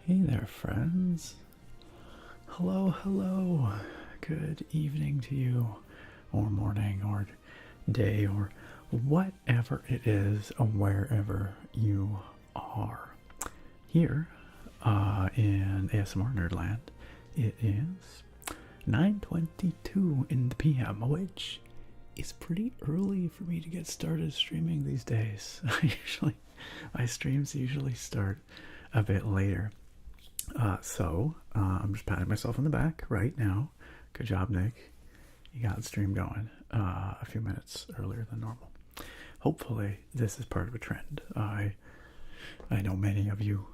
Hey there, friends. Hello, hello. Good evening to you, or morning, or day, or whatever it is, or wherever you are. Here in ASMR Nerdland, it is 9:22 in the PM, which is pretty early for me to get started streaming these days. My streams usually start a bit later. So I'm just patting myself on the back right now. Good job, Nick. You got the stream going a few minutes earlier than normal. Hopefully this is part of a trend. I know many of you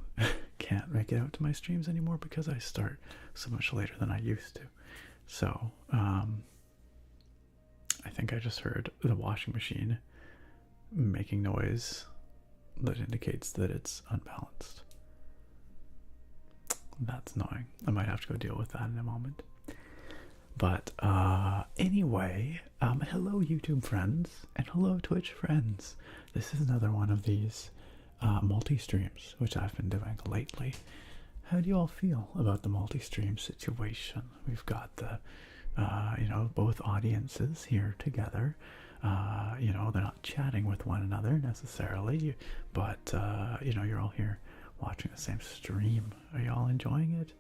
can't make it out to my streams anymore because I start so much later than I used to. So I think I just heard the washing machine making noise that indicates that it's unbalanced. That's annoying. I might have to go deal with that in a moment. But anyway, hello YouTube friends and hello Twitch friends. This is another one of these multi-streams which I've been doing lately. How do you all feel about the multi-stream situation? We've got the both audiences here together. They're not chatting with one another necessarily, but you're all here watching the same stream. Are you all enjoying it?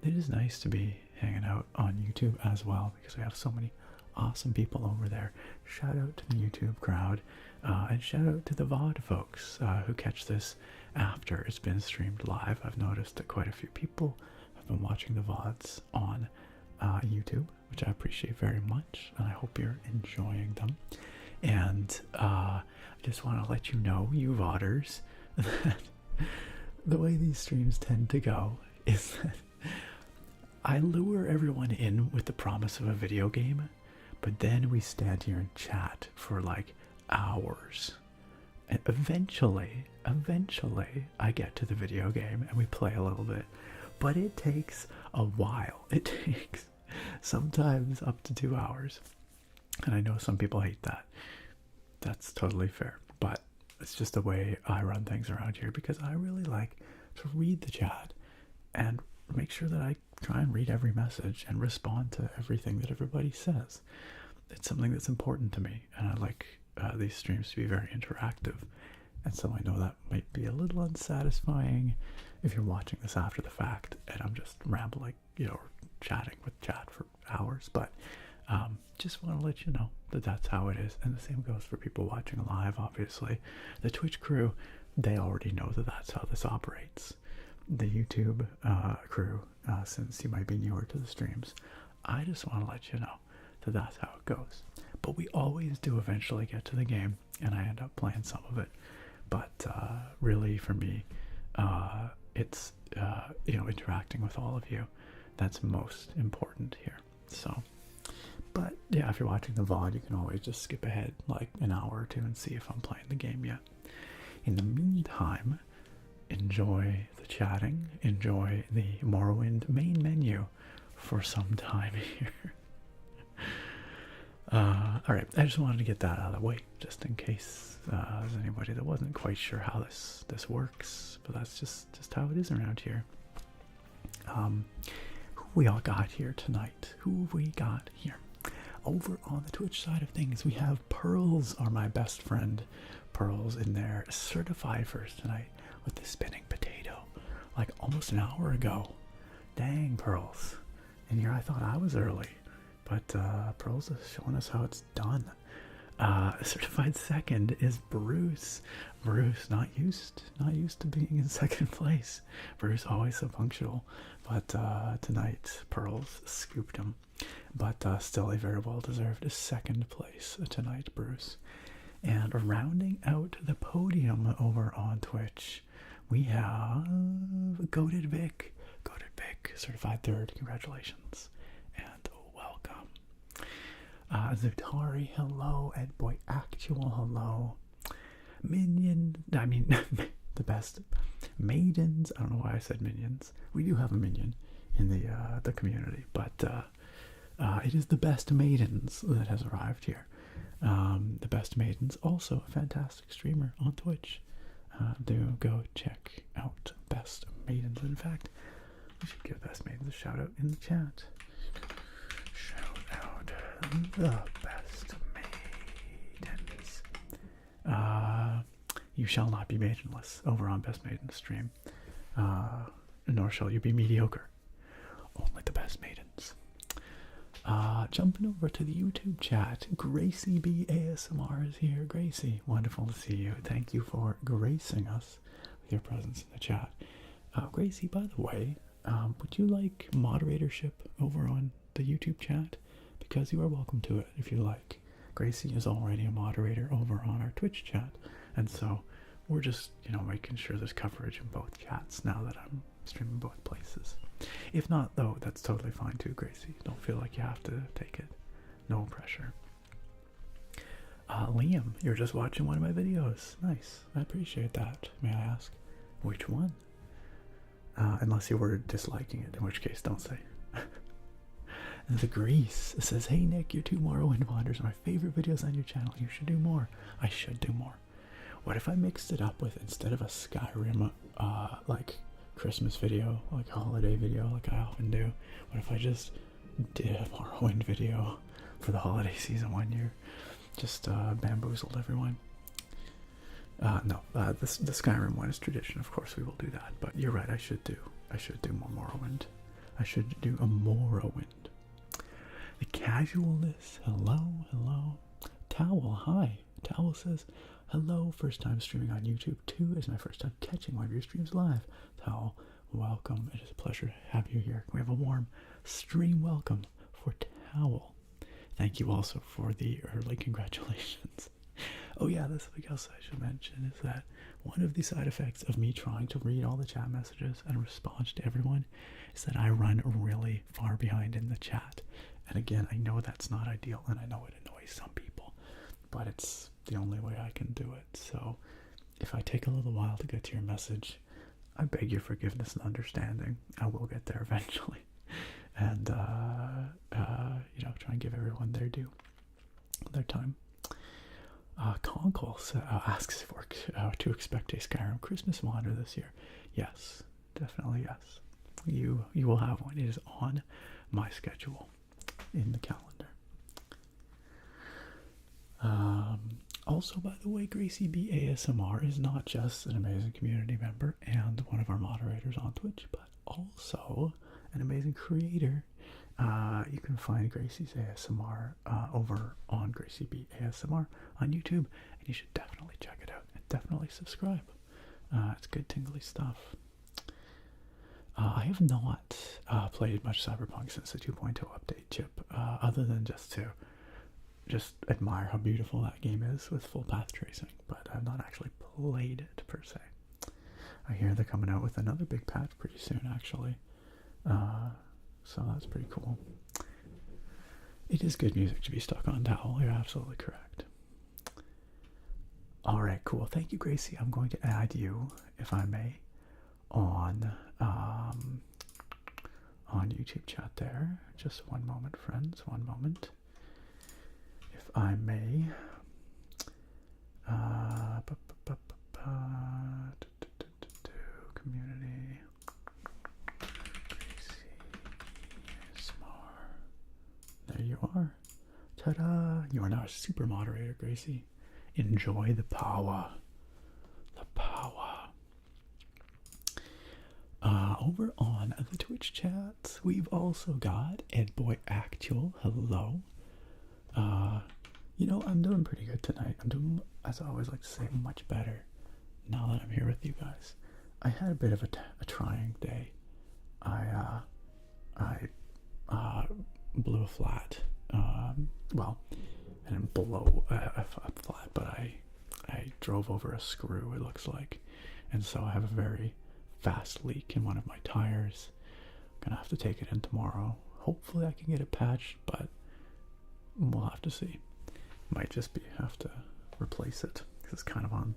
It is nice to be hanging out on YouTube as well because we have so many awesome people over there. Shout out to the YouTube crowd and shout out to the VOD folks who catch this after it's been streamed live. I've noticed that quite a few people have been watching the VODs on YouTube, which I appreciate very much, and I hope you're enjoying them. And I just want to let you know, you VODers, that the way these streams tend to go is that I lure everyone in with the promise of a video game, but then we stand here and chat for like hours. And eventually, I get to the video game and we play a little bit. But it takes a while. It takes sometimes up to 2 hours. And I know some people hate that. That's totally fair. But it's just the way I run things around here because I really like to read the chat and make sure that I try and read every message and respond to everything that everybody says. It's something that's important to me, and I like these streams to be very interactive. And so I know that might be a little unsatisfying if you're watching this after the fact and I'm just rambling, or chatting with chat for hours. But just want to let you know that that's how it is. And the same goes for people watching live, obviously. The Twitch crew, they already know that that's how this operates. The YouTube crew, since you might be newer to the streams, I just want to let you know that that's how it goes. But we always do eventually get to the game, and I end up playing some of it. But really, for me, it's interacting with all of you. That's most important here. So, but yeah, if you're watching the VOD, you can always just skip ahead like an hour or two and see if I'm playing the game yet. In the meantime, enjoy the chatting, enjoy the Morrowind main menu for some time here. Alright, I just wanted to get that out of the way, just in case there's anybody that wasn't quite sure how this works, but that's just how it is around here. Who we all got here tonight? Who we got here? Over on the Twitch side of things, we have Pearls, are my best friend. Pearls in there, certified first tonight with the spinning potato, like almost an hour ago. Dang, Pearls. And here I thought I was early, but Pearls is showing us how it's done. Certified second is Bruce. Bruce, not used to being in second place. Bruce always so punctual, but tonight Pearls scooped him. But still a very well-deserved second place tonight, Bruce. And rounding out the podium over on Twitch, we have Goated Vic. Goated Vic, certified third. Congratulations and welcome. Zutari, hello. Edboy Actual, hello. The best. Maidens, I don't know why I said minions. We do have a minion in the community, but it is the best Maidens that has arrived here. The best Maidens, also a fantastic streamer on Twitch. do go check out Best Maidens. In fact, we should give Best Maidens a shout out in the chat. Shout out the Best Maidens. You shall not be maidenless over on Best Maidens stream. Nor shall you be mediocre. Only the best maidens. Jumping over to the YouTube chat, Gracie B ASMR is here. Gracie, wonderful to see you. Thank you for gracing us with your presence in the chat. Gracie, by the way, would you like moderatorship over on the YouTube chat? Because you are welcome to it if you like. Gracie is already a moderator over on our Twitch chat, and so we're just, making sure there's coverage in both chats now that I'm streaming both places. If not, though, that's totally fine too, Gracie. Don't feel like you have to take it. No pressure. Liam, you're just watching one of my videos. Nice. I appreciate that. May I ask which one? Unless you were disliking it, in which case don't say. The Grease says, hey Nick, your 2 Morrowind Wanders are my favorite videos on your channel. You should do more. I should do more. What if I mixed it up with, instead of a Skyrim, like Christmas video, like holiday video, like I often do, what if I just did a Morrowind video for the holiday season one year? Just bamboozled everyone. No, the Skyrim one is tradition. Of course we will do that. But you're right, I should do more Morrowind. I should do a Morrowind. The Casualness, hello. Towel, hi. Towel says, hello, first time streaming on YouTube. 2 is my first time catching one of your streams live. Towel, welcome. It is a pleasure to have you here. We have a warm stream welcome for Towel. Thank you also for the early congratulations. Oh yeah, that's something else I should mention, is that one of the side effects of me trying to read all the chat messages and respond to everyone is that I run really far behind in the chat. And again, I know that's not ideal, and I know it annoys some people, but it's the only way I can do it. So if I take a little while to get to your message, I beg your forgiveness and understanding. I will get there eventually. And, try and give everyone their due, their time. Conkle asks for to expect a Skyrim Christmas wander this year. Yes, definitely yes. You will have one. It is on my schedule in the calendar. Also, by the way, Gracie B ASMR is not just an amazing community member and one of our moderators on Twitch, but also an amazing creator. You can find Gracie's ASMR over on Gracie B ASMR on YouTube, and you should definitely check it out and definitely subscribe. It's good tingly stuff. I have not played much Cyberpunk since the 2.0 update, Chip, other than just admire how beautiful that game is with full path tracing, but I've not actually played it per se. I hear they're coming out with another big patch pretty soon, actually. So that's pretty cool. It is good music to be stuck on, Towel. You're absolutely correct. Alright, cool. Thank you, Gracie. I'm going to add you, if I may, on YouTube chat there. Just one moment, friends. One moment. If I may. Community. There you are. Ta-da! You are now a super moderator, Gracie. Enjoy the power. The power. Over on the Twitch chat, we've also got Edboy Actual. Hello. I'm doing pretty good tonight. I'm doing, as I always like to say, much better now that I'm here with you guys. I had a bit of a trying day. I blew a flat. I didn't blow a flat, but I drove over a screw, it looks like. And so I have a very fast leak in one of my tires. I'm gonna have to take it in tomorrow. Hopefully I can get it patched, but we'll have to see. Might just have to replace it, because it's kind of on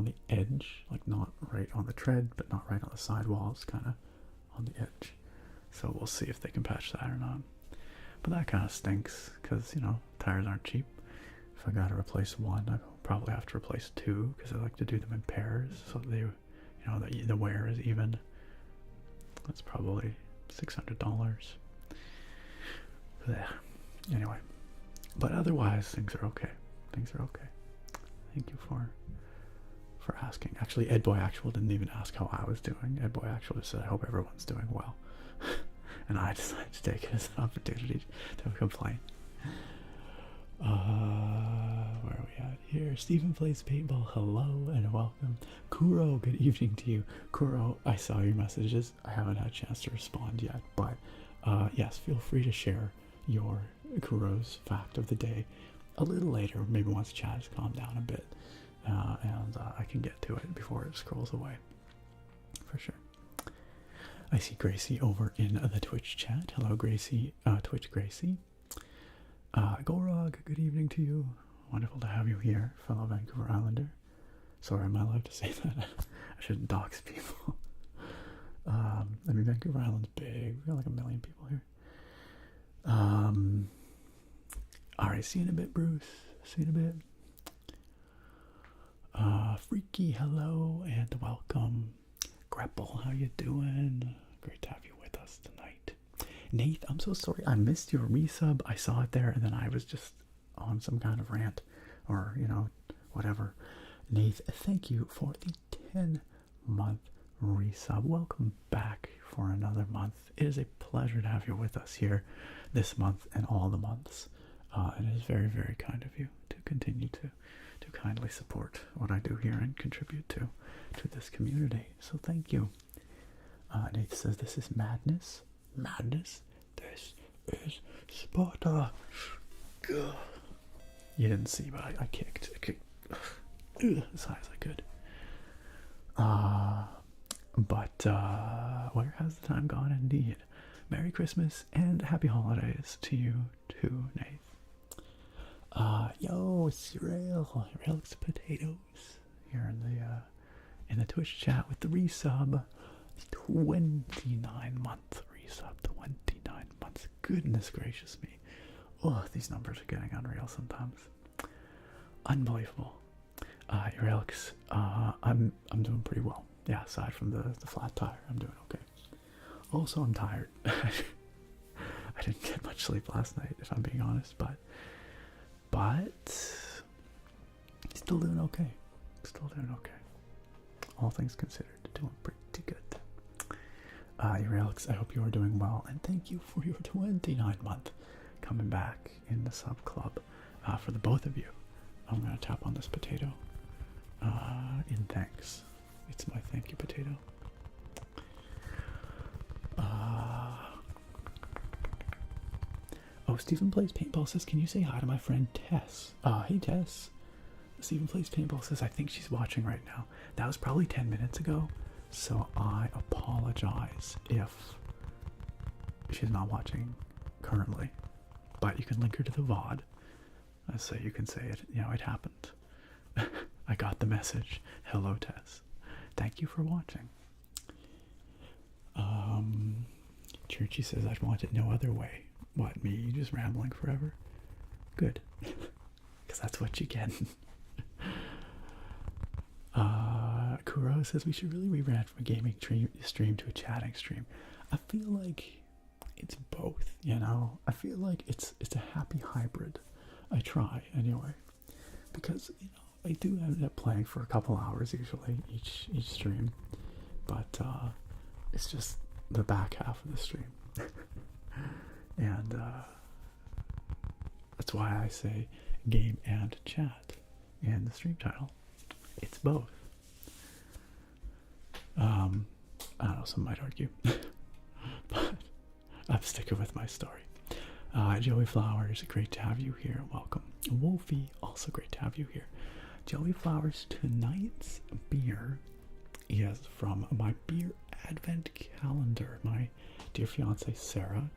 the edge, like not right on the tread, but not right on the sidewall. It's kind of on the edge. So we'll see if they can patch that or not. But that kind of stinks, because, tires aren't cheap. If I gotta replace one, I probably have to replace two because I like to do them in pairs so they, you know, the wear is even. That's probably $600. Yeah. Anyway, but otherwise things are okay. Things are okay. Thank you for asking. Actually, Edboy Actual didn't even ask how I was doing. Edboy Actual just said, I hope everyone's doing well. And I decided to take it as an opportunity to complain. Where are we at here? Stephen Plays Paintball, hello and welcome. Kuro, good evening to you. Kuro, I saw your messages. I haven't had a chance to respond yet, but yes, feel free to share your Kuro's fact of the day a little later, maybe once chat has calmed down a bit, and I can get to it before it scrolls away, for sure. I see Gracie over in the Twitch chat. Hello, Gracie, Twitch Gracie. Gorog, good evening to you. Wonderful to have you here, fellow Vancouver Islander. Sorry, am I allowed to say that? I shouldn't dox people. I mean, Vancouver Island's big. We got like 1 million people here. Alright, see you in a bit, Bruce. See you in a bit. Freaky, hello and welcome. Grapple, how you doing? Great to have you with us tonight. Nath, I'm so sorry. I missed your resub. I saw it there and then I was just on some kind of rant or, you know, whatever. Nath, thank you for the 10-month resub. Welcome back for another month. It is a pleasure to have you with us here this month and all the months. And it is very, very kind of you to continue to kindly support what I do here and contribute to this community. So thank you. Nath says, this is madness. Madness? This is Sparta. Gah. You didn't see, but I kicked. As high as I could. But where has the time gone indeed? Merry Christmas and happy holidays to you too, Nath. Yo, Cyril, Relics Potatoes here in the Twitch chat with the resub. 29-month resub, 29 months. Goodness gracious me. Oh, these numbers are getting unreal sometimes. Unbelievable. Relics, I'm doing pretty well. Yeah, aside from the flat tire, I'm doing okay. Also, I'm tired. I didn't get much sleep last night, if I'm being honest, but still doing okay. Still doing okay. All things considered, doing pretty good. Relics, I hope you are doing well, and thank you for your 29-month coming back in the sub club. For the both of you, I'm gonna tap on this potato in thanks. It's my thank you potato. Oh, Stephen Plays Paintball says, can you say hi to my friend Tess? Hey Tess. Stephen Plays Paintball says, I think she's watching right now. That was probably 10 minutes ago, so I apologize if she's not watching currently. But you can link her to the VOD. So you can say it, you know, it happened. I got the message. Hello, Tess. Thank you for watching. Churchy says, I'd want it no other way. What, me just rambling forever? Good. Because that's what you get. Kuro says, we should really rebrand from a gaming stream to a chatting stream. I feel like it's both, you know? I feel like it's a happy hybrid. I try, anyway. Because, you know, I do end up playing for a couple hours usually each stream, but it's just the back half of the stream. And that's why I say game and chat in the stream title. It's both. I don't know, some might argue, but I'm sticking with my story. Joey Flowers, great to have you here. Welcome. Wolfie, also great to have you here. Joey Flowers, tonight's beer is from my beer advent calendar. My dear fiance Sarah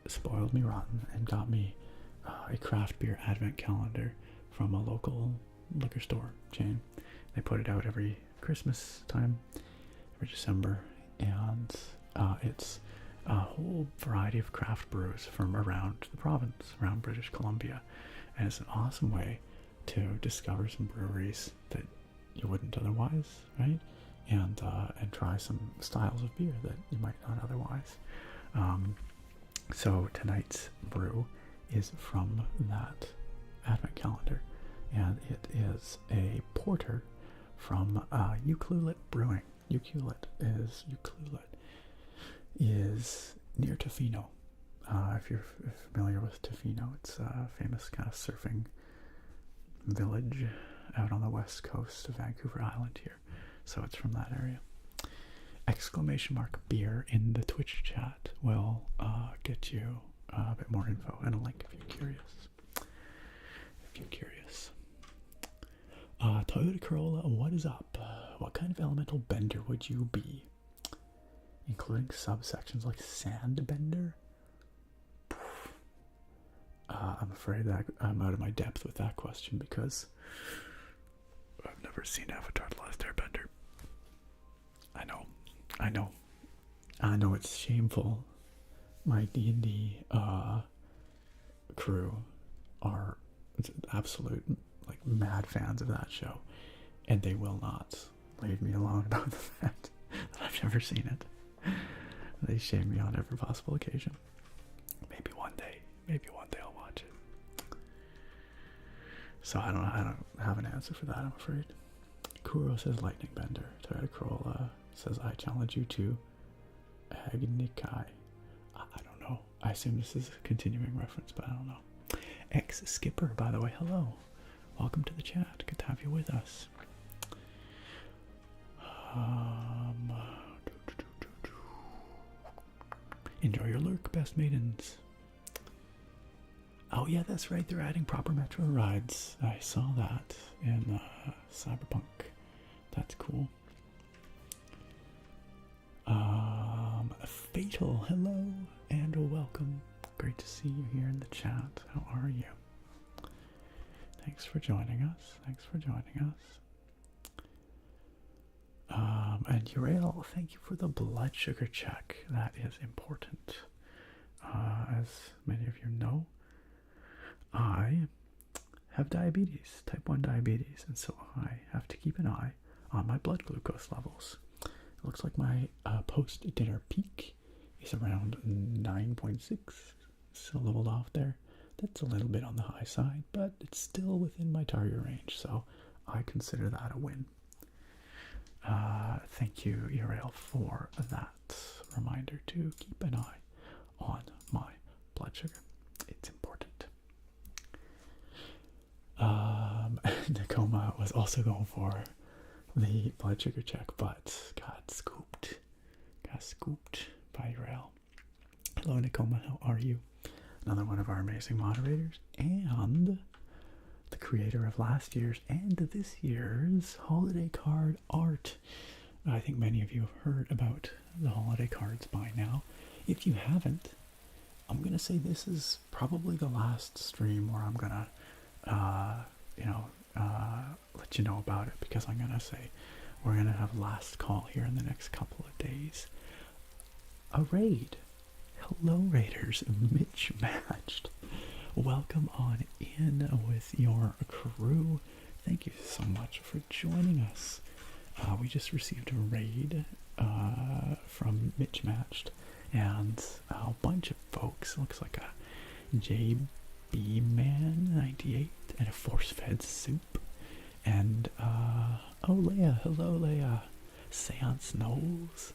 spoiled me rotten and got me a craft beer advent calendar from a local liquor store chain. They put it out every Christmas time, every December, and it's a whole variety of craft brews from around the province, around British Columbia. and it's an awesome way to discover some breweries that you wouldn't otherwise, right? And try some styles of beer that you might not otherwise. So tonight's brew is from that advent calendar, and it is a porter from Ucluelet Brewing. Ucluelet is near Tofino. If you're familiar with Tofino, it's a famous kind of surfing village out on the west coast of Vancouver Island here. So it's from that area. !beer in the Twitch chat will get you a bit more info and a link if you're curious. Toyota Corolla, what is up? What kind of elemental bender would you be? Including subsections like sand bender? I'm afraid that I'm out of my depth with that question because I've never seen Avatar: The Last Airbender. I know it's shameful. My D&D crew are absolute mad fans of that show, and they will not leave me alone about the fact that I've never seen it. They shame me on every possible occasion. Maybe one day I'll watch it. So I don't have an answer for that, I'm afraid. Kuro says lightning bender. Toyota Corolla says I challenge you to Agnikai. I don't know. I assume this is a continuing reference, but I don't know. Skipper, by the way, hello. Welcome to the chat. Good to have you with us. Enjoy your lurk, best maidens. Oh yeah, that's right. They're adding proper metro rides. I saw that in Cyberpunk. That's cool. Fatal, hello and welcome. Great to see you here in the chat. How are you? Thanks for joining us. And Urail, thank you for the blood sugar check. That is important. As many of you know, I have diabetes, type 1 diabetes, and so I have to keep an eye on my blood glucose levels. It looks like my post-dinner peak is around 9.6, so leveled off there. That's a little bit on the high side, but it's still within my target range, so I consider that a win. Thank you, Uriel, for that reminder to keep an eye on my blood sugar. It's important. Nakoma was also going for the blood sugar check, but got scooped by Uriel. Hello, Nakoma, how are you? Another one of our amazing moderators, and the creator of last year's and this year's holiday card art. I think many of you have heard about the holiday cards by now. If you haven't, I'm gonna say this is probably the last stream where I'm gonna let you know about it, because I'm gonna say we're gonna have last call here in the next couple of days. A raid. Hello, raiders. Mitch Matched. Welcome on in with your crew. Thank you so much for joining us. We just received a raid from Mitch Matched, and a bunch of folks. Looks like a JB Man 98 and a force fed soup. And oh, Leia, hello, Leia. Seance Knowles.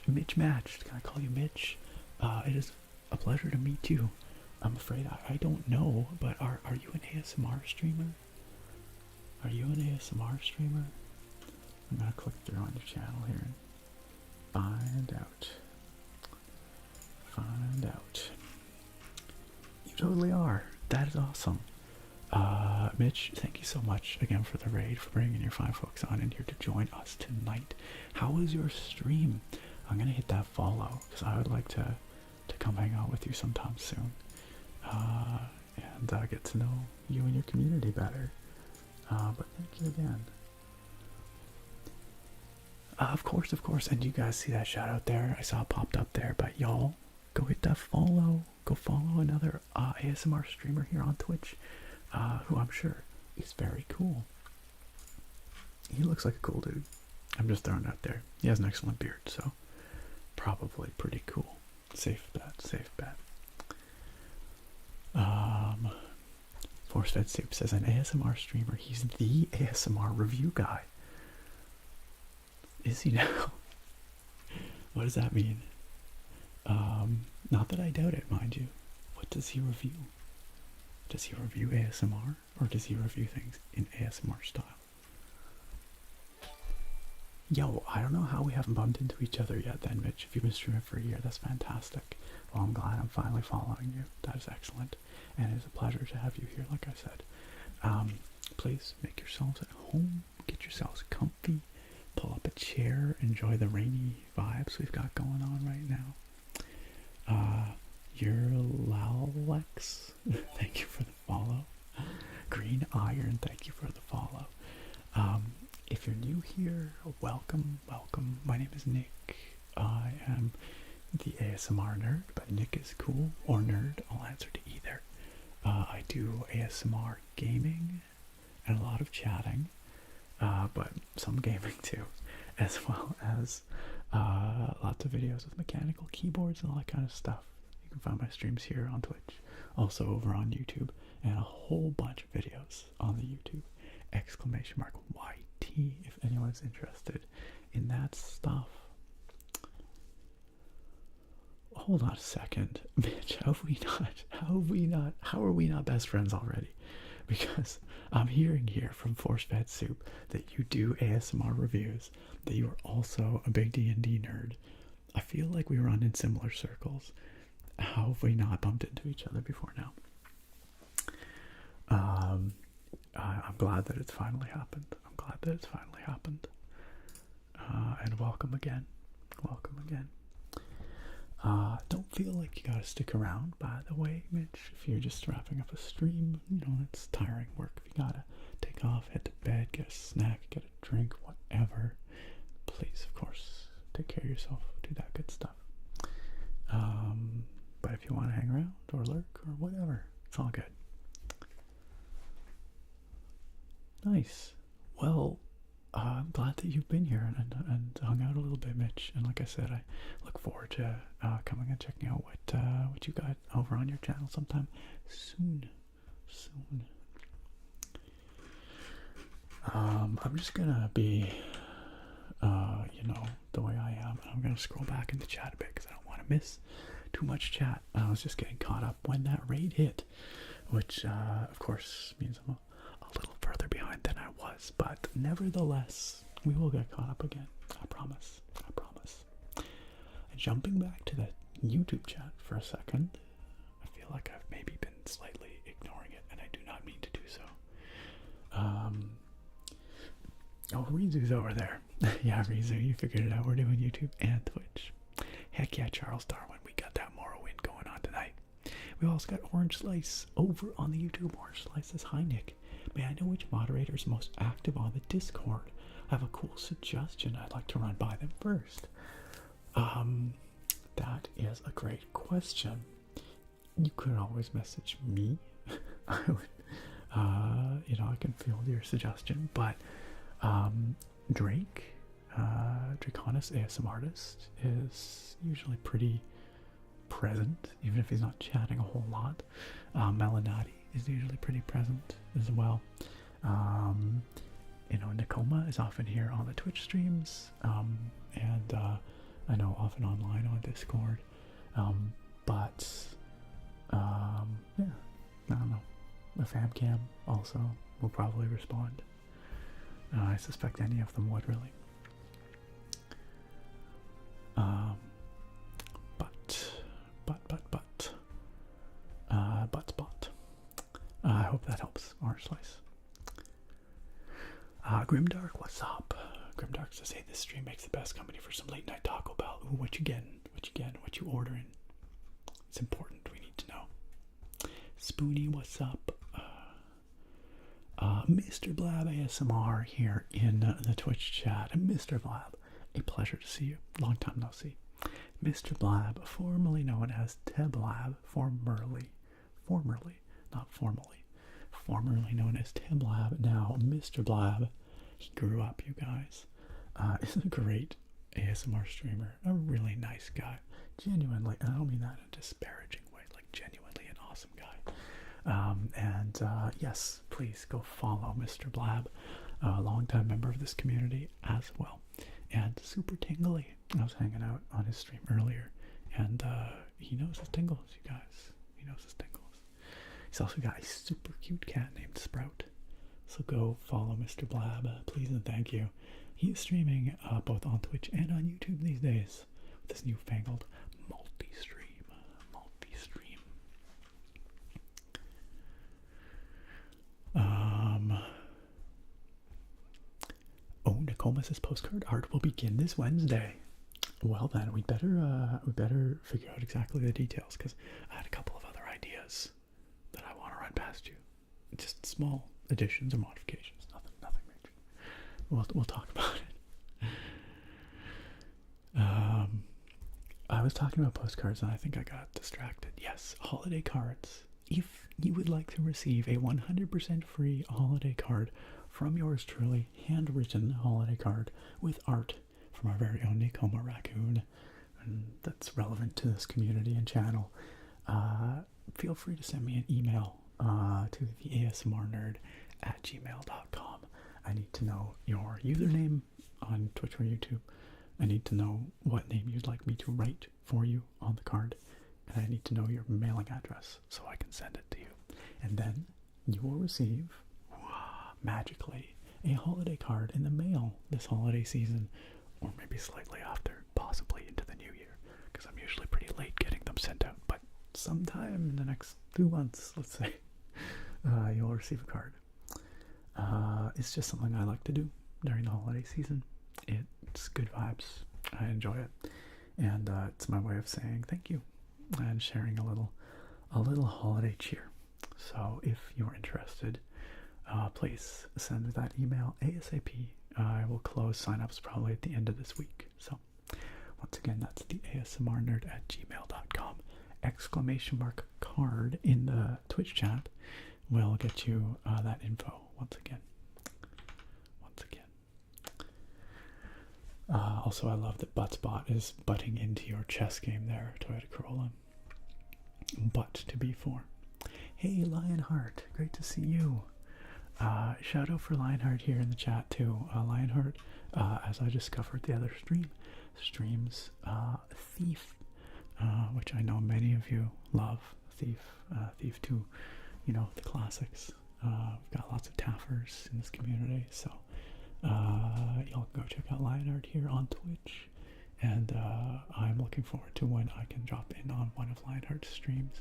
Mitch Matched. Can I call you Mitch? It is a pleasure to meet you. I'm afraid I don't know, but are you an ASMR streamer? Are you an ASMR streamer? I'm gonna click through on your channel here and find out. You totally are. That is awesome. Mitch, thank you so much again for the raid, for bringing your fine folks on in here to join us tonight. How was your stream? I'm gonna hit that follow, because I would like to come hang out with you sometime soon. And get to know you and your community better. But thank you again. Of course, and you guys see that shout out there? I saw it popped up there, but y'all, go hit that follow, go follow another ASMR streamer here on Twitch, who I'm sure is very cool. He looks like a cool dude. I'm just throwing it out there. He has an excellent beard, so probably pretty cool. Safe bet, safe bet. Force-fed Soup says, an ASMR streamer. He's the ASMR review guy. Is he now? What does that mean? Not that I doubt it, mind you. What does he review? Does he review ASMR? Or does he review things in ASMR style? Yo, I don't know how we haven't bumped into each other yet then, Mitch. If you've been streaming for a year, that's fantastic. Well, I'm glad I'm finally following you. That is excellent. And it's a pleasure to have you here, like I said. Please make yourselves at home. Get yourselves comfy. Pull up a chair. Enjoy the rainy vibes we've got going on right now. Your Lalex, thank you for the follow. Green Iron, thank you for the follow. If you're new here, welcome, welcome. My name is Nick. I am the ASMR nerd, but Nick is cool, or nerd. I'll answer to either. I do ASMR gaming and a lot of chatting, but some gaming too, as well as lots of videos with mechanical keyboards and all that kind of stuff. You can find my streams here on Twitch, also over on YouTube, and a whole bunch of videos on the YouTube. !YT if anyone's interested in that stuff. Hold on a second, Mitch. How are we not best friends already? Because I'm hearing here from Force-fed Soup that you do ASMR reviews, that you are also a big D&D nerd. I feel like we run in similar circles. How have we not bumped into each other before now? I'm glad that it's finally happened. And welcome again. Don't feel like you gotta stick around, by the way, Mitch. If you're just wrapping up a stream, you know, it's tiring work. If you gotta take off, head to bed, get a snack, get a drink, whatever, please, of course, take care of yourself. Do that good stuff. But if you want to hang around or lurk or whatever, it's all good. Nice. Well, I'm glad that you've been here and hung out a little bit, Mitch. And like I said, I look forward to coming and checking out what you got over on your channel sometime soon. I'm just gonna be, the way I am. I'm gonna scroll back in the chat a bit because I don't want to miss too much chat. I was just getting caught up when that raid hit, which of course means I'm a little further behind than I was, but nevertheless, we will get caught up again. I promise. Jumping back to the YouTube chat for a second, I feel like I've maybe been slightly ignoring it, and I do not mean to do so. Oh, Rizu's over there. Yeah, Rizu, you figured it out. We're doing YouTube and Twitch. Heck yeah, Charles Darwin, we got that Morrowind going on tonight. We also got Orange Slice over on the YouTube. Orange Slice says, hi Nick. May I know which moderator is most active on the Discord? I have a cool suggestion I'd like to run by them first. That is a great question. You could always message me. I would, I can field your suggestion, but Drake, Draconis ASM artist, is usually pretty present, even if he's not chatting a whole lot. Melanati is usually pretty present as well. Nakoma is often here on the Twitch streams, and I know often online on Discord. Yeah, I don't know. The Famcam also will probably respond. I suspect any of them would really. I hope that helps. Orange Slice. Grimdark, what's up? Grimdark says, hey, this stream makes the best company for some late night Taco Bell. Ooh, what you getting? What you ordering? It's important. We need to know. Spoonie, what's up? Mr. Blab ASMR here in the Twitch chat. Mr. Blab, a pleasure to see you. Long time no see. Mr. Blab, formerly known as Teblab, formerly, not formally, formerly known as Teblab, now Mr. Blab. He grew up, you guys. Is a great ASMR streamer, a really nice guy, genuinely, and I don't mean that in a disparaging way, like genuinely an awesome guy. Yes, please go follow Mr. Blab, a longtime member of this community as well, and super tingly. I was hanging out on his stream earlier, and he knows his tingles, you guys. He knows his tingles. He's also got a super cute cat named Sprout. So go follow Mr. Blab, please and thank you. He is streaming both on Twitch and on YouTube these days with this newfangled multi-stream. Oh, Nicomas' postcard art will begin this Wednesday. Well then, we better figure out exactly the details, because I had a couple of other ideas that I want to run past you. Just small additions or modifications, nothing major. We'll talk about it. I was talking about postcards and I think I got distracted. Yes, holiday cards. If you would like to receive a 100% free holiday card from yours truly, handwritten holiday card with art from our very own Nikoma Raccoon, and that's relevant to this community and channel, feel free to send me an email to the asmrnerd@gmail.com. I need to know your username on Twitch or YouTube. I need to know what name you'd like me to write for you on the card, and I need to know your mailing address so I can send it to you. And then you will receive, magically, a holiday card in the mail this holiday season, or maybe slightly after, possibly into the new year, because I'm usually pretty late getting them sent out, but sometime in the next 2 months, let's say, you'll receive a card. It's just something I like to do during the holiday season. It's good vibes. I enjoy it, and it's my way of saying thank you and sharing a little holiday cheer. So if you're interested, please send that email ASAP. I will close signups probably at the end of this week. So once again, that's the asmrnerd@gmail.com. !card in the Twitch chat will get you that info once again. Also, I love that Buttspot is butting into your chess game there, Toyota Corolla. But to be for. Hey, Lionheart, great to see you. Shout out for Lionheart here in the chat too. Lionheart, as I discovered the other streams Thief, which I know many of you love. Thief 2, you know, the classics. We've got lots of taffers in this community, so y'all go check out Lionheart here on Twitch, and I'm looking forward to when I can drop in on one of Lionheart's streams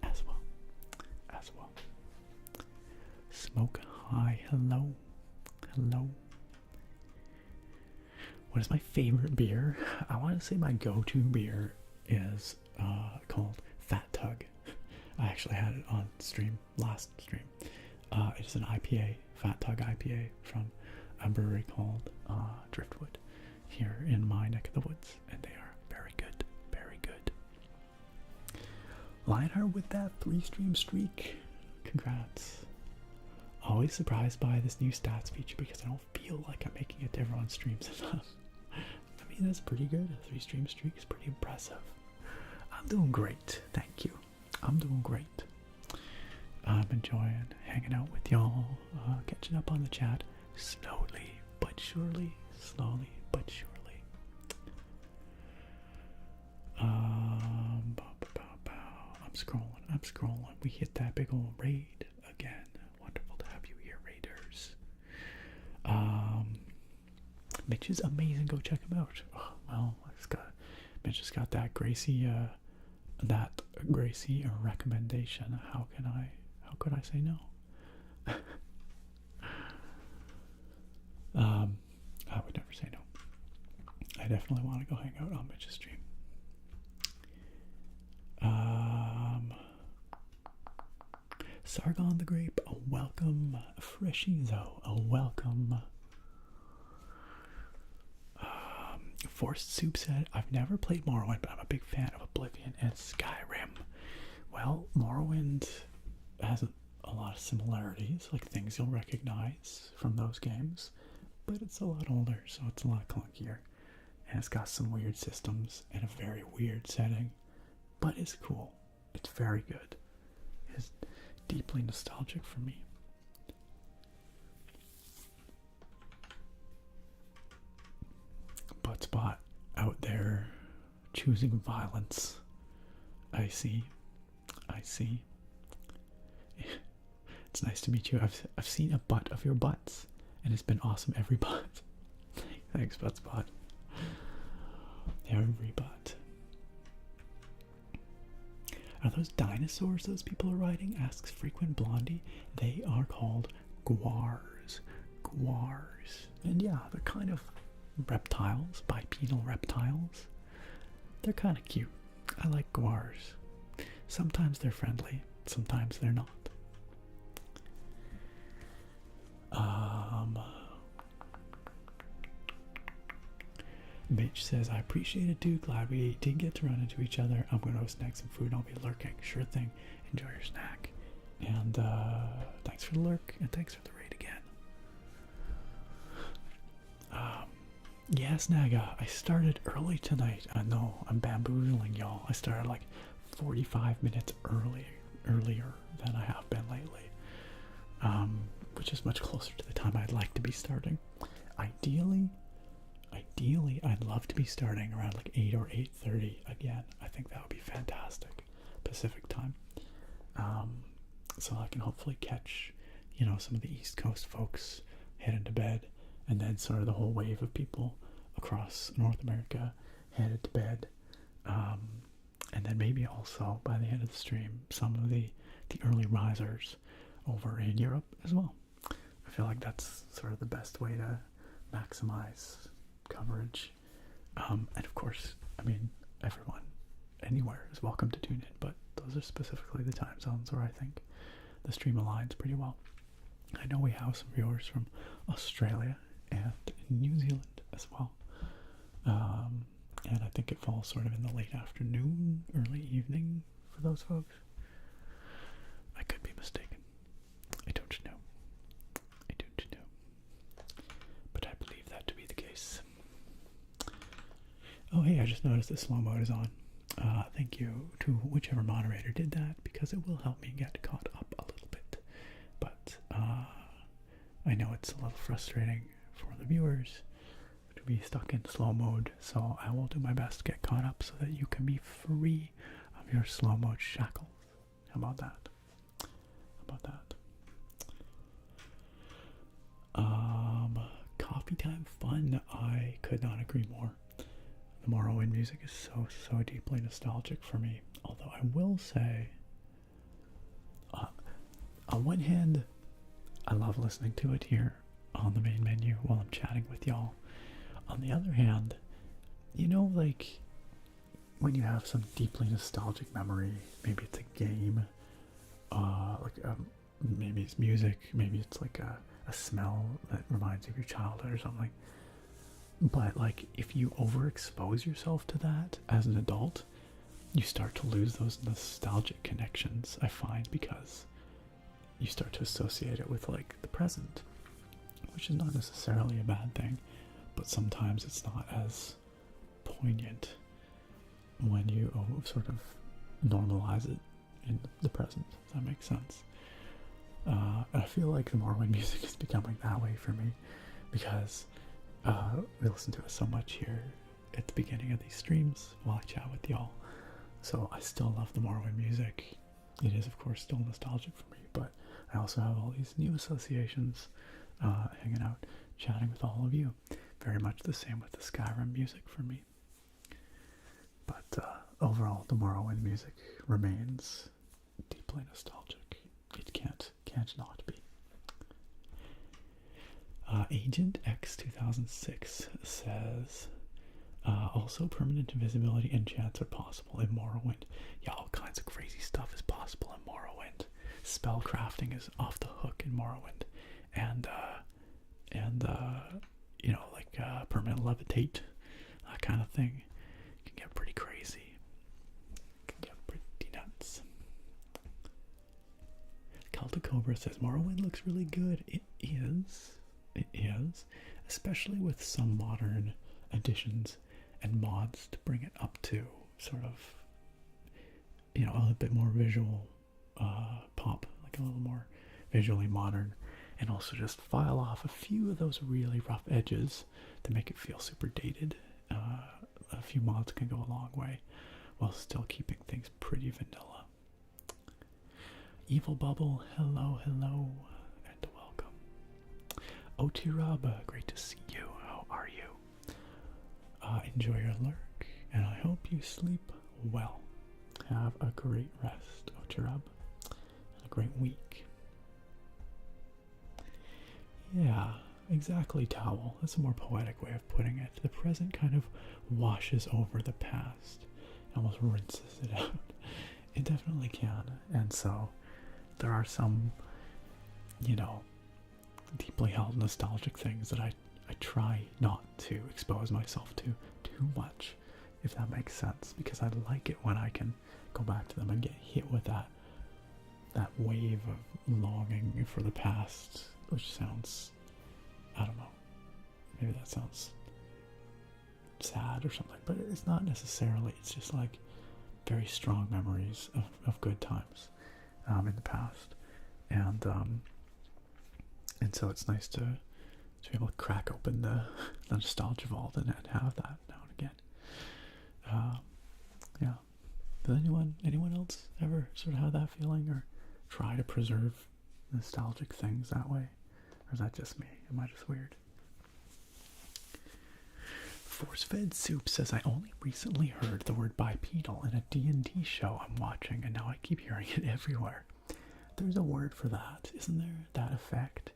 as well. Smoke High, hello. What is my favorite beer? I want to say my go-to beer is called Fat Tug. I actually had it on stream, last stream. It's an IPA, Fat Tug IPA from a brewery called Driftwood here in my neck of the woods, and they are very good. Lionheart with that 3-stream streak. Congrats. Always surprised by this new stats feature because I don't feel like I'm making it to everyone's streams enough. I mean, that's pretty good. A 3-stream streak is pretty impressive. I'm doing great. Thank you. I'm doing great. I'm enjoying hanging out with y'all, catching up on the chat slowly but surely. I'm scrolling. We hit that big old raid again. Wonderful to have you here, Raiders. Mitch is amazing. Go check him out. Oh, well, Mitch has got that Gracie recommendation. How could I say no? I would never say no. I definitely want to go hang out on Mitch's stream. Sargon the Grape, a welcome. Freshizo, a welcome. Forced Soup said, I've never played Morrowind, but I'm a big fan of Oblivion and Skyrim. Well, Morrowind has a lot of similarities, like things you'll recognize from those games, but it's a lot older, so it's a lot clunkier. And it's got some weird systems and a very weird setting, but it's cool. It's very good. It's deeply nostalgic for me. But Spot out there choosing violence. I see. It's nice to meet you. I've seen a butt of your butts, and it's been awesome every butt. Thanks, Spot. Every butt. Are those dinosaurs those people are riding? Asks Frequent Blondie. They are called guars. Guars. And yeah, they're kind of reptiles, bipedal reptiles. They're kind of cute. I like guars. Sometimes they're friendly, sometimes they're not. Mitch says, I appreciate it, dude. Glad we did get to run into each other. I'm going to go snag some food. I'll be lurking. Sure thing. Enjoy your snack. And thanks for the lurk, and thanks for the raid again. Yes, Naga, I started early tonight. I know, I'm bamboozling y'all. I started like 45 minutes earlier than I have been lately. Which is much closer to the time I'd like to be starting. Ideally, I'd love to be starting around like 8 or 8:30 again. I think that would be fantastic. Pacific time. So I can hopefully catch, some of the East Coast folks heading to bed, and then sort of the whole wave of people across North America headed to bed. And then maybe also by the end of the stream, some of the early risers over in Europe as well. I feel like that's sort of the best way to maximize coverage. And of course, everyone anywhere is welcome to tune in, but those are specifically the time zones where I think the stream aligns pretty well. I know we have some viewers from Australia and New Zealand as well. And I think it falls sort of in the late afternoon, early evening for those folks. I could be mistaken. I don't know. But I believe that to be the case. Oh, hey, I just noticed the slow mode is on. Thank you to whichever moderator did that, because it will help me get caught up a little bit. But I know it's a little frustrating for the viewers to be stuck in slow mode, so I will do my best to get caught up so that you can be free of your slow mode shackles. How about that? Coffee time fun. I could not agree more. The Morrowind music is so deeply nostalgic for me. Although I will say, on one hand, I love listening to it here on the main menu while I'm chatting with y'all. On the other hand, like when you have some deeply nostalgic memory, maybe it's a game, maybe it's music, maybe it's like a smell that reminds you of your childhood or something. But like if you overexpose yourself to that as an adult, you start to lose those nostalgic connections, I find, because you start to associate it with like the present, which is not necessarily a bad thing, but sometimes it's not as poignant when you sort of normalize it in the present. Does that make sense? I feel like the Morrowind music is becoming that way for me, because we listen to it so much here at the beginning of these streams while I chat with y'all. So I still love the Morrowind music. It is, of course, still nostalgic for me, but I also have all these new associations, hanging out, chatting with all of you. Very much the same with the Skyrim music for me. But overall, the Morrowind music remains deeply nostalgic. It can't not be. Agent X 2006 says, also permanent invisibility enchants are possible in Morrowind. Yeah, all kinds of crazy stuff is possible in Morrowind. Spell crafting is off the hook in Morrowind. And permanent levitate, kind of thing can get pretty crazy. Can get pretty nuts. Celtic Cobra says Morrowind looks really good. It is. It is. Especially with some modern additions and mods to bring it up to sort of, you know, a little bit more visual pop, like a little more visually modern, and also just file off a few of those really rough edges to make it feel super dated. A few mods can go a long way while still keeping things pretty vanilla. Evil Bubble, hello, hello, and welcome. Otiraba, great to see you. How are you? Enjoy your lurk, and I hope you sleep well. Have a great rest, Otirab, and a great week. Yeah, exactly, Towel. That's a more poetic way of putting it. The present kind of washes over the past, almost rinses it out. It definitely can, and so there are some, you know, deeply held nostalgic things that I try not to expose myself to too much, if that makes sense, because I like it when I can go back to them and get hit with that wave of longing for the past, which sounds, I don't know, maybe that sounds sad or something, but it's not necessarily. It's just like very strong memories of good times in the past, and so it's nice to be able to crack open the nostalgia vault and have that now and again. Yeah. Does anyone else ever sort of have that feeling, or try to preserve nostalgic things that way? Or is that just me? Am I just weird? Force-fed Soup says, I only recently heard the word bipedal in a D&D show I'm watching, and now I keep hearing it everywhere. There's a word for that, isn't there? That effect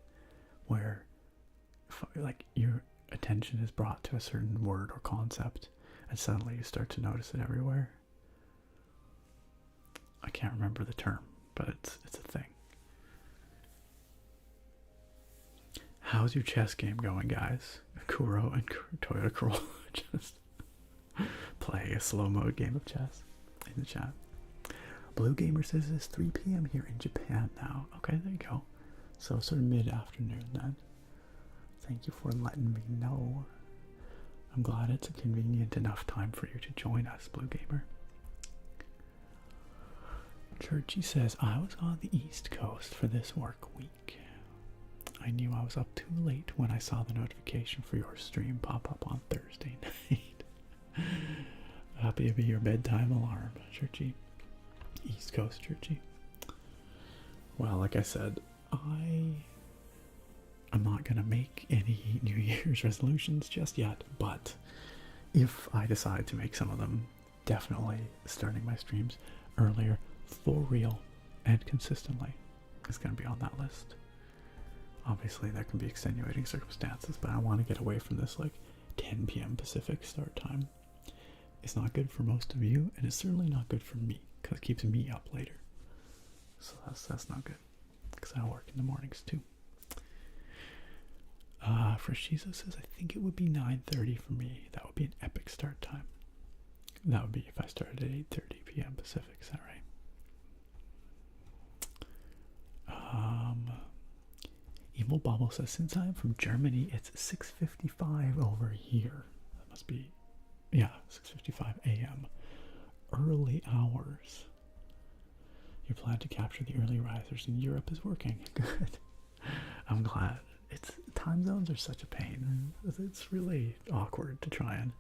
where, like, your attention is brought to a certain word or concept, and suddenly you start to notice it everywhere. I can't remember the term, but it's a thing. How's your chess game going, guys? Kuro and Toyota Corolla just play a slow mode game of chess in the chat. Blue Gamer says it's 3 p.m. here in Japan now. Okay, there you go. So sort of mid-afternoon then. Thank you for letting me know. I'm glad it's a convenient enough time for you to join us, Blue Gamer. Churchy says, I was on the East Coast for this work week. I knew I was up too late when I saw the notification for your stream pop up on Thursday night. Happy to be your bedtime alarm, Churchy. East Coast Churchy. Well, like I said, I'm not going to make any New Year's resolutions just yet, but if I decide to make some of them, definitely starting my streams earlier, for real, and consistently is going to be on that list. Obviously, there can be extenuating circumstances, but I want to get away from this, like, 10 p.m. Pacific start time. It's not good for most of you, and it's certainly not good for me, because it keeps me up later. So that's not good, because I work in the mornings too. Freshiza says, I think it would be 9:30 for me. That would be an epic start time. That would be if I started at 8:30 p.m. Pacific, is that right? Evil Bobble says, since I'm from Germany, it's 6:55 over here. That must be, yeah, 6:55 a.m. Early hours. Your plan to capture the early risers in Europe is working. Good. I'm glad. It's time zones are such a pain. It's really awkward to try and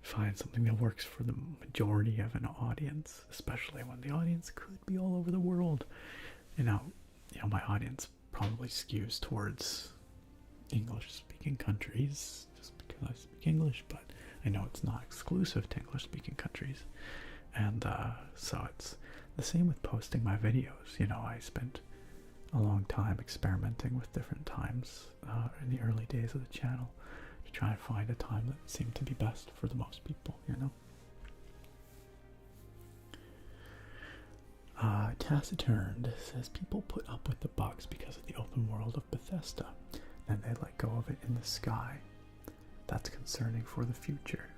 find something that works for the majority of an audience, especially when the audience could be all over the world. You know, my audience probably skews towards English-speaking countries just because I speak English, but I know it's not exclusive to English-speaking countries. And so it's the same with posting my videos. You know, I spent a long time experimenting with different times in the early days of the channel to try and find a time that seemed to be best for the most people, you know. Taciturn says people put up with the bugs because of the open world of Bethesda, and they let go of it in the sky. That's concerning for the future.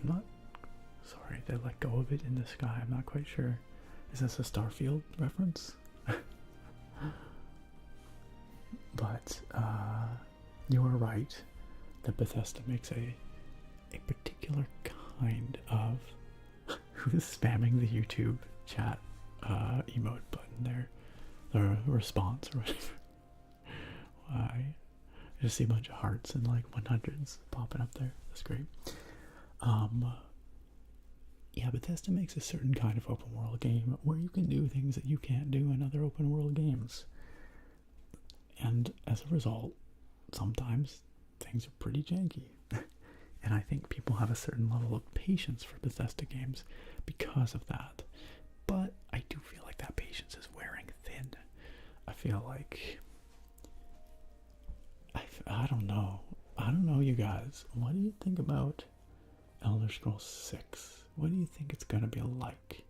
I'm not sorry, they let go of it in the sky. I'm not quite sure. Is this a Starfield reference? But you are right that Bethesda makes a particular kind of who's spamming the YouTube chat emote button there, the response or whatever. Why? I just see a bunch of hearts and like 100s popping up there. That's great. Yeah, Bethesda makes a certain kind of open world game where you can do things that you can't do in other open world games. And as a result, sometimes things are pretty janky. And I think people have a certain level of patience for Bethesda games because of that. But I do feel like that patience is wearing thin. I feel like... I don't know. I don't know, you guys. What do you think about Elder Scrolls 6? What do you think it's going to be like?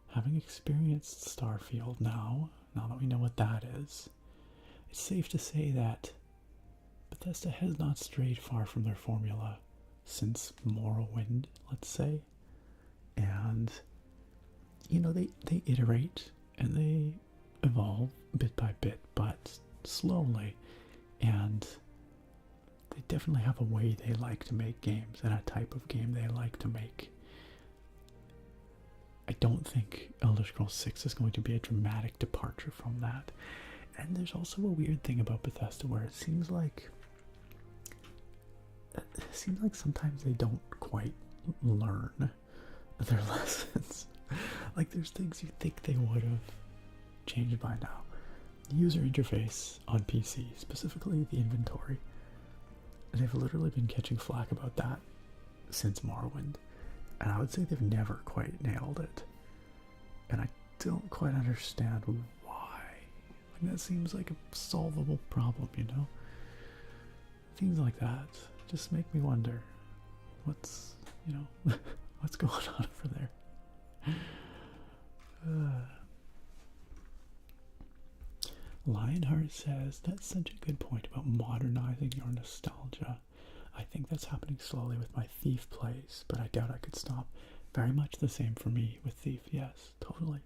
Having experienced Starfield now that we know what that is, it's safe to say that Bethesda has not strayed far from their formula since Morrowind, let's say. And, you know, they iterate and they evolve bit by bit, but slowly. And they definitely have a way they like to make games and a type of game they like to make. I don't think Elder Scrolls 6 is going to be a dramatic departure from that. And there's also a weird thing about Bethesda where it seems like sometimes they don't quite learn their lessons. Like there's things you think they would have changed by now. The user interface on PC, specifically the inventory. They've literally been catching flack about that since Morrowind. And I would say they've never quite nailed it. And I don't quite understand why. Like that seems like a solvable problem, you know? Things like that just make me wonder what's, you know, what's going on over there. Lionheart says, that's such a good point about modernizing your nostalgia. I think that's happening slowly with my Thief plays, but I doubt I could stop. Very much the same for me with Thief, yes, totally.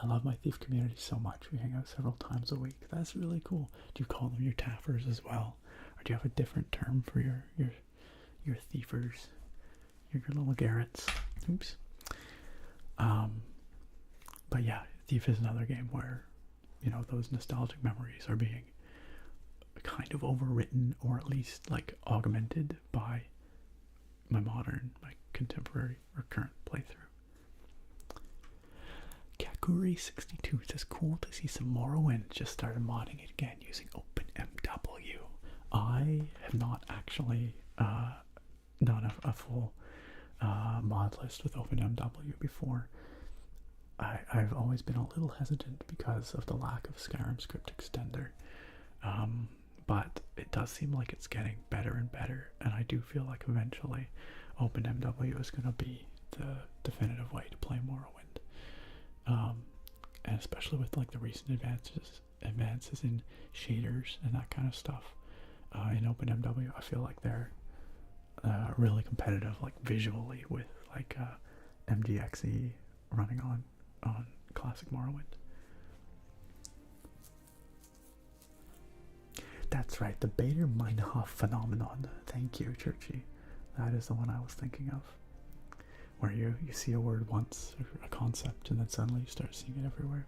I love my Thief community so much. We hang out several times a week. That's really cool. Do you call them your taffers as well? Or do you have a different term for your thiefers? Your little Garretts? Oops. But yeah, Thief is another game where, you know, those nostalgic memories are being kind of overwritten or at least like augmented by my contemporary or current playthrough. Kakuri62 says, cool to see some Morrowind. Just started modding it again using OpenMW. I have not actually done a full mod list with OpenMW before. I've always been a little hesitant because of the lack of Skyrim script extender. But it does seem like it's getting better and better, and I do feel like eventually OpenMW is going to be the definitive way to play Morrowind. And especially with like the recent advances in shaders and that kind of stuff in OpenMW, I feel like they're really competitive, like visually, with like MDXE running on classic Morrowind. That's right, the Bader-Meinhof phenomenon. Thank you, Churchy. That is the one I was thinking of. Where you see a word once, a concept, and then suddenly you start seeing it everywhere.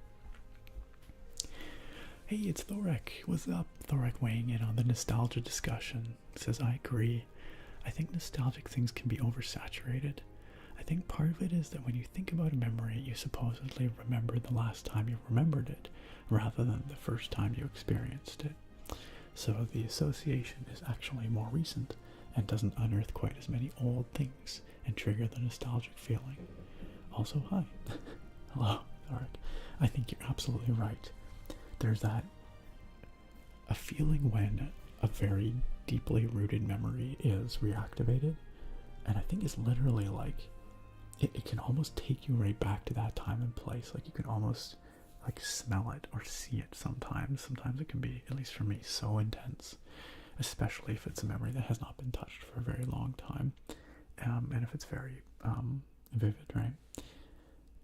Hey, it's Thorek. What's up? Thorek weighing in on the nostalgia discussion. Says, I agree. I think nostalgic things can be oversaturated. I think part of it is that when you think about a memory, you supposedly remember the last time you remembered it, rather than the first time you experienced it. So the association is actually more recent and doesn't unearth quite as many old things and trigger the nostalgic feeling. Also, hi. Hello, Thorek. I think you're absolutely right. There's a feeling when a very deeply rooted memory is reactivated, and I think it's literally like it can almost take you right back to that time and place. Like you can almost like smell it or see it sometimes. Sometimes it can be, at least for me, so intense, especially if it's a memory that has not been touched for a very long time. and if it's very vivid, right?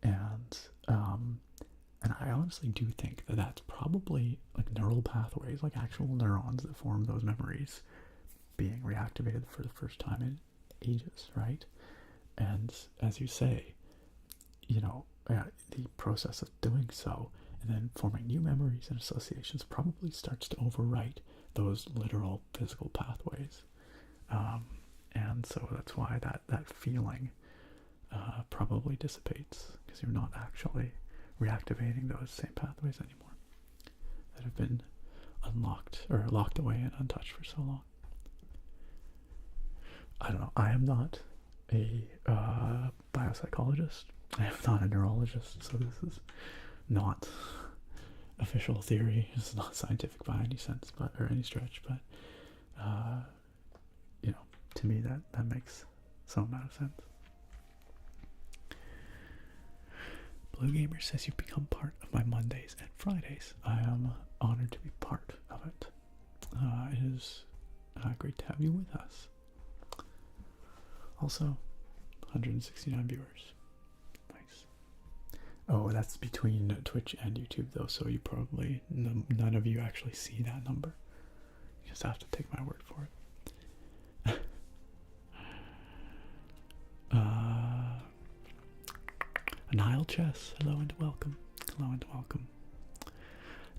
And I honestly do think that that's probably like neural pathways, like actual neurons that form those memories being reactivated for the first time in ages, right? And as you say, you know, the process of doing so and then forming new memories and associations probably starts to overwrite those literal physical pathways. And so that's why that feeling probably dissipates, because you're not actually reactivating those same pathways anymore that have been unlocked or locked away and untouched for so long. I don't know. I am not a biopsychologist. I am not a neurologist, so this is not official theory. It's not scientific by any sense, or any stretch. But you know, to me that makes some amount of sense. Blue Gamer says you've become part of my Mondays and Fridays. I am honored to be part of it. It is great to have you with us. Also, 169 viewers. Nice. Oh, that's between Twitch and YouTube though, so you probably, none of you actually see that number. You just have to take my word for it. Nile Chess, hello and welcome. Hello and welcome.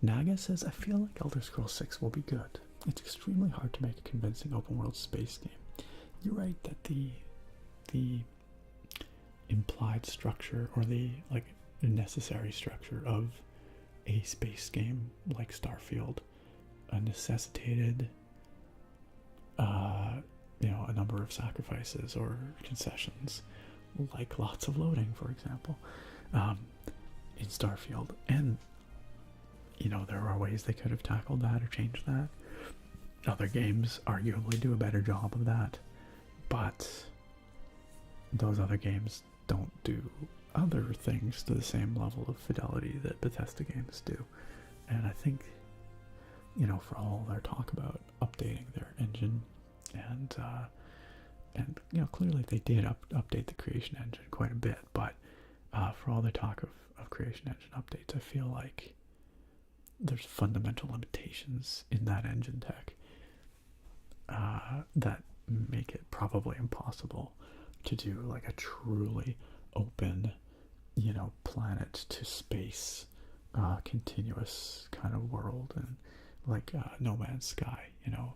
Naga says, I feel like Elder Scrolls 6 will be good. It's extremely hard to make a convincing open world space game. You're right that the implied structure, or the necessary structure of a space game like Starfield necessitated you know, a number of sacrifices or concessions, like lots of loading, for example, in Starfield. And you know, there are ways they could have tackled that or changed that. Other games arguably do a better job of that, but those other games don't do other things to the same level of fidelity that Bethesda games do. And I think, you know, for all their talk about updating their engine, and you know, clearly they did update the creation engine quite a bit, but for all the talk of creation engine updates, I feel like there's fundamental limitations in that engine tech that make it probably impossible to do like a truly open, you know, planet to space continuous kind of world, and like No Man's Sky, you know.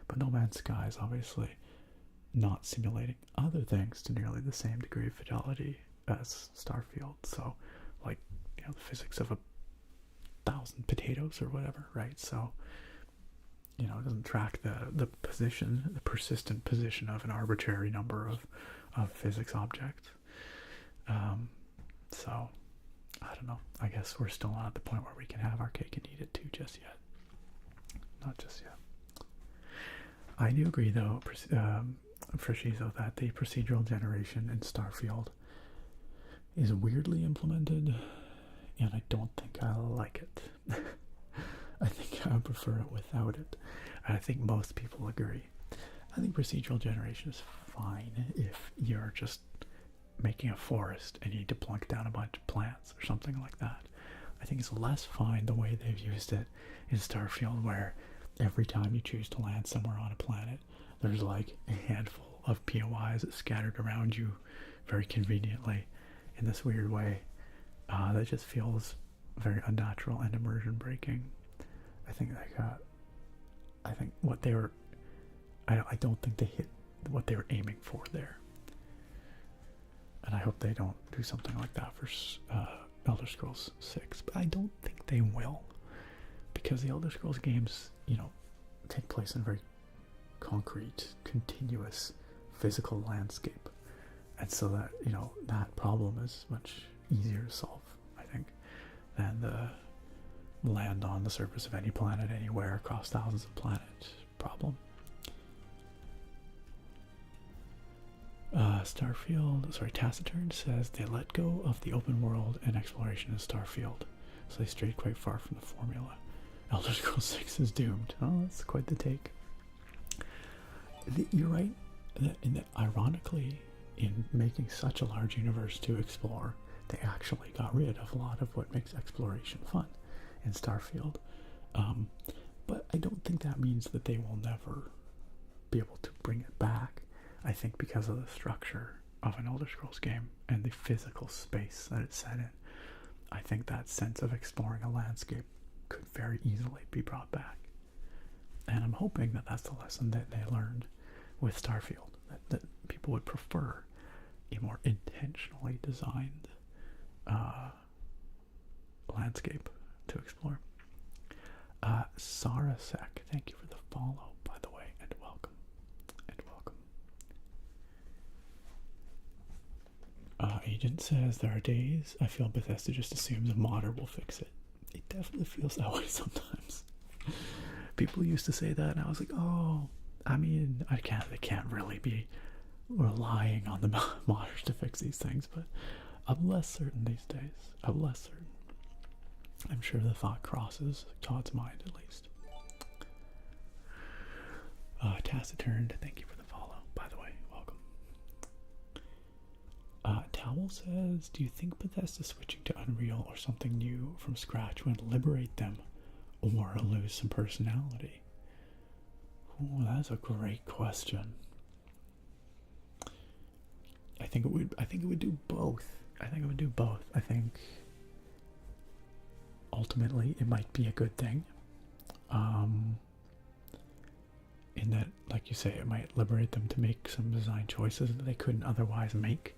But No Man's Sky is obviously not simulating other things to nearly the same degree of fidelity as Starfield. So, like, you know, the physics of 1,000 potatoes or whatever, right? So, you know, it doesn't track the position, the persistent position of an arbitrary number of physics objects. So, I don't know. I guess we're still not at the point where we can have our cake and eat it too just yet. Not just yet. I do agree, though, for Shizo, that the procedural generation in Starfield is weirdly implemented, and I don't think I like it. I think I prefer it without it. And I think most people agree. I think procedural generation is fine if you're just making a forest and you need to plunk down a bunch of plants or something like that. I think it's less fine the way they've used it in Starfield, where every time you choose to land somewhere on a planet, there's like a handful of POIs scattered around you very conveniently in this weird way that just feels very unnatural and immersion breaking. I think what they were, I don't think they hit what they were aiming for there, and I hope they don't do something like that for Elder Scrolls 6, but I don't think they will, because the Elder Scrolls games, you know, take place in a very concrete, continuous physical landscape, and so that, you know, that problem is much easier to solve, I think, than the land on the surface of any planet anywhere across thousands of planets problem. Taciturn says they let go of the open world and exploration in Starfield, so they strayed quite far from the formula. Elder Scrolls 6 is doomed. Oh, that's quite the take. You're right. and that ironically, in making such a large universe to explore, they actually got rid of a lot of what makes exploration fun in Starfield. But I don't think that means that they will never be able to bring it back. I think because of the structure of an Elder Scrolls game and the physical space that it's set in, I think that sense of exploring a landscape could very easily be brought back. And I'm hoping that that's the lesson that they learned with Starfield, that people would prefer a more intentionally designed landscape to explore. Sarasek, thank you for the follow, by the way, and welcome. And welcome. Agent says, there are days I feel Bethesda just assumes a modder will fix it. It definitely feels that way sometimes. People used to say that, and I was like, oh, I mean, they can't really be relying on the modders to fix these things, but I'm less certain these days. I'm less certain. I'm sure the thought crosses Todd's mind, at least. Taciturn, thank you for the follow, by the way. Welcome. Towel says, do you think Bethesda switching to Unreal or something new from scratch would liberate them or lose some personality? Oh, that's a great question. I think it would do both. I think ultimately it might be a good thing. In that, like you say, it might liberate them to make some design choices that they couldn't otherwise make.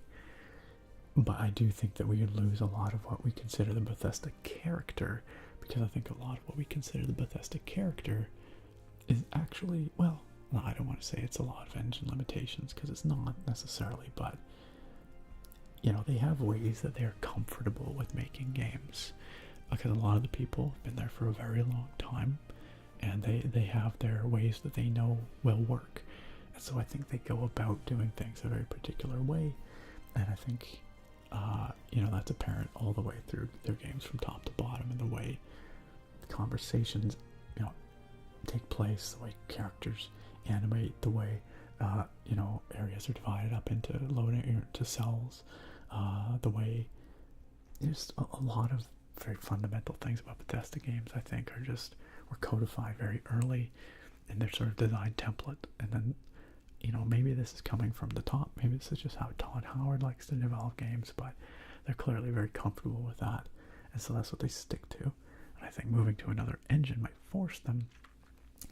But I do think that we would lose a lot of what we consider the Bethesda character, because I think a lot of what we consider the Bethesda character is actually, well, I don't want to say it's a lot of engine limitations, because it's not necessarily, but you know, they have ways that they're comfortable with making games, because a lot of the people have been there for a very long time, and they have their ways that they know will work. And so I think they go about doing things a very particular way, and I think you know, that's apparent all the way through their games from top to bottom, and the way conversations, you know, take place, the way characters animate, the way you know, areas are divided up into into cells, the way there's a lot of very fundamental things about Bethesda games, I think, were codified very early in their sort of design template. And then, you know, maybe this is coming from the top, maybe this is just how Todd Howard likes to develop games, but they're clearly very comfortable with that, and so that's what they stick to. And I think moving to another engine might force them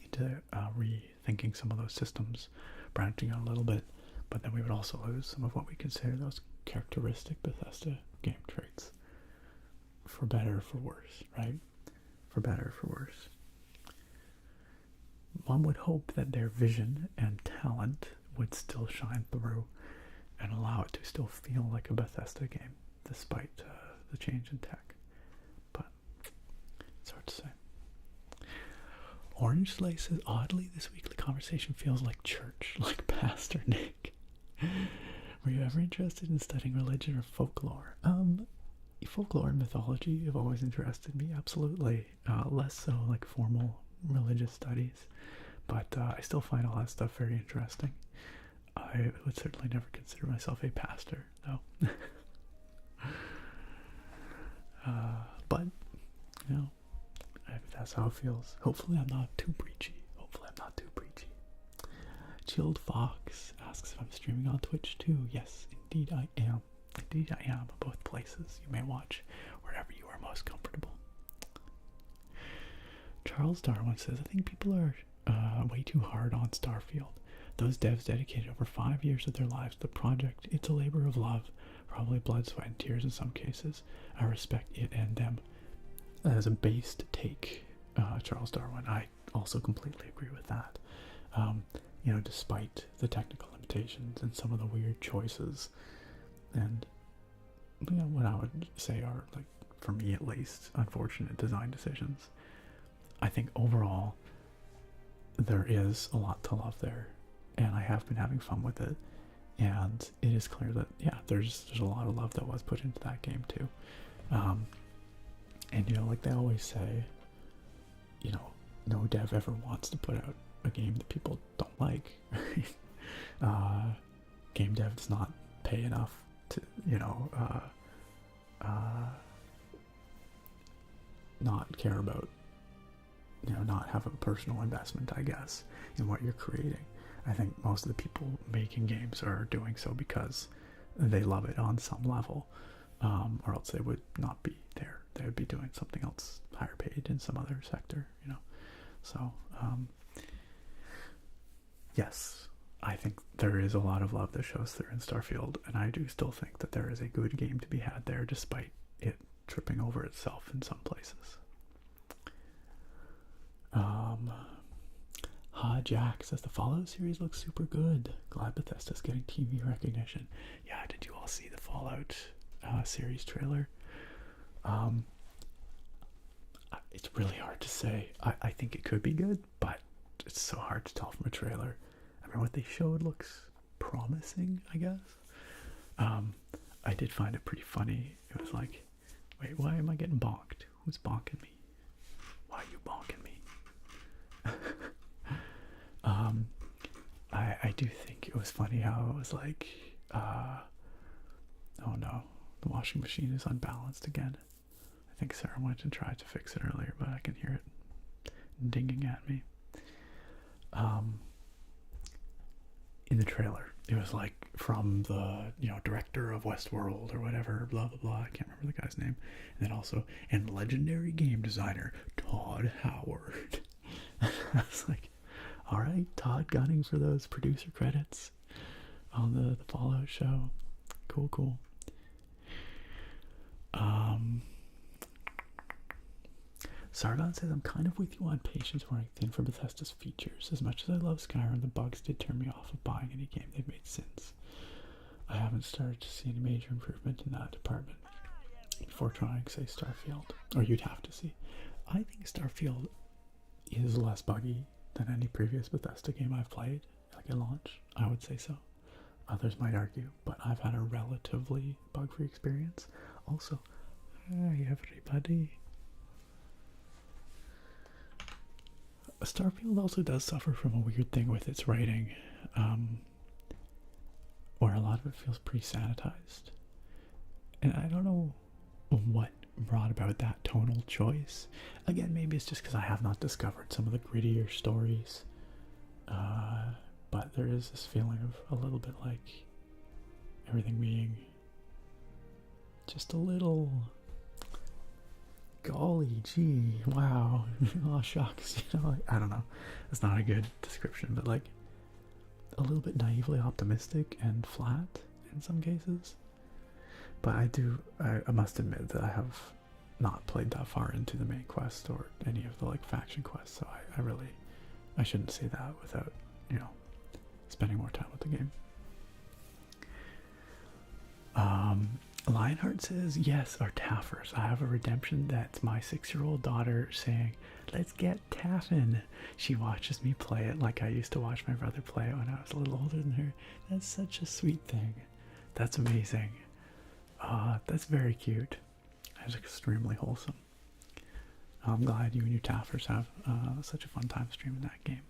into rethinking some of those systems, branching out a little bit, but then we would also lose some of what we consider those characteristic Bethesda game traits, for better or for worse, right? For better or for worse. One would hope that their vision and talent would still shine through and allow it to still feel like a Bethesda game, despite the change in tech. But it's hard to say. Orange Slay says, oddly, this weekly conversation feels like church, like Pastor Nick. Were you ever interested in studying religion or folklore? Folklore and mythology have always interested me, absolutely. Less so like formal religious studies, but I still find all that stuff very interesting. I would certainly never consider myself a pastor, though. But, you know, if that's how it feels. Hopefully I'm not too preachy. Chilled Fox asks if I'm streaming on Twitch too. Yes, indeed I am. Both places. You may watch wherever you are most comfortable. Charles Darwin says, I think people are way too hard on Starfield. Those devs dedicated over 5 years of their lives to the project. It's a labor of love, probably blood, sweat, and tears in some cases. I respect it and them. That is a based take, Charles Darwin. I also completely agree with that. You know, despite the technical limitations and some of the weird choices, and you know, what I would say are, like, for me at least, unfortunate design decisions, I think overall there is a lot to love there, and I have been having fun with it, and it is clear that, yeah, there's a lot of love that was put into that game too. And you know, like they always say, you know, no dev ever wants to put out a game that people don't like. Game dev does not pay enough to, you know, not care about, you know, not have a personal investment, I guess, in what you're creating. I think most of the people making games are doing so because they love it on some level, or else they would not be there. They would be doing something else higher paid in some other sector, you know. So, yes, I think there is a lot of love that shows through in Starfield, and I do still think that there is a good game to be had there, despite it tripping over itself in some places. Jack says the Fallout series looks super good. Glad Bethesda's getting TV recognition. Yeah, did you all see the Fallout series trailer? It's really hard to say. I think it could be good, but it's so hard to tell from a trailer. I mean, what they showed looks promising, I guess. I did find it pretty funny. It was like, wait, why am I getting bonked? Who's bonking me? Why are you bonking me? I do think it was funny how it was like, oh no, the washing machine is unbalanced again. I think Sarah went and tried to fix it earlier, but I can hear it dinging at me. In the trailer, it was like from the, you know, director of Westworld or whatever, blah blah blah. I can't remember the guy's name. And then also, and legendary game designer Todd Howard. I was like, all right, Todd gunning for those producer credits on the Fallout show. Cool, cool. Sargon says, I'm kind of with you on patience wearing thin for Bethesda's features. As much as I love Skyrim, the bugs did turn me off of buying any game they've made since. I haven't started to see any major improvement in that department before trying, say, Starfield. Or you'd have to see. I think Starfield is less buggy than any previous Bethesda game I've played, like at launch. I would say so. Others might argue, but I've had a relatively bug-free experience. Also, hi everybody. Starfield also does suffer from a weird thing with its writing, where a lot of it feels pretty sanitized. And I don't know what brought about that tonal choice. Again, maybe it's just because I have not discovered some of the grittier stories, but there is this feeling of a little bit like everything being just a little, golly gee, wow, oh shucks, you know, like, I don't know, it's not a good description, but like a little bit naively optimistic and flat in some cases. But I must admit that I have not played that far into the main quest or any of the like faction quests, so I shouldn't say that without, you know, spending more time with the game. Lionheart says, yes, our taffers. I have a redemption. That's my 6-year-old daughter saying, let's get taffin'. She watches me play it like I used to watch my brother play it when I was a little older than her. That's such a sweet thing. That's amazing. That's very cute. That's extremely wholesome. I'm glad you and your taffers have such a fun time streaming that game.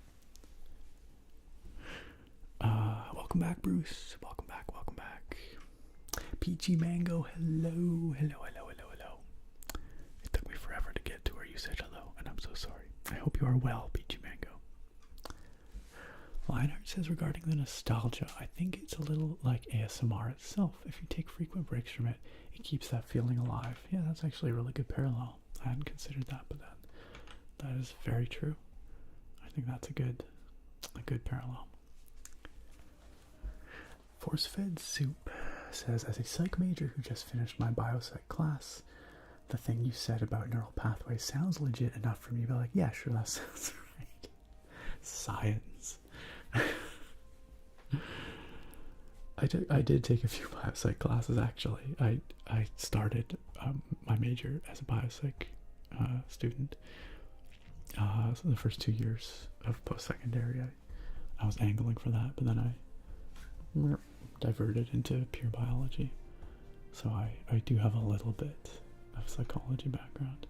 Welcome back, Bruce. Welcome back, welcome back. Peachy Mango, hello, hello, hello, hello, hello. It took me forever to get to where you said hello, and I'm so sorry. I hope you are well, Peachy Mango. Lionheart says, regarding the nostalgia, I think it's a little like ASMR itself. If you take frequent breaks from it, it keeps that feeling alive. Yeah, that's actually a really good parallel. I hadn't considered that, but that is very true. I think that's a good parallel. Force-fed Soup says, as a psych major who just finished my biopsych class, the thing you said about neural pathways sounds legit enough for me to be like, yeah, sure, that sounds right. Science. I did take a few biopsych classes, actually. I started my major as a biopsych student. So the first 2 years of post-secondary, I was angling for that, but then I diverted into pure biology. So I do have a little bit of psychology background.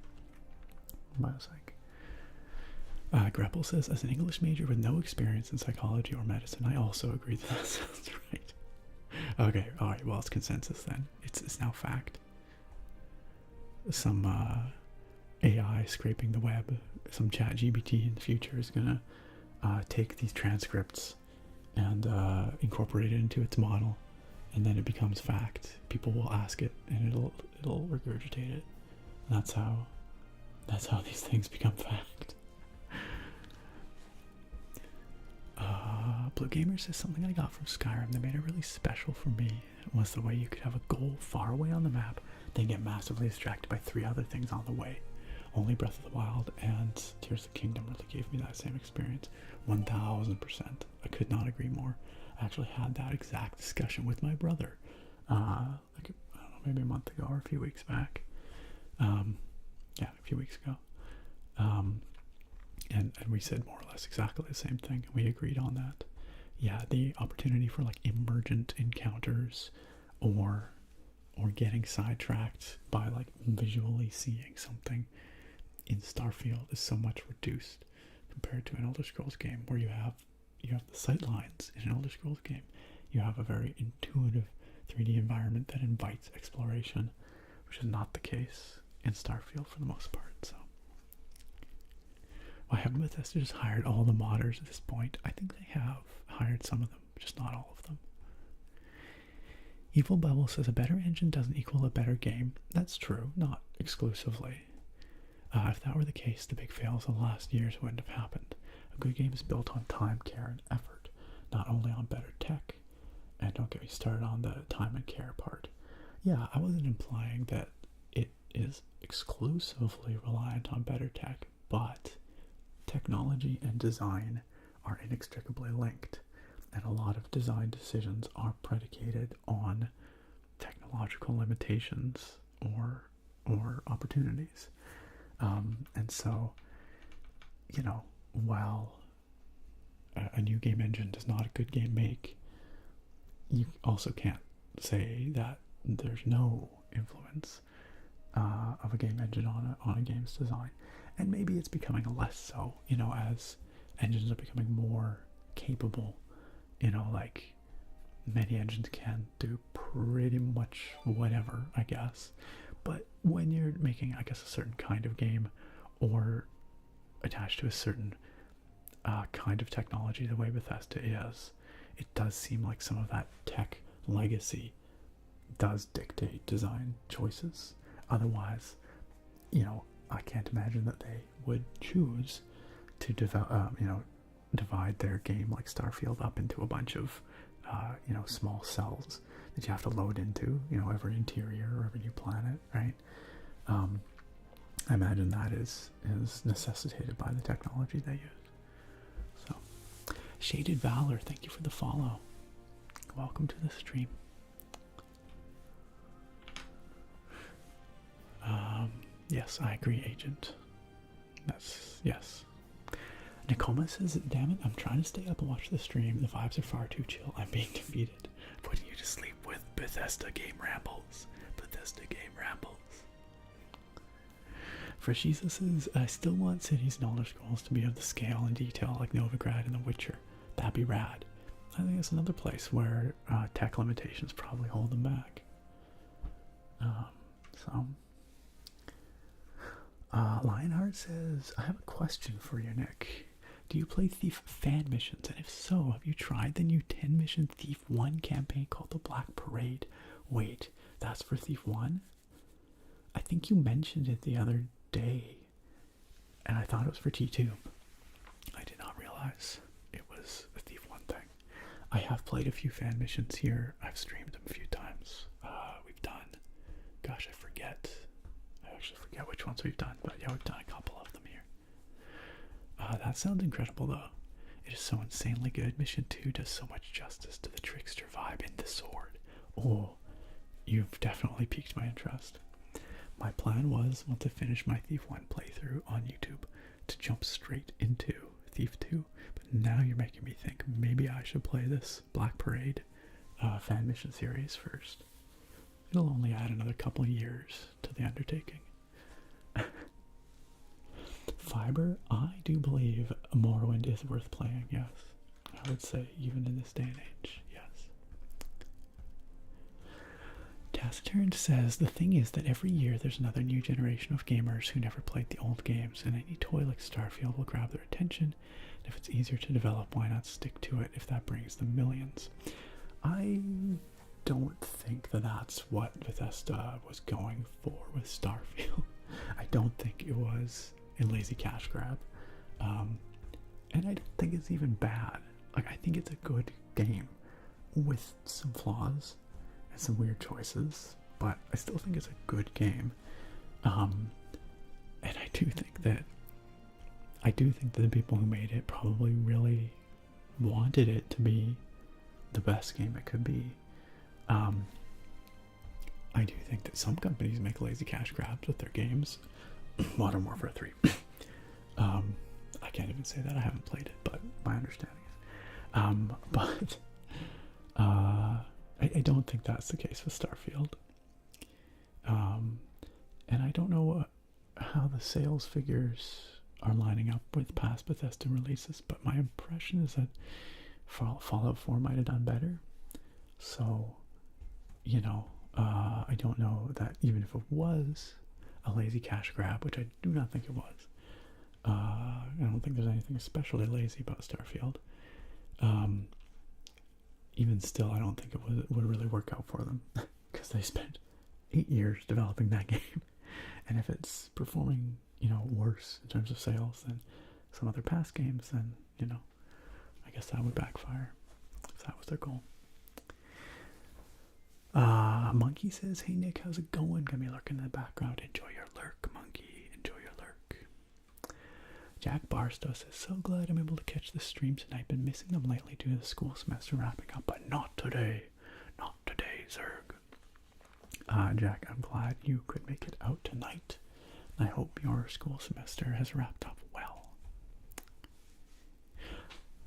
Biopsych. Greppel says, as an English major with no experience in psychology or medicine, I also agree that that sounds right. Okay, alright, well, it's consensus then. It's now fact. Some AI scraping the web, some chat GBT in the future is gonna take these transcripts and incorporate it into its model, and then it becomes fact. People will ask it and it'll regurgitate it. And that's how these things become fact. Blue Gamer says, something I got from Skyrim that made it really special for me was the way you could have a goal far away on the map, then get massively distracted by 3 other things on the way. Only Breath of the Wild and Tears of the Kingdom really gave me that same experience. 1000%. I could not agree more. I actually had that exact discussion with my brother, like, I don't know, maybe a month ago or a few weeks back. Yeah, a few weeks ago. And we said more or less exactly the same thing. We agreed on that. Yeah, the opportunity for like emergent encounters or getting sidetracked by like visually seeing something in Starfield is so much reduced compared to an Elder Scrolls game where you have the sight lines. In an Elder Scrolls game, you have a very intuitive 3D environment that invites exploration, which is not the case in Starfield for the most part. So why haven't Bethesda just hired all the modders at this point? I think they have hired some of them, just not all of them. Evil Bubble says, a better engine doesn't equal a better game. That's true, not exclusively. If that were the case, the big fails of the last years wouldn't have happened. A good game is built on time, care, and effort, not only on better tech. And don't get me started on the time and care part. Yeah, I wasn't implying that it is exclusively reliant on better tech, but technology and design are inextricably linked, and a lot of design decisions are predicated on technological limitations or opportunities. And so, you know, while a new game engine does not a good game make, you also can't say that there's no influence of a game engine on a game's design. And maybe it's becoming less so, you know, as engines are becoming more capable. You know, like many engines can do pretty much whatever, I guess. But when you're making, I guess, a certain kind of game or attached to a certain kind of technology the way Bethesda is, it does seem like some of that tech legacy does dictate design choices. Otherwise, you know, I can't imagine that they would choose to divide their game like Starfield up into a bunch of small cells that you have to load into, you know, every interior or every new planet, right? I imagine that is necessitated by the technology they use. So, Shaded Valor, thank you for the follow. Welcome to the stream. Yes, I agree, Agent. That's, yes. Nakoma says, damn it, I'm trying to stay up and watch the stream. The vibes are far too chill. I'm being defeated. Putting you to sleep with Bethesda game rambles. Bethesda game rambles. Freshisa says, I still want cities and Elder Scrolls to be of the scale and detail like Novigrad and The Witcher. That'd be rad. I think it's another place where tech limitations probably hold them back. Lionheart says, I have a question for you, Nick. Do you play Thief fan missions? And if so, have you tried the new 10-mission Thief 1 campaign called the Black Parade? Wait, that's for Thief 1? I think you mentioned it the other day, and I thought it was for T2. I did not realize it was a Thief 1 thing. I have played a few fan missions here. I've streamed them a few times. We've done, gosh, I actually forget which ones we've done, but yeah, we've done a couple of them here. That sounds incredible, though. It is so insanely good. Mission 2 does so much justice to the trickster vibe in the sword. Oh, you've definitely piqued my interest. My plan was, once I finish my Thief 1 playthrough on YouTube, to jump straight into Thief 2. But now you're making me think maybe I should play this Black Parade fan mission series first. It'll only add another couple of years to the undertaking. Fiber, I do believe believe Morrowind is worth playing, yes. I would say, even in this day and age, yes. Taciturn says, the thing is that every year there's another new generation of gamers who never played the old games, and any toy like Starfield will grab their attention. And if it's easier to develop, why not stick to it if that brings them millions? I don't think that that's what Bethesda was going for with Starfield. I don't think it was a lazy cash grab. And I don't think it's even bad. Like, I think it's a good game with some flaws and some weird choices, but I still think it's a good game. And I do think that the people who made it probably really wanted it to be the best game it could be. I do think that some companies make lazy cash grabs with their games. Modern Warfare 3. I can't even say that, I haven't played it, but my understanding is. I don't think that's the case with Starfield. And I don't know how the sales figures are lining up with past Bethesda releases, but my impression is that Fallout 4 might have done better. So, you know, I don't know that even if it was a lazy cash grab, which I do not think it was. I don't think there's anything especially lazy about Starfield. Even still, I don't think it would really work out for them because they spent 8 years developing that game, and if it's performing, you know, worse in terms of sales than some other past games, then, you know, I guess that would backfire if that was their goal. Monkey says, hey Nick, how's it going? Got me lurking in the background. Enjoy your lurk, Monkey. Enjoy your lurk. Jack Barstow says, so glad I'm able to catch the stream tonight. Been missing them lately due to the school semester wrapping up, but not today. Not today, Zerg. Jack, I'm glad you could make it out tonight. I hope your school semester has wrapped up well.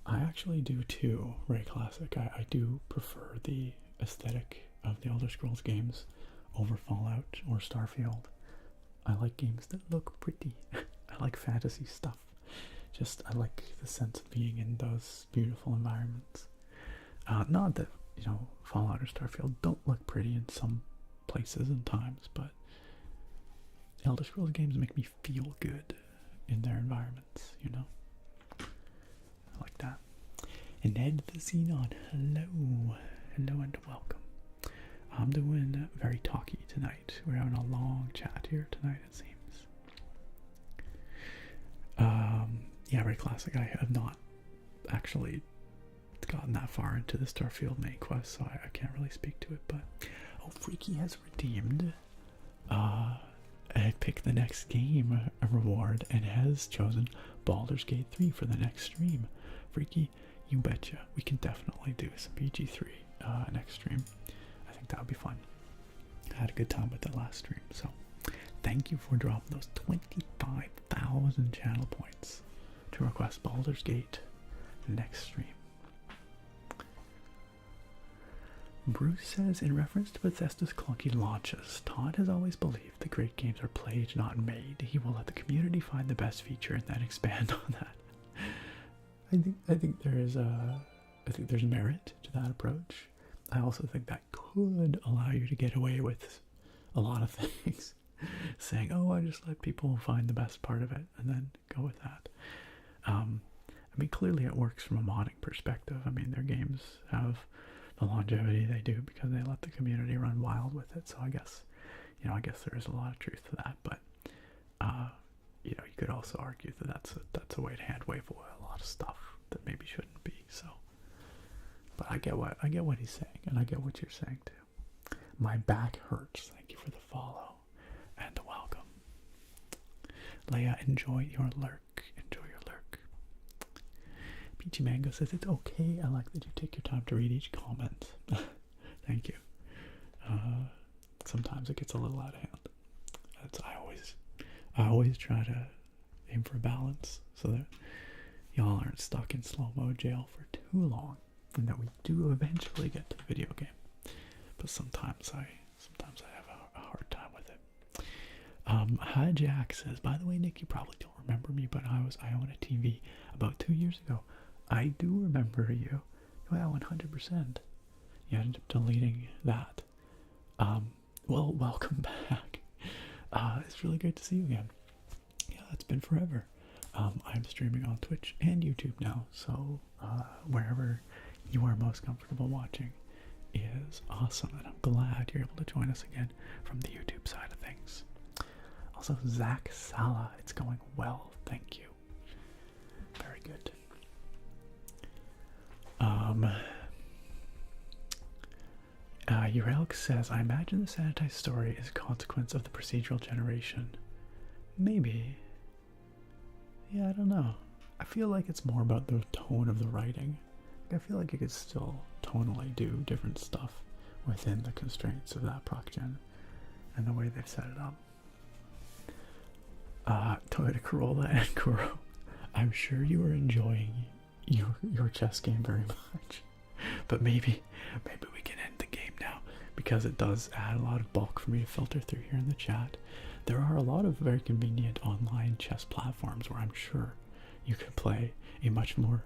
I actually do too, Ray Classic. I do prefer the aesthetic of the Elder Scrolls games over Fallout or Starfield. I like games that look pretty. I like fantasy stuff. I like the sense of being in those beautiful environments. Not that, you know, Fallout or Starfield don't look pretty in some places and times, but Elder Scrolls games make me feel good in their environments, you know? I like that. And Ed the Xenon, hello. Hello and welcome. I'm doing very talky tonight. We're having a long chat here tonight, it seems. Yeah, very classic. I have not actually gotten that far into the Starfield main quest, so I can't really speak to it, but oh, Freaky has redeemed I picked the next game reward and has chosen Baldur's Gate 3 for the next stream. Freaky, you betcha. We can definitely do some BG3 next stream. I think that would be fun. I had a good time with the last stream, so thank you for dropping those 25,000 channel points to request Baldur's Gate next stream. Bruce says, in reference to Bethesda's clunky launches, Todd has always believed the great games are played, not made. He will let the community find the best feature and then expand on that. I think there's merit to that approach. I also think that could allow you to get away with a lot of things. Saying, oh, I just let people find the best part of it and then go with that. I mean, clearly it works from a modding perspective. I mean, their games have the longevity they do because they let the community run wild with it. So I guess there is a lot of truth to that. But you could also argue that that's a way to hand wave away a lot of stuff that maybe shouldn't be. So, but I get what he's saying, and I get what you're saying too. My back hurts. Thank you for the follow and the welcome. Leia, enjoy your lurk. Enjoy your lurk. Peachy Mango says, it's okay. I like that you take your time to read each comment. Thank you. Sometimes it gets a little out of hand. I always try to aim for a balance so that y'all aren't stuck in slow-mo jail for too long, and that we do eventually get to the video game. But sometimes I have a hard time with it. Hi Jack says, by the way, Nick, you probably don't remember me, but I own a TV about 2 years ago. I do remember you. Well, 100%. You ended up deleting that. Well, welcome back. It's really great to see you again. Yeah, it's been forever. I'm streaming on Twitch and YouTube now, so wherever you are most comfortable watching is awesome, and I'm glad you're able to join us again from the YouTube side of things. Also, Zach Sala, it's going well, thank you. Very good. Urelk says, I imagine the sanitized story is a consequence of the procedural generation. Maybe. Yeah, I don't know. I feel like it's more about the tone of the writing. I feel like you could still tonally do different stuff within the constraints of that proc gen and the way they've set it up. Toyota Corolla and Kuro, I'm sure you are enjoying your chess game very much, but maybe we can end the game now, because it does add a lot of bulk for me to filter through here in the chat. There are a lot of very convenient online chess platforms where I'm sure you could play a much more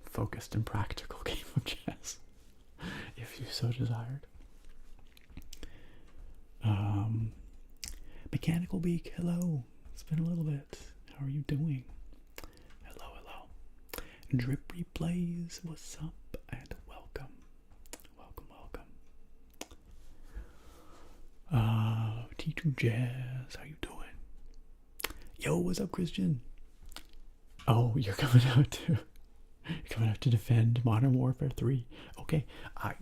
focused and practical game of chess if you so desired. Mechanical Beak, hello. It's been a little bit. How are you doing? Hello. Drip Replays, what's up? And welcome. T2 Jazz, how you doing? Yo, what's up, Christian? Oh, you're coming out to defend Modern Warfare 3. Okay, I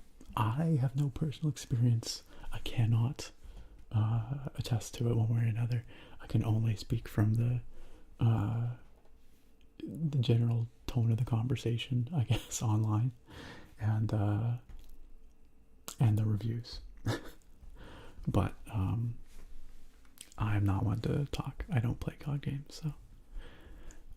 have no personal experience. I cannot attest to it one way or another. I can only speak from the general tone of the conversation, I guess, online, and the reviews. But I'm not one to talk. I don't play COD games, so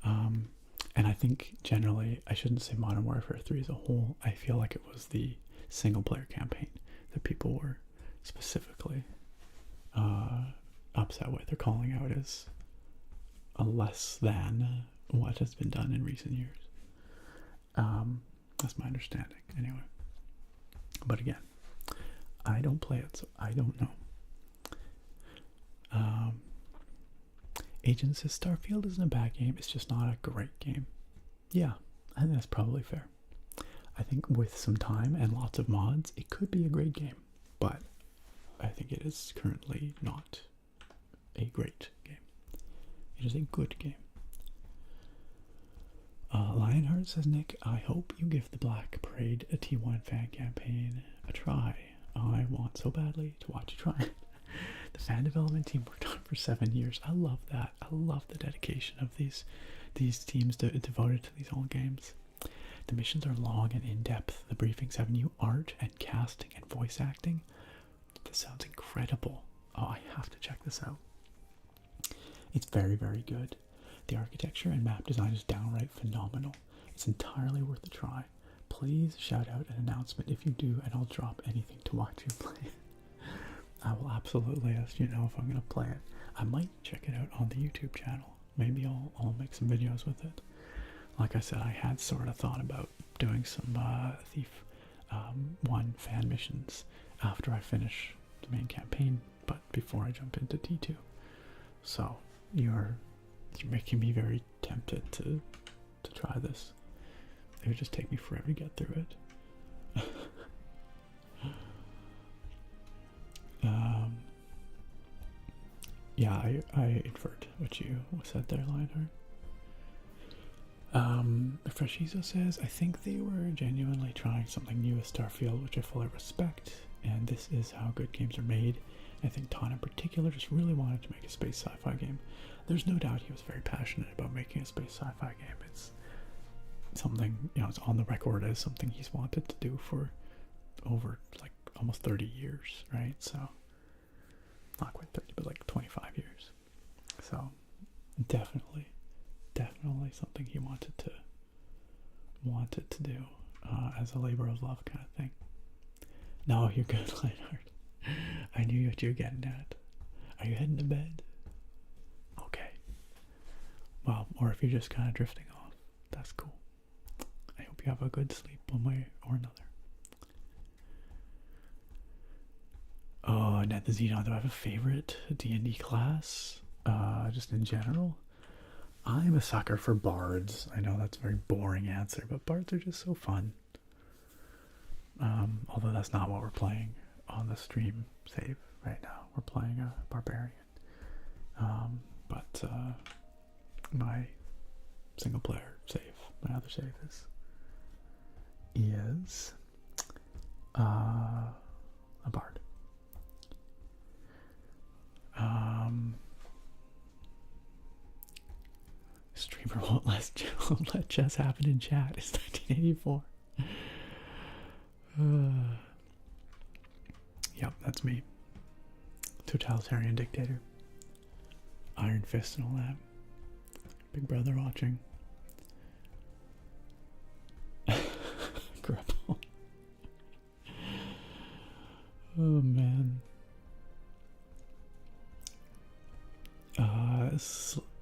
and I think generally I shouldn't say Modern Warfare 3 as a whole. I feel like it was the single player campaign that people were specifically upset with or calling out as a less than what has been done in recent years. That's my understanding anyway. But again, I don't play it, so I don't know. Agent says Starfield isn't a bad game, it's just not a great game. Yeah, I think that's probably fair. I think with some time and lots of mods, it could be a great game, but I think it is currently not a great game. It is a good game. Lionheart says, Nick, I hope you give the Black Parade a T1 fan campaign a try. I want so badly to watch you try it. The fan development team worked on it for 7 years. I love that. I love the dedication of these teams devoted to these old games. The missions are long and in-depth. The briefings have new art and casting and voice acting. This sounds incredible. Oh, I have to check this out. It's very, very good. The architecture and map design is downright phenomenal. It's entirely worth a try. Please shout out an announcement if you do, and I'll drop anything to watch you play it. I will absolutely let you know if I'm going to play it. I might check it out on the YouTube channel. Maybe I'll make some videos with it. Like I said, I had sort of thought about doing some Thief 1 fan missions after I finish the main campaign, but before I jump into T2. So you're making me very tempted to try this. It would just take me forever to get through it. Yeah, I inferred what you said there, Lionheart. Freshizo says, I think they were genuinely trying something new with Starfield, which I fully respect, and this is how good games are made. I think Todd in particular just really wanted to make a space sci-fi game. There's no doubt he was very passionate about making a space sci-fi game. It's something, it's on the record as something he's wanted to do for over like almost 30 years, right? So not quite 30, but like 25 years. So definitely something he wanted to do as a labor of love kind of thing. No, you're good, Lionheart. I knew what you were getting at. Are you heading to bed? Okay. Well, or if you're just kind of drifting off, that's cool. I hope you have a good sleep one way or another. Oh, Net the Xenon, do I have a favorite D&D class? Just in general? I'm a sucker for bards. I know that's a very boring answer, but bards are just so fun. Although that's not what we're playing on the stream save right now. We're playing a barbarian. But my single player save, my other save is a bard. Streamer won't let chess happen in chat. It's 1984. Yep, that's me. Totalitarian dictator. Iron fist and all that. Big brother watching. Grapple. Oh man.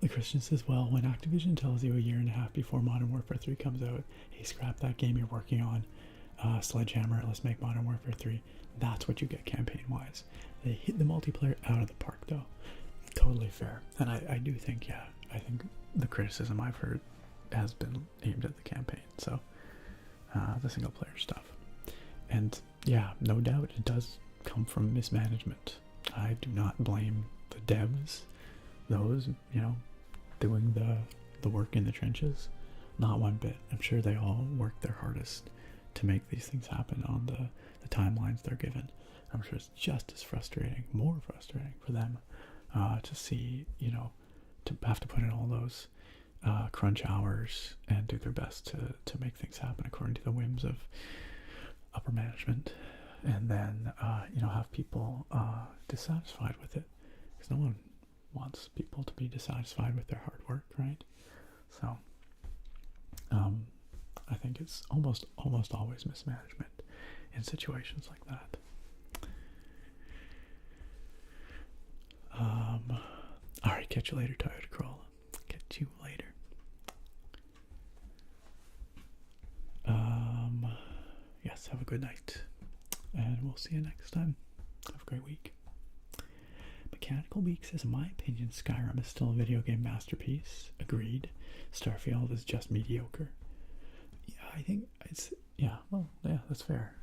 The Christian says, well, when Activision tells you a year and a half before Modern Warfare 3 comes out, hey, scrap that game you're working on, sledgehammer, let's make Modern Warfare 3. That's what you get campaign-wise. They hit the multiplayer out of the park, though. Totally fair. And I do think, yeah, I think the criticism I've heard has been aimed at the campaign. So, the single-player stuff. And, yeah, no doubt it does come from mismanagement. I do not blame the devs, those, you know, doing the work in the trenches. Not one bit. I'm sure they all work their hardest to make these things happen on the timelines they're given. I'm sure it's just as frustrating, more frustrating for them to see, you know, to have to put in all those crunch hours and do their best to make things happen according to the whims of upper management, and then you know, have people dissatisfied with it, because no one wants people to be dissatisfied with their hard work, right? So I think it's almost always mismanagement in situations like that. Alright, catch you later, Toyota Corolla. Catch you later. Yes, have a good night. And we'll see you next time. Have a great week. Mechanical Beak says, in my opinion, Skyrim is still a video game masterpiece. Agreed. Starfield is just mediocre. Yeah, I think it's, yeah, well, yeah, that's fair.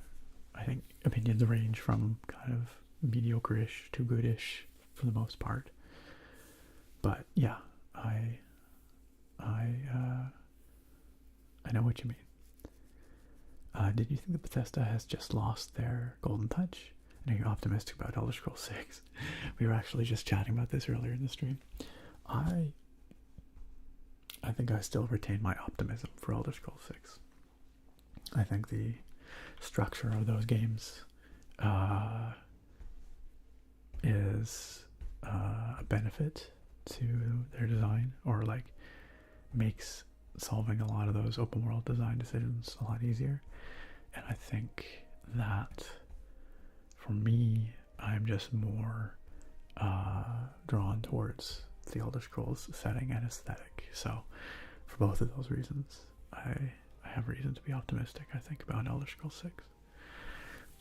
I think opinions range from kind of mediocre-ish to good-ish for the most part. But yeah, I know what you mean. Did you think that Bethesda has just lost their golden touch? I know you're optimistic about Elder Scrolls 6. We were actually just chatting about this earlier in the stream. I think I still retain my optimism for Elder Scrolls 6. I think the structure of those games is a benefit to their design, or like makes solving a lot of those open world design decisions a lot easier. And I think that for me, I'm just more drawn towards the Elder Scrolls setting and aesthetic. So for both of those reasons, I have reason to be optimistic, I think, about Elder Scrolls 6.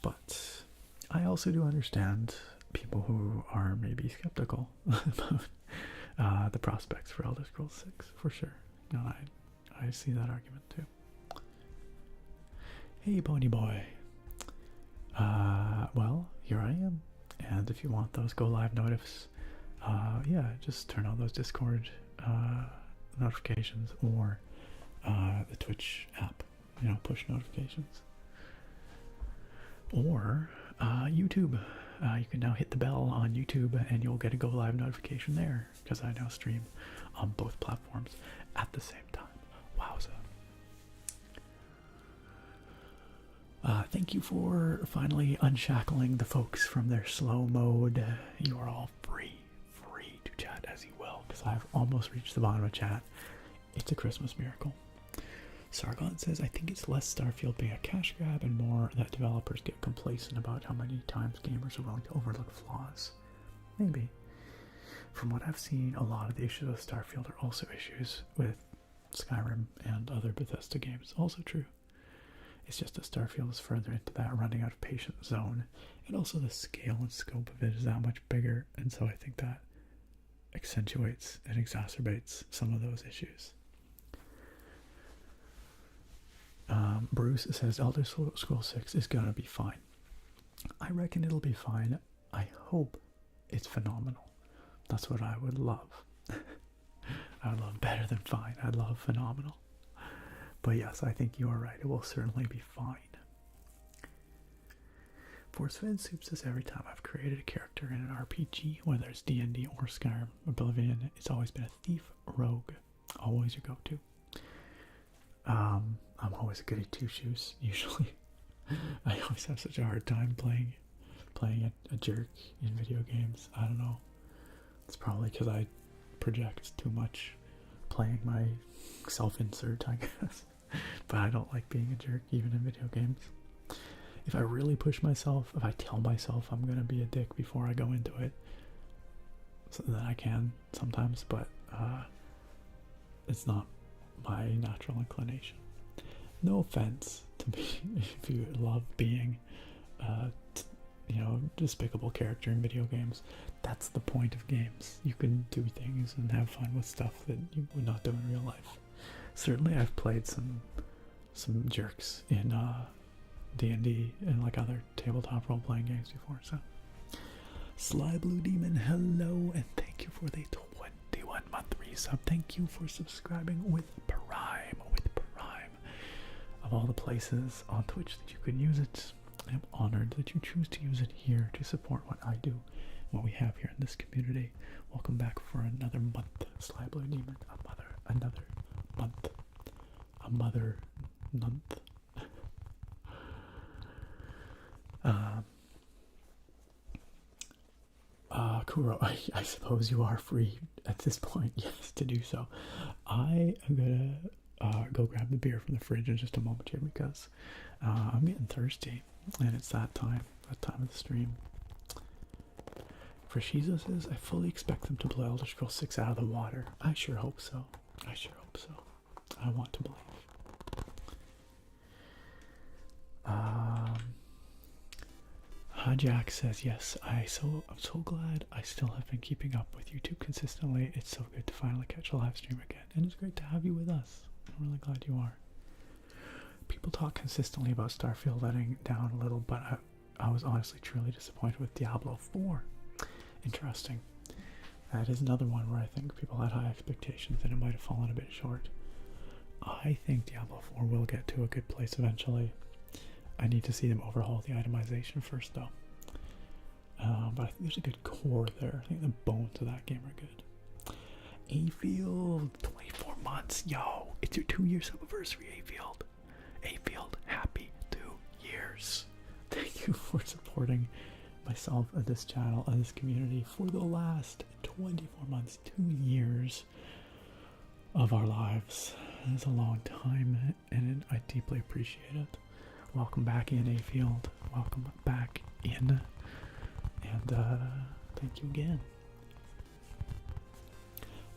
But I also do understand people who are maybe skeptical about the prospects for Elder Scrolls 6, for sure. And I see that argument too. Hey, Pony Boy. Well, here I am. And if you want those go live notifs, yeah, just turn on those Discord notifications, or the Twitch app, you know, push notifications. Or YouTube. You can now hit the bell on YouTube and you'll get a go live notification there, because I now stream on both platforms at the same time. Wowza. Thank you for finally unshackling the folks from their slow mode. You are all free to chat as you will, because I've almost reached the bottom of chat. It's a Christmas miracle. Sargon says, I think it's less Starfield being a cash grab and more that developers get complacent about how many times gamers are willing to overlook flaws. Maybe. From what I've seen, a lot of the issues with Starfield are also issues with Skyrim and other Bethesda games. Also true. It's just that Starfield is further into that running out of patience zone, and also the scale and scope of it is that much bigger, and so I think that accentuates and exacerbates some of those issues. Bruce says Elder Scrolls 6 is gonna be fine. I reckon it'll be fine. I hope it's phenomenal. That's what I would love. I would love better than fine. I'd love phenomenal. But yes, I think you are right. It will certainly be fine. Force-fed Soup says, every time I've created a character in an RPG, whether it's D&D or Skyrim Oblivion, it's always been a thief, rogue. Always your go-to. I'm always a goody two-shoes, usually. I always have such a hard time playing a jerk in video games. I don't know. It's probably because I project too much playing my self-insert, I guess. But I don't like being a jerk even in video games. If I really push myself, if I tell myself I'm gonna be a dick before I go into it, so that I can sometimes, but it's not my natural inclination. No offense to me if you love being despicable character in video games. That's the point of games. You can do things and have fun with stuff that you would not do in real life. Certainly I've played some jerks in D&D and like other tabletop role-playing games before. So Sly Blue Demon, hello, and thank you for the 21-month resub. Thank you for subscribing with Prime. Of all the places on Twitch that you could use it, I'm honored that you choose to use it here to support what I do, what we have here in this community. Welcome back for another month, Sly Blue Demon. Another month. A mother month. Kuro, I suppose you are free at this point, yes, to do so. I am gonna go grab the beer from the fridge in just a moment here because I'm getting thirsty, and it's that time of the stream. Freshiza says, I fully expect them to blow Elder Scrolls 6 out of the water. I sure hope so. I want to believe. Jack says, yes, I'm so glad I still have been keeping up with YouTube consistently. It's so good to finally catch a live stream again, and it's great to have you with us. I'm really glad you are. People talk consistently about Starfield letting down a little, but I was honestly truly disappointed with Diablo 4. Interesting. That is another one where I think people had high expectations and it might have fallen a bit short. I think Diablo 4 will get to a good place eventually. I need to see them overhaul the itemization first though. But I think there's a good core there. I think the bones of that game are good. A-Field, 24 months. Yo, it's your 2-year anniversary, A-Field. A-Field, happy 2 years. Thank you for supporting myself and this channel and this community for the last 24 months, 2 years of our lives. That's a long time, and I deeply appreciate it. Welcome back in, A-Field. Welcome back in. And thank you again.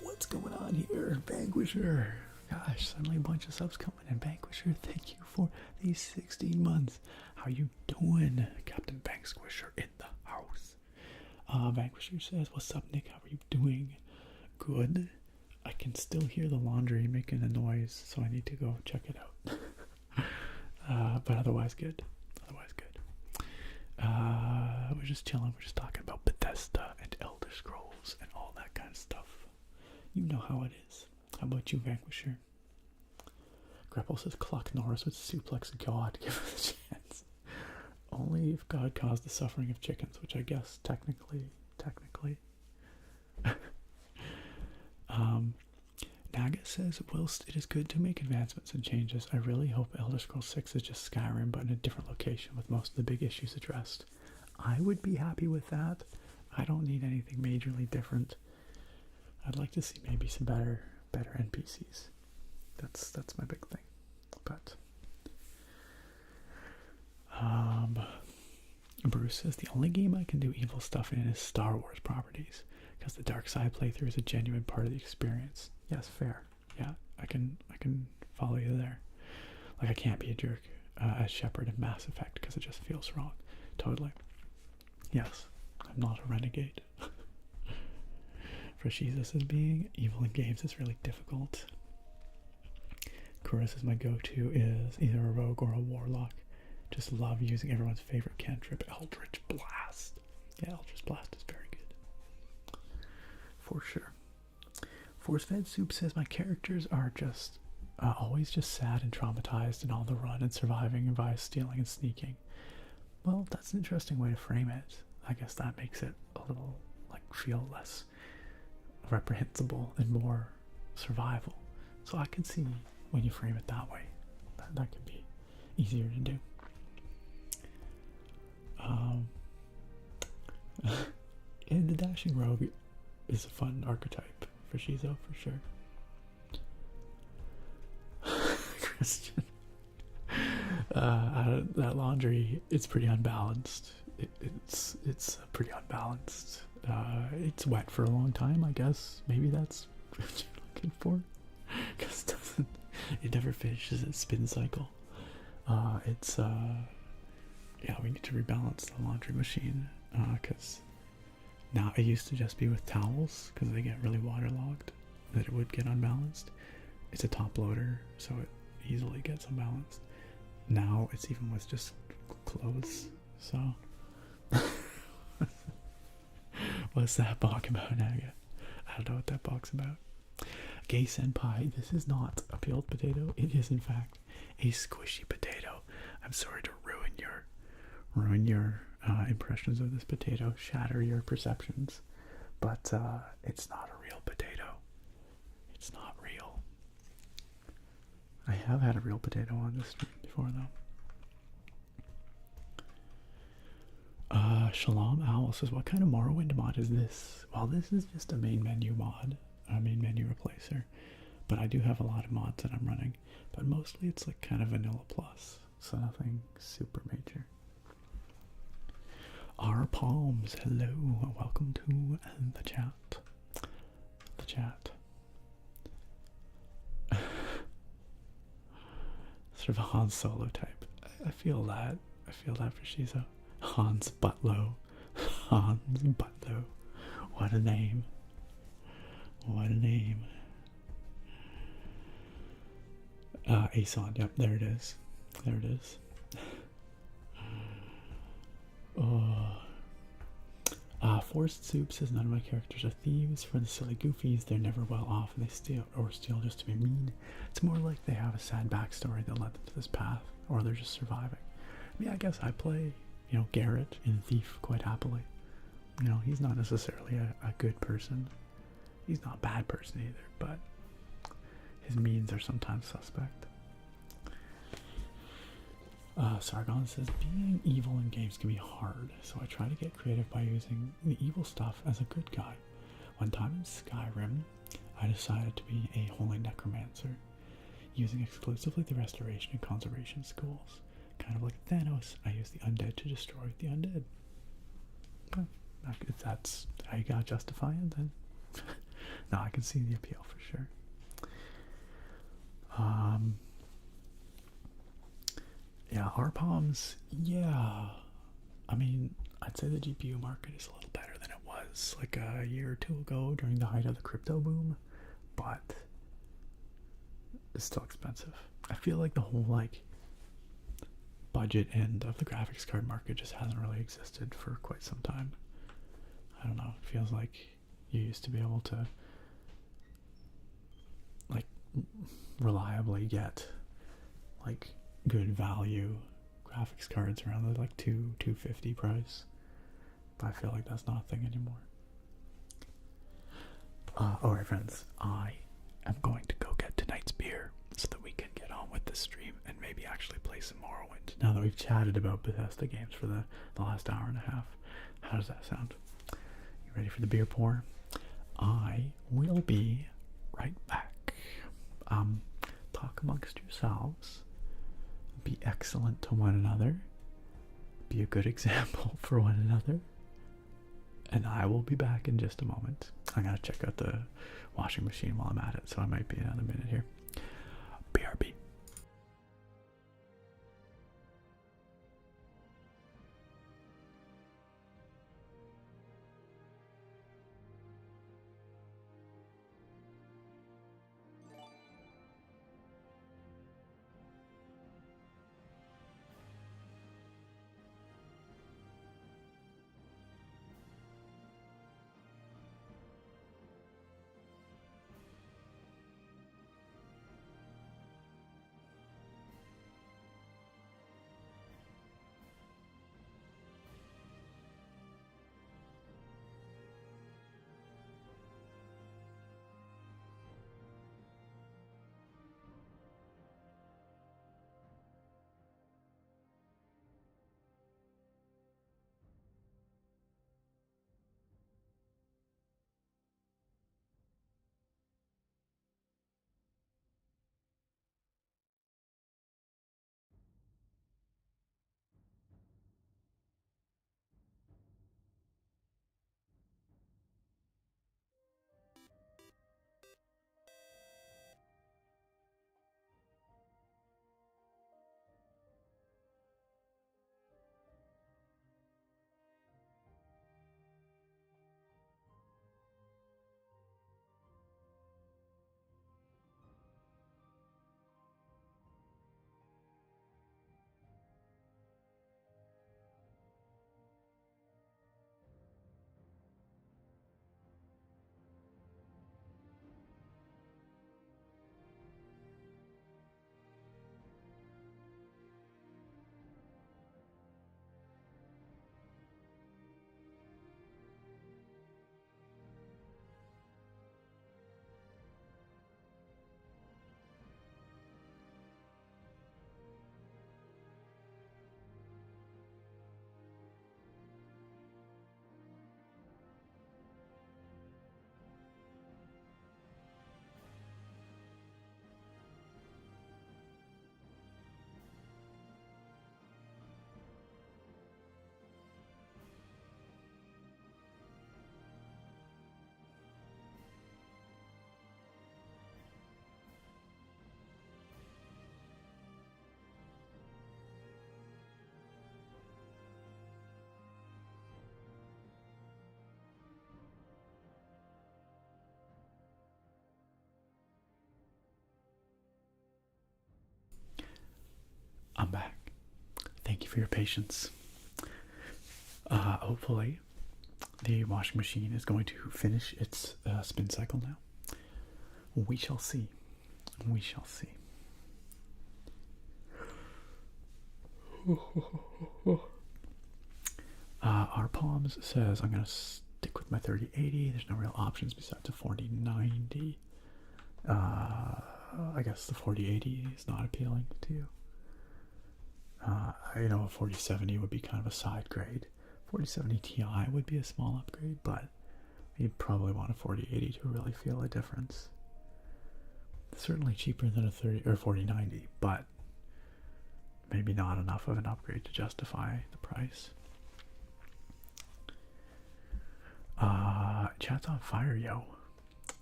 What's going on here, Vanquisher? Gosh, suddenly a bunch of subs coming in. Vanquisher, thank you for these 16 months. How you doing, Captain Vanquisher in the house? Vanquisher says, what's up, Nick? How are you doing? Good. I can still hear the laundry making a noise, so I need to go check it out. But otherwise good. We're just chilling. We're just talking about Bethesda and Elder Scrolls and all that kind of stuff. You know how it is. How about you, Vanquisher? Grapple says, Cluck Norris would suplex God. Give it a chance. Only if God caused the suffering of chickens, which I guess technically. Naga says, whilst it is good to make advancements and changes, I really hope Elder Scrolls 6 is just Skyrim, but in a different location with most of the big issues addressed. I would be happy with that. I don't need anything majorly different. I'd like to see maybe some better NPCs. That's my big thing. But Bruce says the only game I can do evil stuff in is Star Wars properties, because the dark side playthrough is a genuine part of the experience. Yes, fair. Yeah, I can follow you there. Like, I can't be a jerk as Shepard in Mass Effect because it just feels wrong. Totally. Yes, I'm not a renegade. For Jesus as being evil in games is really difficult. Chorus is my go-to is either a rogue or a warlock. Just love using everyone's favorite cantrip, Eldritch Blast. Yeah, Eldritch Blast is very good. For sure. Force-fed Soup says my characters are just always just sad and traumatized and on the run and surviving via stealing and sneaking. Well, that's an interesting way to frame it. I guess that makes it a little, like, feel less reprehensible and more survival. So I can see when you frame it that way. That could be easier to do. And the dashing rogue is a fun archetype for Shizo, for sure. Christian. That laundry, it's pretty unbalanced. It's pretty unbalanced. It's wet for a long time, I guess. Maybe that's what you're looking for. Because it never finishes its spin cycle. Yeah, we need to rebalance the laundry machine. Because now it used to just be with towels, because they get really waterlogged, that it would get unbalanced. It's a top loader, so it easily gets unbalanced. Now it's even with just clothes, so what's that box about, Naga? I don't know what that box about. Gay Senpai, this is not a peeled potato. It is in fact a squishy potato. I'm sorry to ruin your impressions of this potato, shatter your perceptions, but it's not a real potato. It's not real. I have had a real potato on this stream before, though. Shalom Owl says, what kind of Morrowind mod is this? Well, this is just a main menu mod, a main menu replacer, but I do have a lot of mods that I'm running, but mostly it's like kind of vanilla plus, so nothing super major. Our Palms, hello, welcome to the chat. The chat. Sort of a Han Solo type. I feel that. I feel that for Shizo. Hans Butlow. Hans Butlow. What a name. What a name. Aeson, yep, there it is. There it is. Forced Soup says none of my characters are thieves. For the silly goofies, they're never well off and they steal just to be mean. It's more like they have a sad backstory that led them to this path, or they're just surviving. I mean, I guess I play, Garrett in Thief quite happily. He's not necessarily a good person. He's not a bad person either, but his means are sometimes suspect. Sargon says, being evil in games can be hard, so I try to get creative by using the evil stuff as a good guy. One time in Skyrim, I decided to be a holy necromancer, using exclusively the restoration and conservation schools. Kind of like Thanos, I use the undead to destroy the undead. Well, if that's how you gotta justify it, then no, I can see the appeal for sure. Yeah, RPOMs, yeah. I mean, I'd say the GPU market is a little better than it was like a year or two ago during the height of the crypto boom, but it's still expensive. I feel like the whole budget end of the graphics card market just hasn't really existed for quite some time. I don't know, it feels like you used to be able to reliably get good value graphics cards around the $250 price, but I feel like that's not a thing anymore. Alright friends, I am going to go get tonight's beer so that we can get on with this stream and maybe actually play some Morrowind now that we've chatted about Bethesda games for the last hour and a half. How does that sound? You ready for the beer pour? I will be right back. Talk amongst yourselves be excellent to one another, be a good example for one another, and I will be back in just a moment. I'm gonna check out the washing machine while I'm at it, so I might be another minute here. BRB. I'm back. Thank you for your patience. Hopefully, the washing machine is going to finish its spin cycle now. We shall see. We shall see. Our Palms says I'm going to stick with my 3080. There's no real options besides a 4090. I guess the 4080 is not appealing to you. You know, a 4070 would be kind of a side grade. 4070 Ti would be a small upgrade, but you'd probably want a 4080 to really feel a difference. It's certainly cheaper than a 30 or 4090, but maybe not enough of an upgrade to justify the price. Chat's on fire, yo.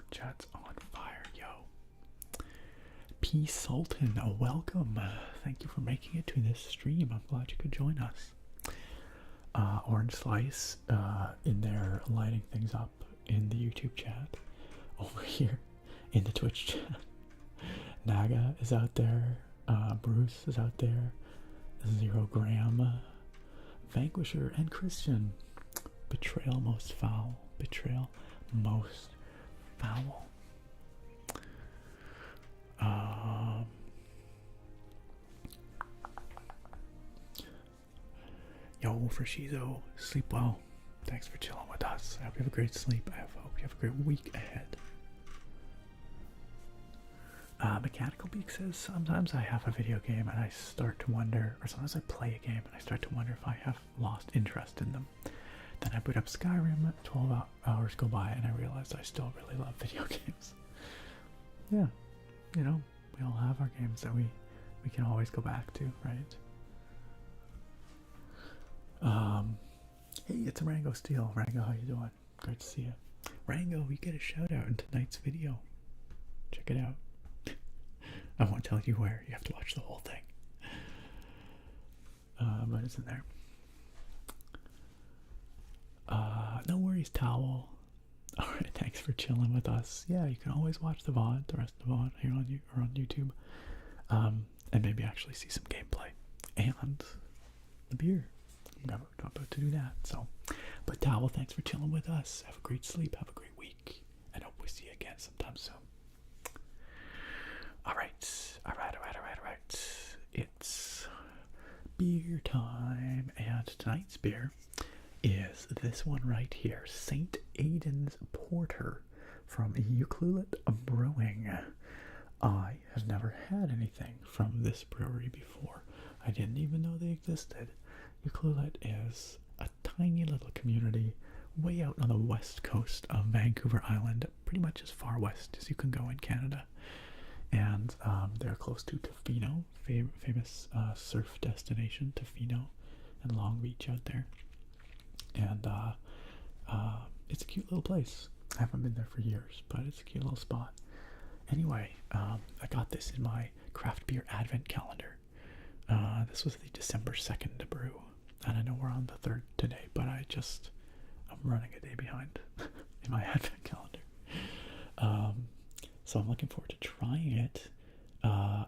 Chat's on fire, yo. P Sultan, welcome. Thank you for making it to this stream. I'm glad you could join us. Orange Slice in there lighting things up in the YouTube chat. Over here in the Twitch chat. Naga is out there. Bruce is out there. 0 Gram. Vanquisher and Christian. Betrayal most foul. Betrayal most foul. Yo, for Shizo, sleep well. Thanks for chilling with us. I hope you have a great sleep. I hope you have a great week ahead. Mechanical Beak says, sometimes I have a video game and I start to wonder, or sometimes I play a game and I start to wonder if I have lost interest in them. Then I boot up Skyrim, 12 hours go by, and I realize I still really love video games. Yeah, you know, we all have our games that we we can always go back to, right? Hey, it's Rango Steel. Rango, how you doing? Great to see you. Rango, you get a shout out in tonight's video. Check it out. I won't tell you where. You have to watch the whole thing. But it's in there. No worries, Towel. Alright, thanks for chilling with us. Yeah, you can always watch the VOD, the rest of the VOD here on YouTube. And maybe actually see some gameplay. And the beer. I'm about to do that. So, but Towel, thanks for chilling with us. Have a great sleep, have a great week, and hope we see you again sometime soon. Alright. It's beer time, and tonight's beer is this one right here, St. Aidan's Porter from Ucluelet Brewing. I have never had anything from this brewery before. I didn't even know they existed. Ucluelet is a tiny little community way out on the west coast of Vancouver Island, pretty much as far west as you can go in Canada. And they're close to Tofino, famous surf destination, Tofino and Long Beach out there. And it's a cute little place. I haven't been there for years, but it's a cute little spot. Anyway, I got this in my craft beer advent calendar. This was the December 2nd brew, and I know we're on the 3rd today, but I'm running a day behind in my advent calendar. So I'm looking forward to trying it.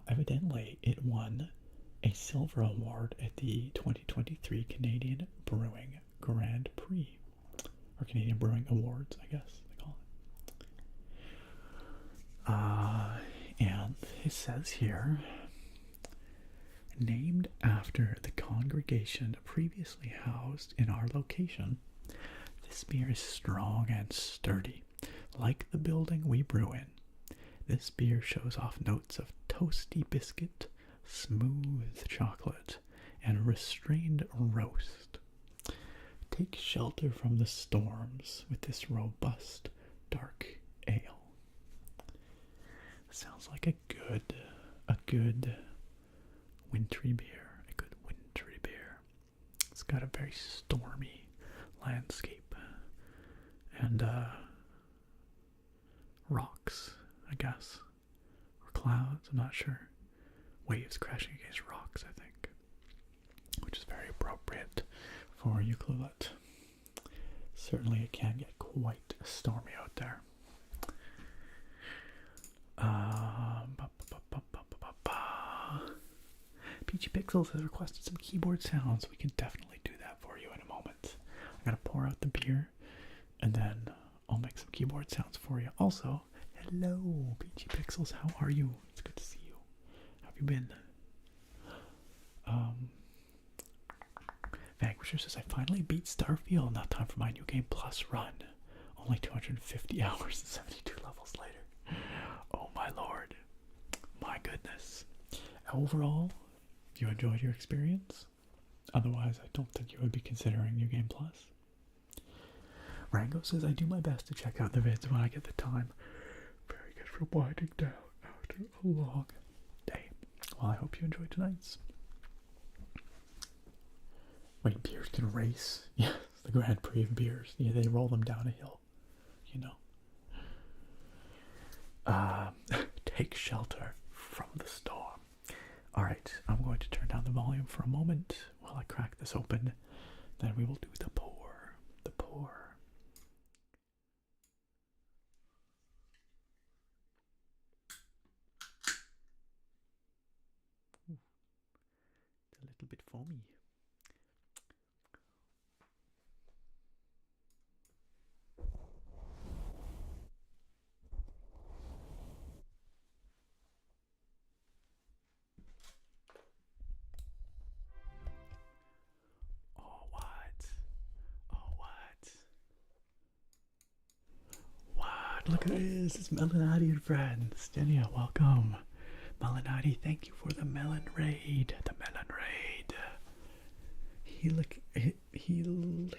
Evidently, it won a silver award at the 2023 Canadian Brewing Grand Prix, or Canadian Brewing Awards, I guess they call it. And it says here, named after the congregation previously housed in our location, this beer is strong and sturdy, like the building we brew in. This beer shows off notes of toasty biscuit, smooth chocolate, and restrained roast. Take shelter from the storms with this robust, dark ale. Sounds like a good wintry beer. A good wintry beer. It's got a very stormy landscape. And, rocks, I guess. Or clouds, I'm not sure. Waves crashing against rocks, I think. Which is very appropriate for Ucluelet. Certainly it can get quite stormy out there. Peachy Pixels has requested some keyboard sounds. We can definitely do that for you in a moment. I gotta pour out the beer, and then I'll make some keyboard sounds for you. Also, hello, Peachy Pixels. How are you? It's good to see you. How have you been? Vanquisher says, I finally beat Starfield. Now time for my new game plus run. Only 250 hours and 72 levels later. Oh my lord. My goodness. Overall, you enjoyed your experience? Otherwise, I don't think you would be considering New Game Plus. Rango says, I do my best to check out the vids when I get the time. Very good for winding down after a long day. Well, I hope you enjoyed tonight's. Wait, beers can race? Yes, the Grand Prix of beers. Yeah, they roll them down a hill, you know. Take shelter from the storm. Alright, I'm going to turn down the volume for a moment while I crack this open. Then we will do the pour. The pour. It's a little bit foamy. Look at this, it's Melanati and friends. Denia, welcome. Melanati, thank you for the melon raid. The melon raid.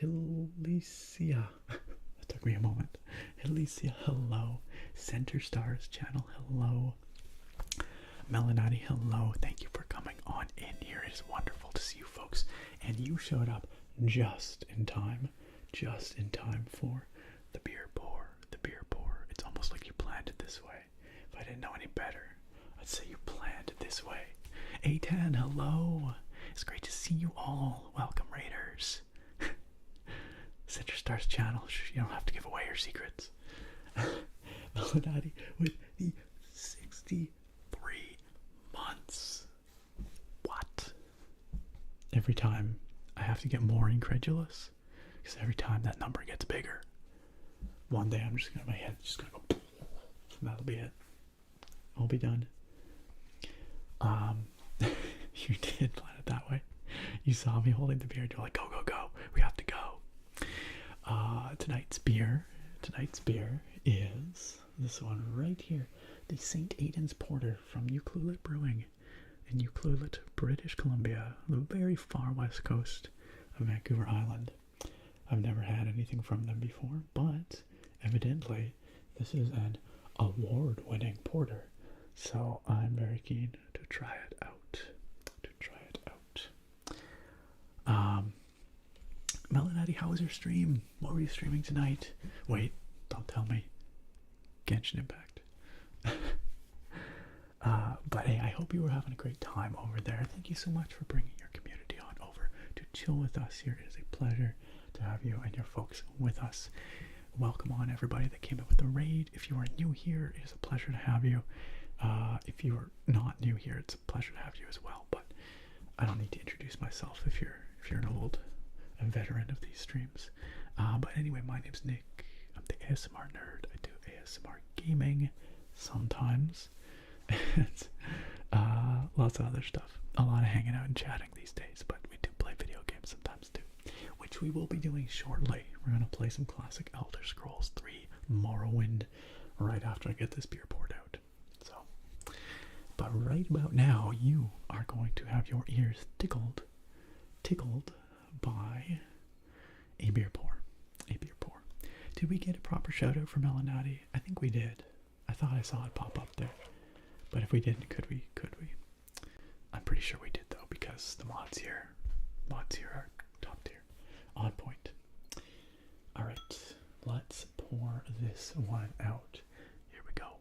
Helicia. That took me a moment. Helicia, hello. Center Stars channel, hello. Melanati, hello. Thank you for It is wonderful to see you folks. And you showed up just in time for the beer pour. The beer pour. It's almost like you planned it this way. If I didn't know any better, I'd say you planned it this way. A10, hello. It's great to see you all. Welcome, Raiders. Citrus Stars channel. You don't have to give away your secrets. Melanati with the 63 months. What? Every time I have to get more incredulous, because every time that number gets bigger, one day I'm just gonna, my head's just gonna go, and that'll be it. I'll be done. You did plan it that way. You saw me holding the beer and you're like, go, go, go. We have to go. Tonight's beer is this one right here. The St. Aidan's Porter from Ucluelet Brewing in Ucluelet, British Columbia, the very far west coast of Vancouver Island. I've never had anything from them before, but evidently this is an award-winning porter. So I'm very keen to try it out. Melanati, how was your stream? What were you streaming tonight? Wait, don't tell me. Genshin Impact. But hey, I hope you were having a great time over there. Thank you so much for bringing your community on over to chill with us here. It is a pleasure to have you and your folks with us. Welcome on everybody that came in with the raid. If you are new here, it is a pleasure to have you. If you are not new here, it's a pleasure to have you as well. But I don't need to introduce myself if you're an old veteran of these streams. But anyway, my name's Nick. I'm the ASMR nerd. I do ASMR gaming sometimes, and lots of other stuff. A lot of hanging out and chatting these days, but we do play video games sometimes too, which we will be doing shortly. We're gonna play some classic Elder Scrolls 3 Morrowind right after I get this beer poured out. So, but right about now, you are going to have your ears tickled by a beer pour. Did we get a proper shout out for Melanati? I think we did. I thought I saw it pop up there. But if we didn't, could we? I'm pretty sure we did though, because the mods here are top tier. On point. Alright, let's pour this one out. Here we go.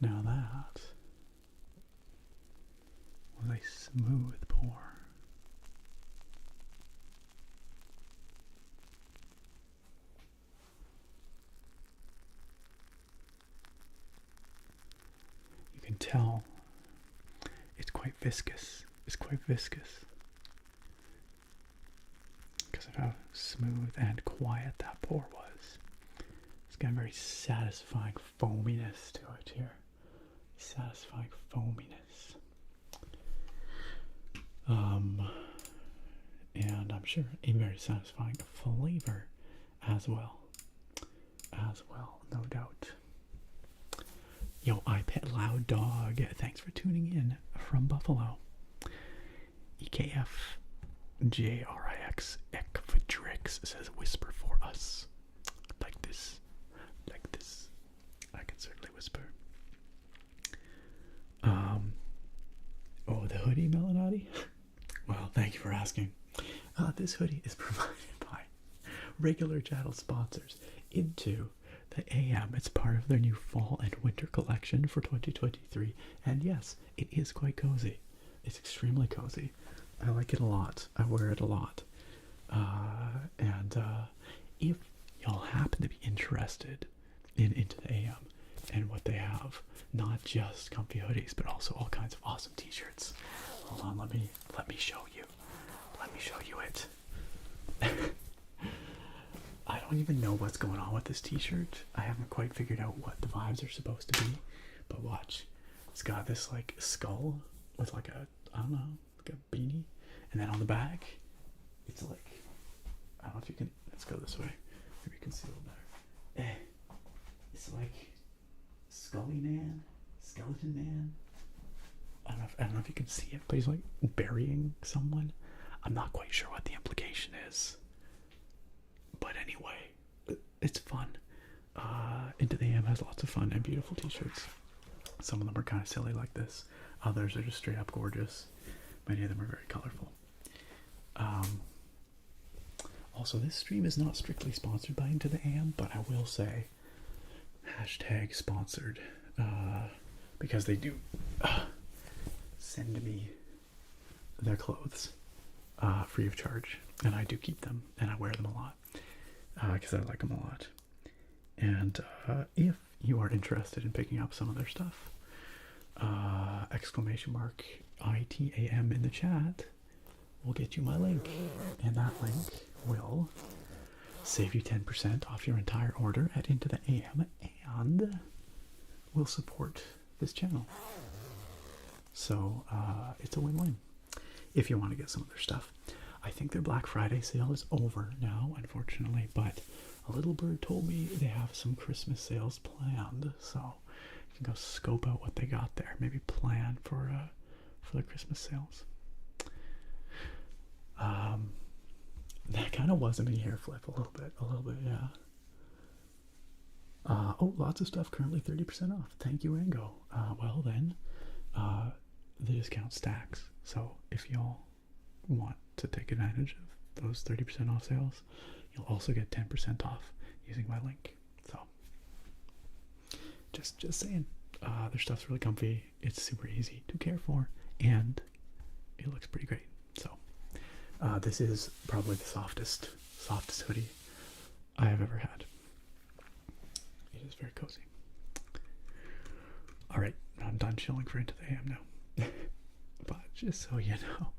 Now that was a smooth pour. You can tell it's quite viscous. Because of how smooth and quiet that pour was. It's got a very satisfying foaminess to it here. Satisfying foaminess. And I'm sure a very satisfying flavor as well, no doubt. Yo, iPet Loud Dog, thanks for tuning in from Buffalo. EKF JRIX Ekvadrix says whisper for us. Like this. I can certainly whisper. Oh, the hoodie, Melanati? Well, thank you for asking. This hoodie is provided by regular channel sponsors Into the AM. It's part of their new fall and winter collection for 2023. And yes, it is quite cozy. It's extremely cozy. I like it a lot. I wear it a lot. And if y'all happen to be interested in Into the AM and what they have, not just comfy hoodies, but also all kinds of awesome t-shirts. Hold on, let me show you. Let me show you it. I don't even know what's going on with this t-shirt. I haven't quite figured out what the vibes are supposed to be. But watch. It's got this like skull with like a, I don't know, like a beanie. And then on the back, it's like, I don't know if you can, let's go this way. Maybe you can see a little better. It's like Scully Man, Skeleton Man. I don't know if you can see it, but he's like burying someone. I'm not quite sure what the implication is. But anyway, it's fun. Into the AM has lots of fun and beautiful t-shirts. Some of them are kind of silly like this. Others are just straight up gorgeous. Many of them are very colorful. Also, this stream is not strictly sponsored by Into the AM, but I will say hashtag sponsored, because they do send me their clothes free of charge, and I do keep them, and I wear them a lot because I like them a lot. And if you are interested in picking up some of their stuff, exclamation mark ITAM in the chat will get you my link, and that link will save you 10% off your entire order at Into the AM, and will support this channel. So it's a win-win if you want to get some of their stuff. I think their Black Friday sale is over now, unfortunately, but a little bird told me they have some Christmas sales planned, so you can go scope out what they got there. Maybe plan for the Christmas sales. That kind of was a mini hair flip, a little bit, yeah. Oh, lots of stuff currently 30% off. Thank you, Ango. Well then, the discount stacks. So if y'all want to take advantage of those 30% off sales, you'll also get 10% off using my link. So just saying, their stuff's really comfy. It's super easy to care for, and it looks pretty great. So this is probably the softest hoodie I have ever had. It is very cozy. All right, I'm done chilling for Into the AM now. But just so you know,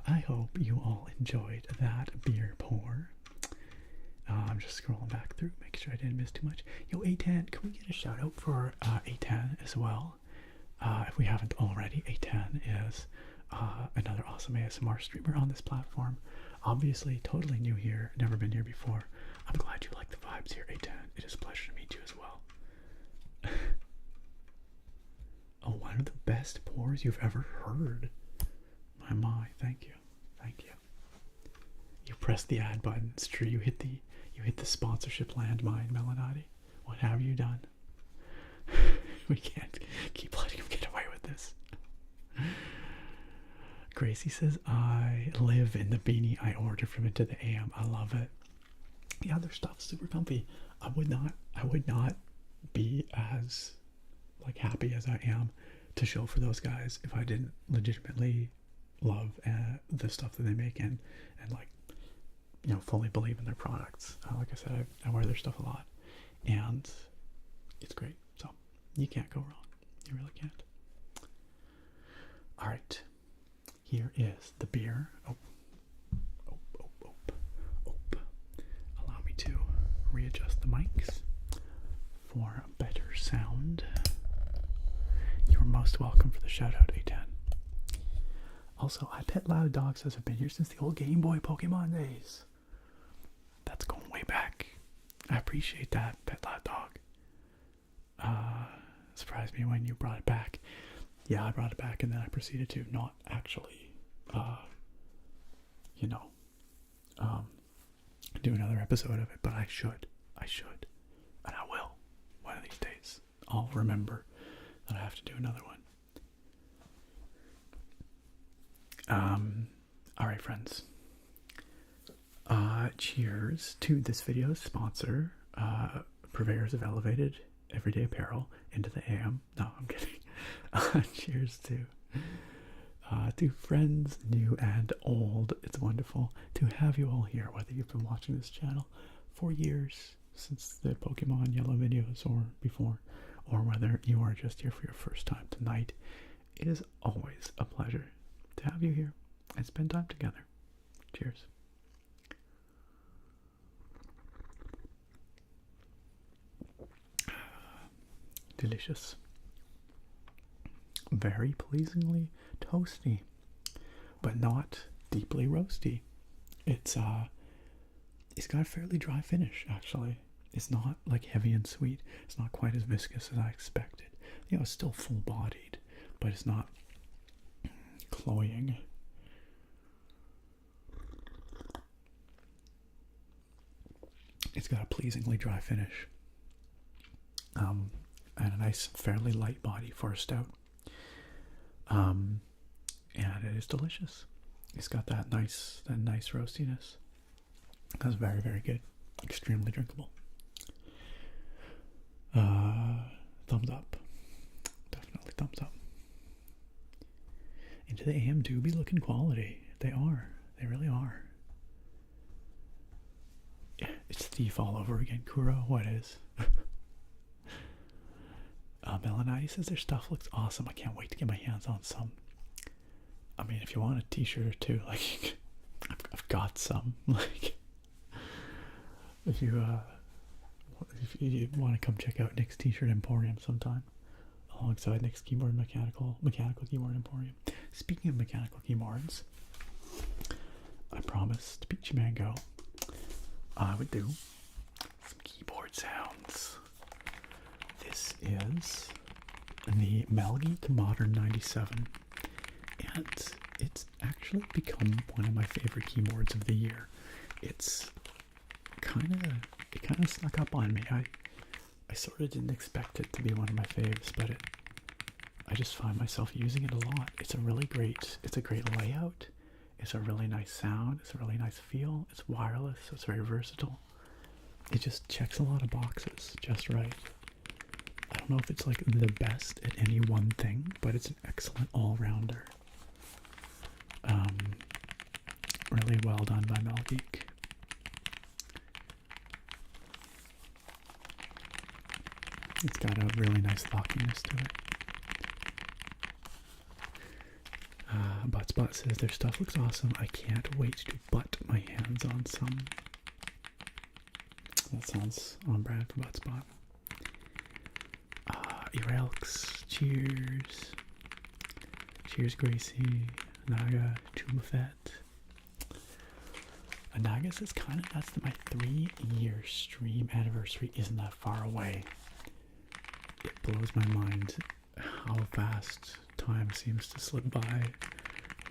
I hope you all enjoyed that beer pour. I'm just scrolling back through, making sure I didn't miss too much. Yo, A10, can we get a shout out for A10 as well? If we haven't already, A10 is another awesome ASMR streamer on this platform. Obviously, totally new here, never been here before. I'm glad you like the vibes here, A10. It is a pleasure to meet you as well. Oh, one of the best pours you've ever heard. My, thank you. You pressed the ad button. It's true, you hit the sponsorship landmine, Melanati. What have you done? We can't keep letting him get away with this. Gracie says, I live in the beanie I ordered from Into the AM. I love it. Yeah, their stuff's super comfy. I would not be as like happy as I am to show for those guys if I didn't legitimately love the stuff that they make and like, you know, fully believe in their products. Like I said, I wear their stuff a lot, and it's great. So you can't go wrong. You really can't. All right, here is the beer. Oh. Allow me to readjust the mics for a better sound. You're most welcome for the shout out, A10. Also, I Pet Loud Dog says I've been here since the old Game Boy Pokemon days. That's going way back. I appreciate that, Pet Loud Dog. Surprised me when you brought it back. Yeah, I brought it back and then I proceeded to not actually, do another episode of it, but I should, and I will. One of these days, I'll remember that I have to do another one. All right, friends. Cheers to this video's sponsor, purveyors of elevated everyday apparel, Into the AM. No, I'm kidding. Cheers to friends new and old. It's wonderful to have you all here, whether you've been watching this channel for years, since the Pokemon Yellow videos or before, or whether you are just here for your first time tonight. It is always a pleasure to have you here and spend time together. Cheers. Delicious. Very pleasingly toasty, but not deeply roasty. It's it's got a fairly dry finish, actually. It's not like heavy and sweet. It's not quite as viscous as I expected. You know, it's still full-bodied, but it's not cloying. It's got a pleasingly dry finish. And a nice, fairly light body for a stout. And it is delicious. It's got that nice roastiness. That's very, very good. Extremely drinkable. Thumbs up. Definitely thumbs up. Into the AM do be looking quality. They are. They really are. Yeah, it's Thief all over again. Kuro, what is? Melanite says their stuff looks awesome. I can't wait to get my hands on some. I mean, if you want a t-shirt or two, like, I've got some. Like, if you want to come check out Nick's T-shirt Emporium sometime, alongside Nick's Keyboard Mechanical Keyboard Emporium. Speaking of mechanical keyboards, I promised Peachy Mango I would do some keyboard sounds. This is the Melgeek Modern 97, and it's actually become one of my favorite keyboards of the year. It kind of snuck up on me. I sort of didn't expect it to be one of my faves, but I just find myself using it a lot. It's a great layout. It's a really nice sound. It's a really nice feel. It's wireless, so it's very versatile. It just checks a lot of boxes just right. I don't know if it's like the best at any one thing, but it's an excellent all-rounder. Really well done by Melgeek. It's got a really nice lockiness to it. Buttspot says their stuff looks awesome. I can't wait to butt my hands on some. That sounds on brand for Buttspot. Erelx, cheers. Cheers, Gracie. Naga, Tumafet. Naga says kind of nuts that my 3-year stream anniversary isn't that far away. It blows my mind how fast time seems to slip by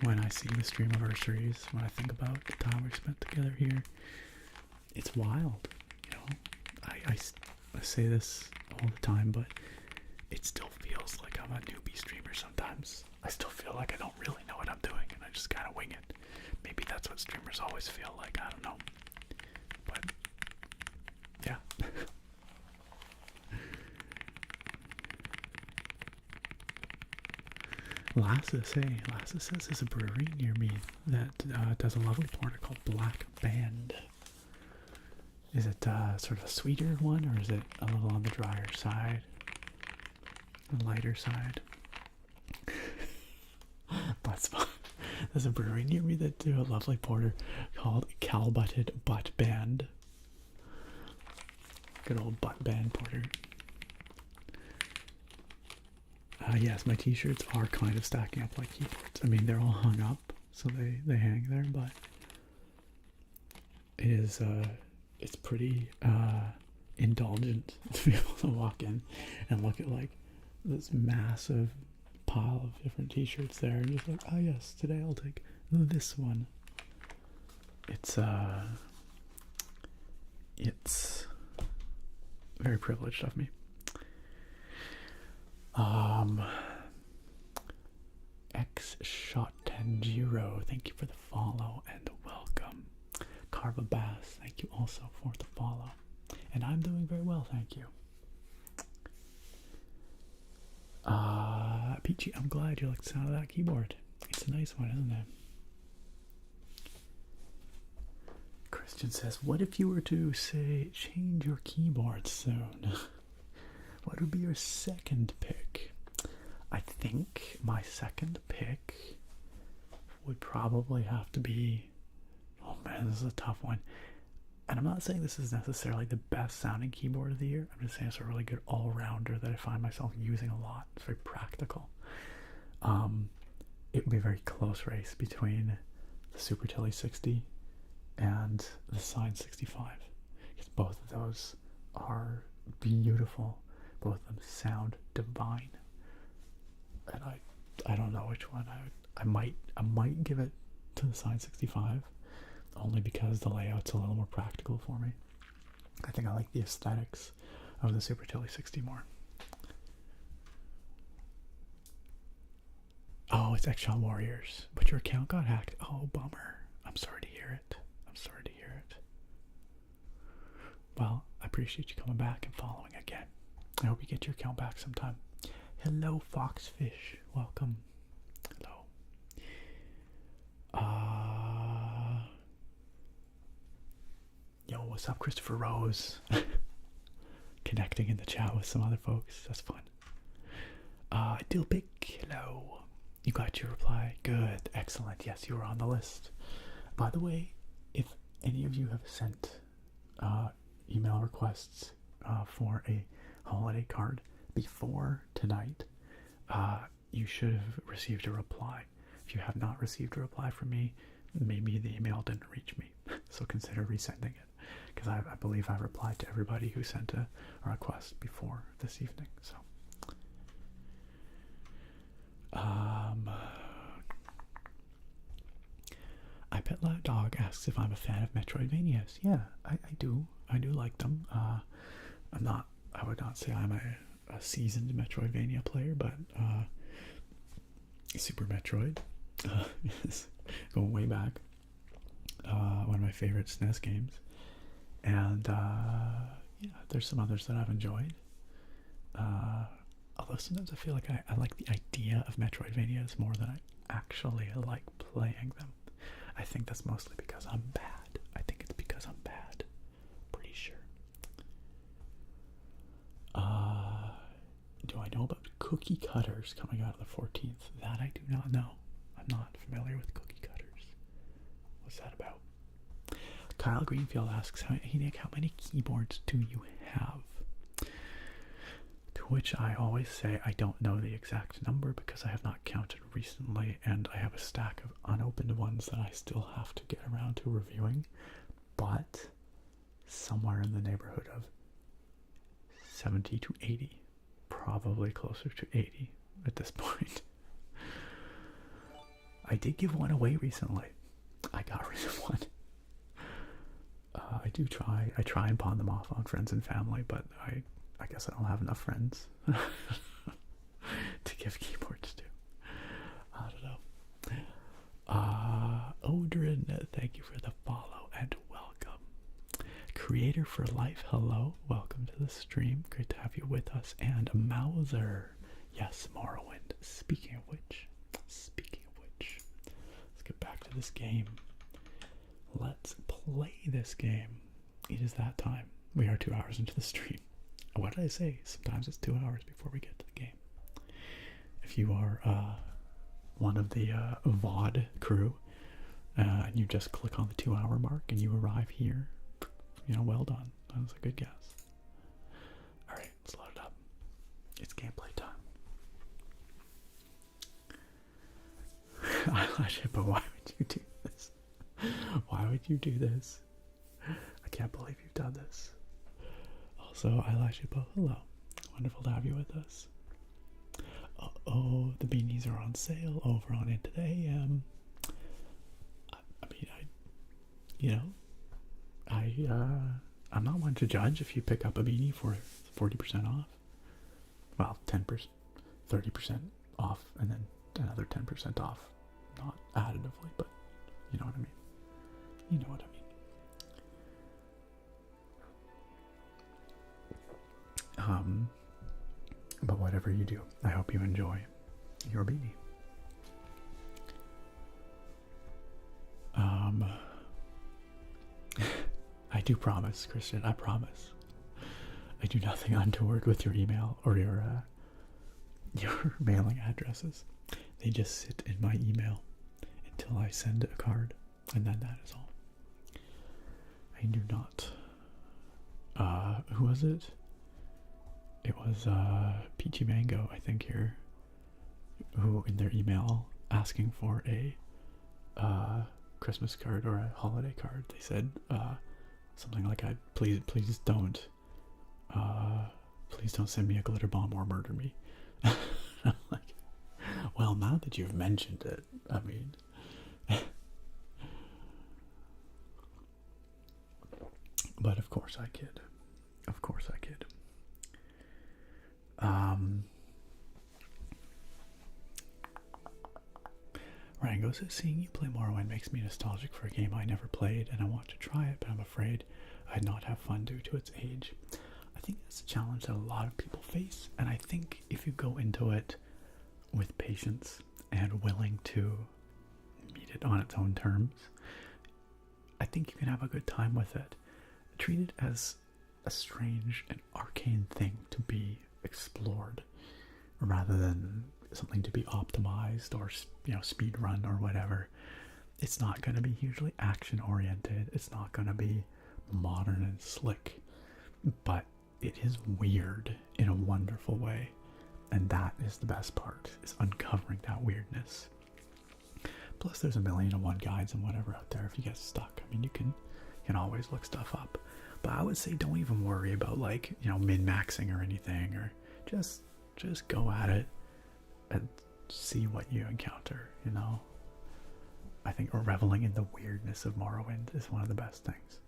when I see the stream anniversaries, when I think about the time we spent together here. It's wild, you know. I say this all the time, but it still feels like I'm a newbie streamer sometimes. I still feel like I don't really know what I'm doing, and I just kind of wing it. Maybe that's what streamers always feel like, I don't know. But, yeah. Lassa says there's a brewery near me that does a lovely porter called Black Band. Is it sort of a sweeter one, or is it a little on the drier side? The lighter side? There's a brewery near me that do a lovely porter called Calbutted Butt Band. Good old Butt Band porter. Yes, my t-shirts are kind of stacking up like keyboards. I mean, they're all hung up, so they hang there, but it is, it's pretty indulgent to be able to walk in and look at like this massive pile of different t-shirts there and just like, oh yes, today I'll take this one. It's very privileged of me. X Shot Tanjiro, thank you for the follow and welcome. Carva Bass, thank you also for the follow. And I'm doing very well, thank you. Peachy, I'm glad you like the sound of that keyboard. It's a nice one, isn't it? Christian says, what if you were to say change your keyboard soon? What would be your second pick? I think my second pick would probably have to be, oh man, this is a tough one. And I'm not saying this is necessarily the best sounding keyboard of the year. I'm just saying it's a really good all-rounder that I find myself using a lot. It's very practical. It would be a very close race between the Super Tele 60 and the Sign 65, because both of those are beautiful. Both of them sound divine, and I don't know which one. I might give it to the Sign 65, only because the layout's a little more practical for me. I think I like the aesthetics of the Super Tilly 60 more. Oh, it's Eggshell Warriors, but your account got hacked. Oh, bummer. I'm sorry to hear it. I'm sorry to hear it. Well, I appreciate you coming back and following again. I hope you get your account back sometime. Hello, Foxfish. Welcome. Hello. Yo, what's up, Christopher Rose? Connecting in the chat with some other folks. That's fun. Dilpic, hello. You got your reply. Good. Excellent. Yes, you were on the list. By the way, if any of you have sent email requests for a holiday card before tonight, you should have received a reply. If you have not received a reply from me, maybe the email didn't reach me. So consider resending it, because I believe I replied to everybody who sent a request before this evening. So I Pet Loud Dog asks if I'm a fan of Metroidvanias. Yeah, I do. I do like them. I would not say I'm a seasoned Metroidvania player, but Super Metroid is going way back. One of my favorite SNES games. And yeah, there's some others that I've enjoyed. Although sometimes I feel like I like the idea of Metroidvanias more than I actually like playing them. I think that's mostly because I'm bad. I think it's because I'm bad. Pretty sure. Do I know about cookie cutters coming out on the 14th? That I do not know. I'm not familiar with cookie cutters. What's that about? Kyle Greenfield asks, hey Nick, how many keyboards do you have? To which I always say I don't know the exact number because I have not counted recently, and I have a stack of unopened ones that I still have to get around to reviewing, but somewhere in the neighborhood of 70 to 80, probably closer to 80 at this point. I did give one away recently. I got rid of one. I try and pawn them off on friends and family, but I guess I don't have enough friends to give keyboards to. I don't know. Odrin, thank you for the follow and welcome. Creator for Life, hello. Welcome to the stream. Great to have you with us. And Mauser. Yes, Morrowind. Speaking of which, let's get back to this game. Let's play this game. It is that time. We are 2 hours into the stream. What did I say? Sometimes it's 2 hours before we get to the game. If you are one of the VOD crew and you just click on the 2 hour mark and you arrive here, you know, well done. That was a good guess. Alright, let's load it up. It's gameplay time. Eyelash Hippo, why would you do this? Why would you do this? I can't believe you've done this. Also, Eyelash Hippo, hello. Wonderful to have you with us. Uh-oh, the beanies are on sale over on Into the AM. I'm not one to judge if you pick up a beanie for 40% off. Well, 10%, 30% off, and then another 10% off. Not additively, but you know what I mean. You know what I mean. But whatever you do, I hope you enjoy your beanie. I do promise, Christian, I promise. I do nothing untoward with your email or your mailing addresses. They just sit in my email until I send a card, and then that is all. I do not. Who was it? It was Peachy Mango, I think, here, who in their email asking for a Christmas card or a holiday card. They said something like, please don't send me a glitter bomb or murder me." I'm like, well, now that you've mentioned it, I mean, but of course I kid. Of course I kid. Rango says, "Seeing you play Morrowind makes me nostalgic for a game I never played, and I want to try it, but I'm afraid I'd not have fun due to its age." I think that's a challenge that a lot of people face, and I think if you go into it with patience and willing to meet it on its own terms, I think you can have a good time with it. Treat it as a strange and arcane thing to be explored, rather than something to be optimized or, you know, speed run or whatever. It's not going to be hugely action oriented. It's not going to be modern and slick, but it is weird in a wonderful way, and that is the best part, is uncovering that weirdness. Plus there's 1,000,001 guides and whatever out there if you get stuck. I mean, you can always look stuff up, but I would say don't even worry about, like, you know, min-maxing or anything, or just go at it and see what you encounter, you know. I think reveling in the weirdness of Morrowind is one of the best things.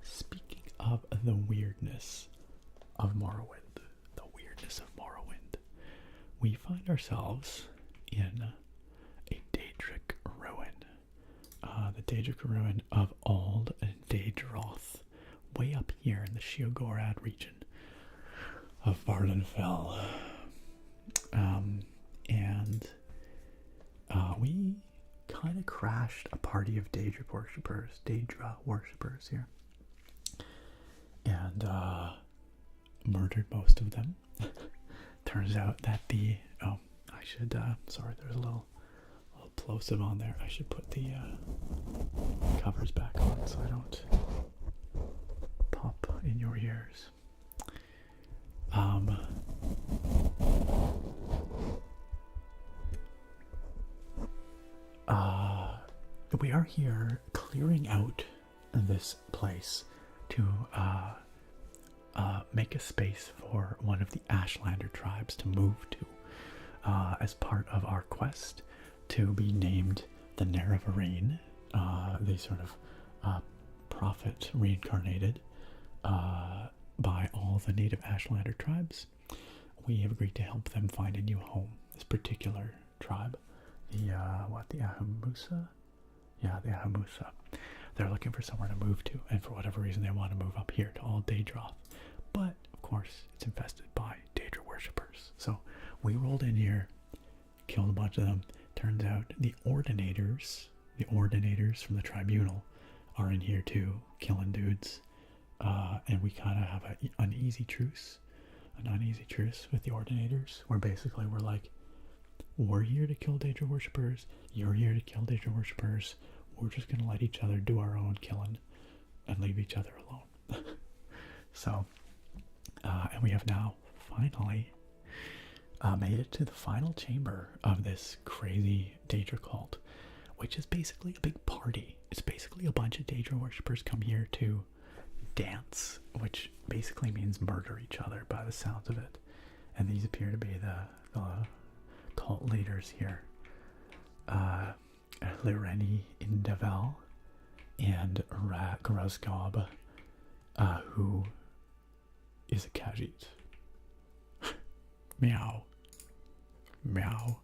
Speaking of the weirdness of Morrowind, we find ourselves in a Daedric ruin. The Daedric ruin of Ald and Daedroth, way up here in the Sheogorad region of Vardenfell. And we kind of crashed a party of Daedra worshippers here, and murdered most of them. Turns out that sorry, there's a little plosive on there. I should put the covers back on so I don't pop in your ears. We are here clearing out this place to make a space for one of the Ashlander tribes to move to, as part of our quest to be named the Nerevarine, the sort of prophet reincarnated by all the native Ashlander tribes. We have agreed to help them find a new home. This particular tribe, the Ahamusa? Yeah, the Ahamusa. They're looking for somewhere to move to, and for whatever reason they want to move up here to Ald Daedroth. But, of course, it's infested by Daedra worshippers. So we rolled in here, killed a bunch of them. Turns out the ordinators from the tribunal are in here too, killing dudes. And we kind of have an uneasy truce with the ordinators, where basically we're like, we're here to kill Daedra worshippers, you're here to kill Daedra worshippers, we're just going to let each other do our own killing and leave each other alone. So, and we have now finally made it to the final chamber of this crazy Daedra cult, which is basically a big party. It's basically a bunch of Daedra worshippers come here to dance, which basically means murder each other by the sounds of it. And these appear to be the cult leaders here. Lireni in Naval and Grozgob, who is a Khajiit. Meow. Meow.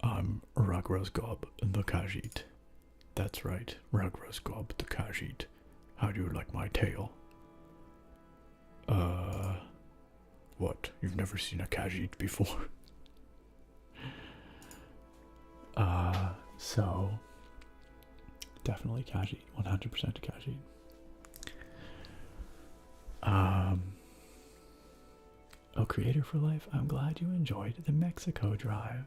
I'm Ragrozgob the Khajiit. That's right, Ragrozgob the Khajiit. How do you like my tail? What? You've never seen a Khajiit before? So definitely Khajiit, 100% Khajiit. Oh, Creator for Life, I'm glad you enjoyed the Mexico drive.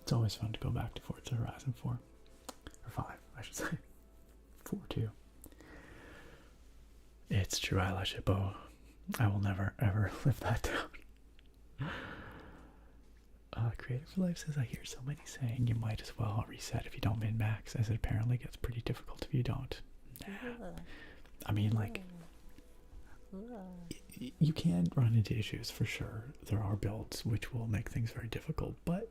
It's always fun to go back to Forza Horizon 4. Or 5, I should say. 4 too. It's true, I love Shippo. I will never ever live that down. Creative for Life says, I hear somebody saying you might as well reset if you don't min-max, as it apparently gets pretty difficult if you don't. Nah. I mean, like, you can run into issues for sure. There are builds which will make things very difficult, but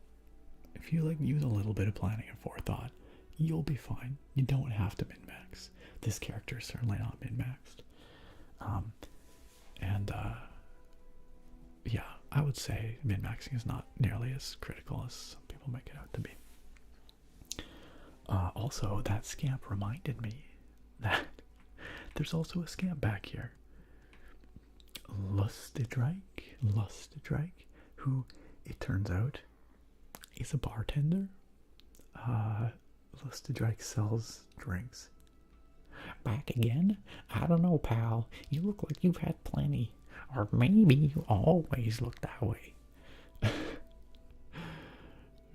if you like use a little bit of planning and forethought, you'll be fine. You don't have to min-max. This character is certainly not min-maxed. Yeah, I would say min-maxing is not nearly as critical as some people make it out to be. Also, that scamp reminded me that there's also a scamp back here. Lustedrike, who, it turns out, is a bartender. Lustedrike sells drinks. Back again? I don't know, pal. You look like you've had plenty. Or maybe you always look that way. We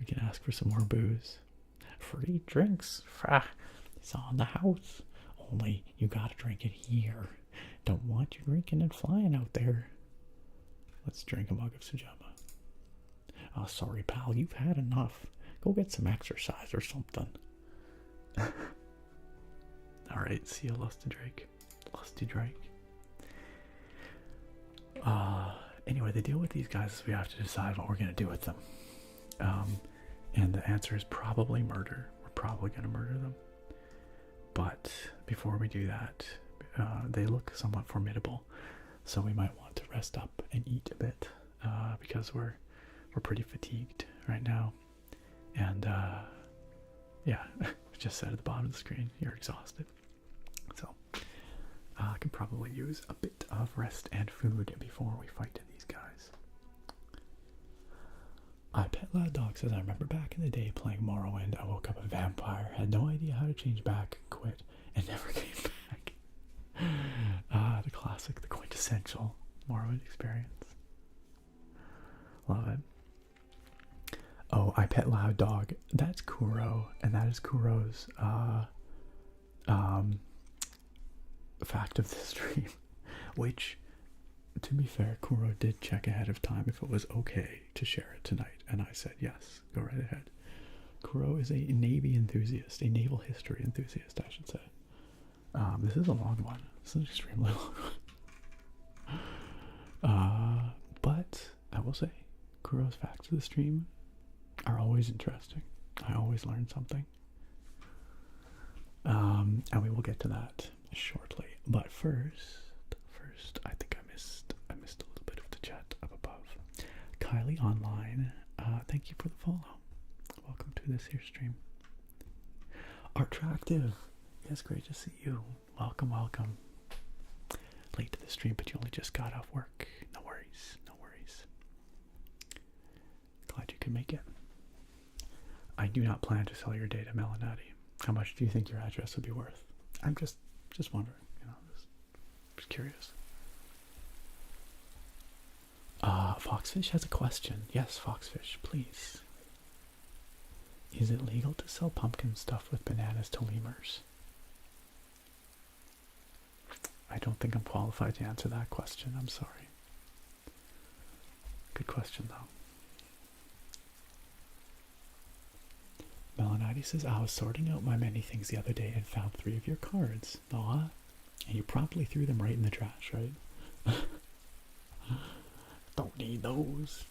can ask for some more booze. Free drinks. It's on the house. Only you gotta drink it here. Don't want you drinking and flying out there. Let's drink a mug of Sujama. Oh, sorry, pal. You've had enough. Go get some exercise or something. Alright, see you, Lustedrike. Anyway, the deal with these guys is we have to decide what we're going to do with them. And the answer is probably murder. We're probably going to murder them. But before we do that, they look somewhat formidable. So we might want to rest up and eat a bit, because we're pretty fatigued right now. And yeah, it just said at the bottom of the screen, you're exhausted. So I can probably use a bit of rest and food before we fight these guys. I Pet Loud Dog says, I remember back in the day playing Morrowind, I woke up a vampire, had no idea how to change back, quit, and never came back. The classic, the quintessential Morrowind experience. Love it. Oh, I Pet Loud Dog. That's Kuro, and that is Kuro's fact of the stream, which, to be fair, Kuro did check ahead of time if it was okay to share it tonight, and I said yes, go right ahead. Kuro is a Navy enthusiast, a naval history enthusiast, I should say. This is a long one. This is an extremely long one. But I will say, Kuro's facts of the stream are always interesting. I always learn something. And we will get to that shortly. But first, I think I missed a little bit of the chat up above. Kylie Online, thank you for the follow. Welcome to this here stream. Artractive, yes, great to see you. Welcome. Late to the stream, but you only just got off work. No worries. Glad you could make it. I do not plan to sell your data, Melanati. How much do you think your address would be worth? I'm just wondering, just curious. Foxfish has a question. Yes, Foxfish, please. Is it legal to sell pumpkin stuff with bananas to lemurs? I don't think I'm qualified to answer that question. I'm sorry. Good question, though. Melanati says, I was sorting out my many things the other day and found 3 of your cards. Aw. And you promptly threw them right in the trash, right? Don't need those.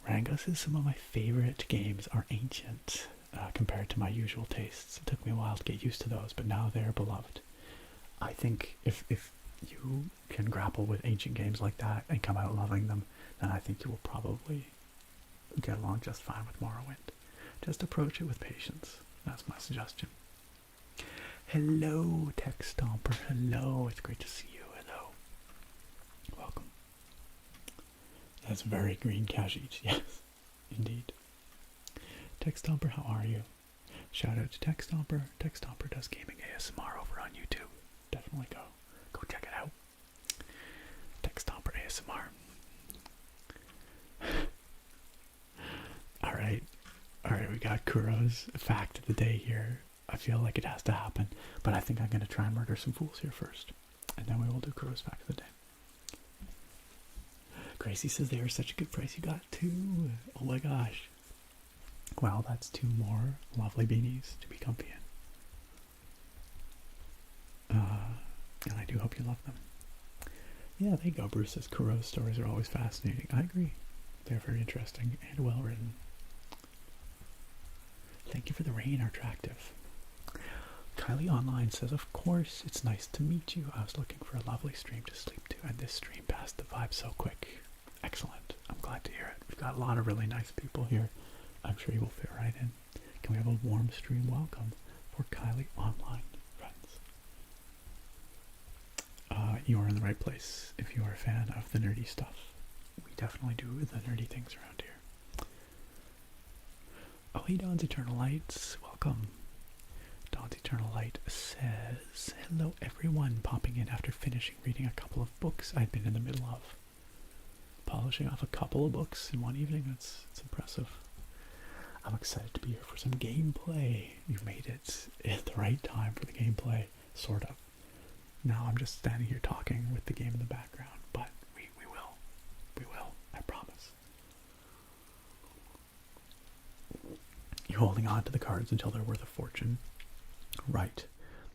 Rango says, some of my favorite games are ancient compared to my usual tastes. It took me a while to get used to those, but now they're beloved. I think if you can grapple with ancient games like that and come out loving them, then I think you will probably get along just fine with Morrowind. Just approach it with patience. That's my suggestion. Hello, Tech Stomper. Hello, it's great to see you. Hello. Welcome. That's very green Khajiit. Yes, indeed. Tech Stomper, how are you? Shout out to Tech Stomper. Tech Stomper does gaming ASMR over on YouTube. Definitely go check it out. Tech Stomper ASMR. Alright, we got Kuro's fact of the day here. I feel like it has to happen, but I think I'm going to try and murder some fools here first, and then we will do Kuro's fact of the day. Gracie says they are such a good price. You got 2. Oh my gosh. Well, that's 2 more lovely beanies to be comfy in. And I do hope you love them. Yeah, there you go. Bruce says Kuro's stories are always fascinating. I agree. They're very interesting and well written. Thank you for the rain, attractive. Kylie Online says, of course, it's nice to meet you. I was looking for a lovely stream to sleep to, and this stream passed the vibe so quick. Excellent. I'm glad to hear it. We've got a lot of really nice people here. I'm sure you will fit right in. Can we have a warm stream welcome for Kylie Online, friends? You are in the right place if you are a fan of the nerdy stuff. We definitely do the nerdy things around here. Oh, hey, Dawn's Eternal Lights. Welcome. Dawn's Eternal Light says, hello everyone, popping in after finishing reading a couple of books I'd been in the middle of. Polishing off a couple of books in one evening, it's impressive. I'm excited to be here for some gameplay. You made it at the right time for the gameplay, sort of. Now I'm just standing here talking with the game in the background, but we will, I promise. You're holding on to the cards until they're worth a fortune. Right.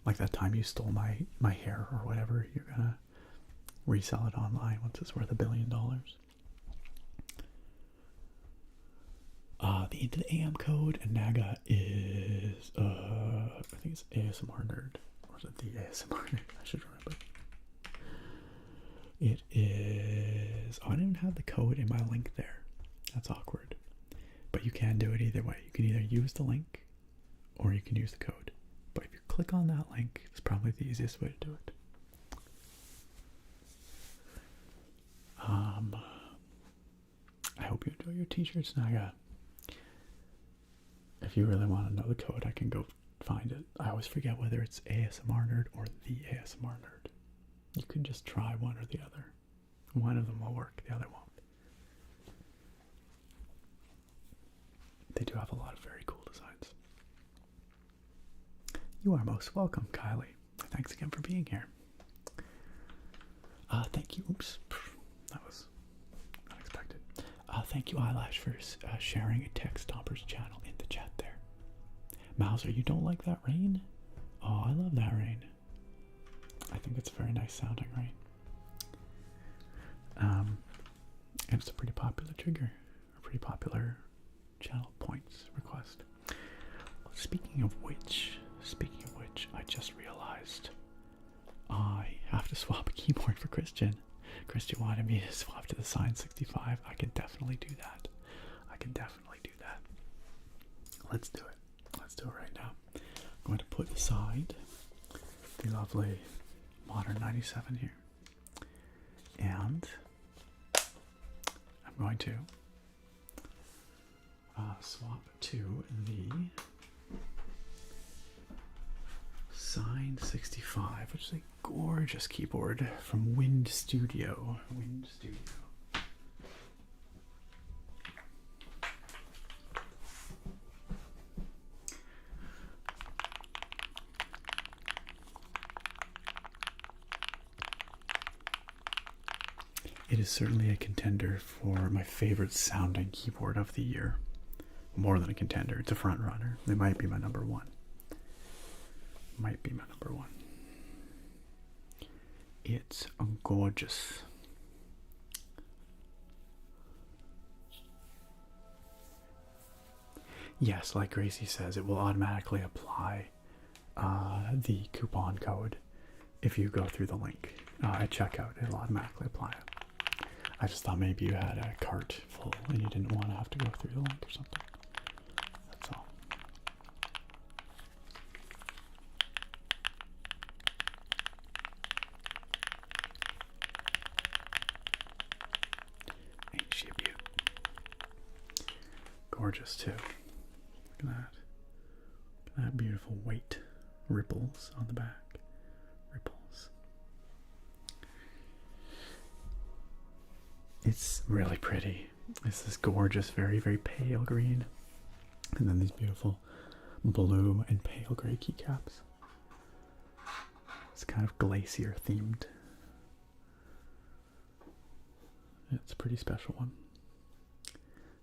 Like that time you stole my hair or whatever, you're gonna resell it online once it's worth $1 billion. The Into the AM code and Naga is I think it's ASMR Nerd. Or is it the ASMR Nerd? I should remember. It is, I don't even have the code in my link there. That's awkward. But you can do it either way. You can either use the link or you can use the code. But if you click on that link, it's probably the easiest way to do it. I hope you enjoy your t-shirts, Naga. If you really want to know the code, I can go find it. I always forget whether it's ASMR Nerd or the ASMR Nerd. You can just try one or the other. One of them will work, the other won't. They do have a lot of very cool designs. You are most welcome, Kylie. Thanks again for being here. Thank you. Oops. That was unexpected. Thank you, Eyelash, for sharing a Tech Stompers channel in the chat there. Mauser, you don't like that rain? Oh, I love that rain. I think it's a very nice sounding rain. And it's a pretty popular trigger. A pretty popular channel points request. Speaking of which, I just realized I have to swap a keyboard for Christian. Christian wanted me to swap to the Sign 65. I can definitely do that. Let's do it. Let's do it right now. I'm going to put aside the lovely Modern 97 here. And I'm going to swap to the Sign 65, which is a gorgeous keyboard from Wind Studio. It is certainly a contender for my favorite sounding keyboard of the year. More than a contender, it's a front runner. It might be my number one. It's gorgeous. Yes, like Gracie says, it will automatically apply the coupon code if you go through the link at checkout. It'll automatically apply it. I just thought maybe you had a cart full and you didn't want to have to go through the link or something. That's all. Ain't she a beaut? Gorgeous too. Look at that. Look at that beautiful weight. Ripples on the back. Ripples. It's really pretty. It's this gorgeous, very, very pale green. And then these beautiful blue and pale gray keycaps. It's kind of glacier themed. It's a pretty special one.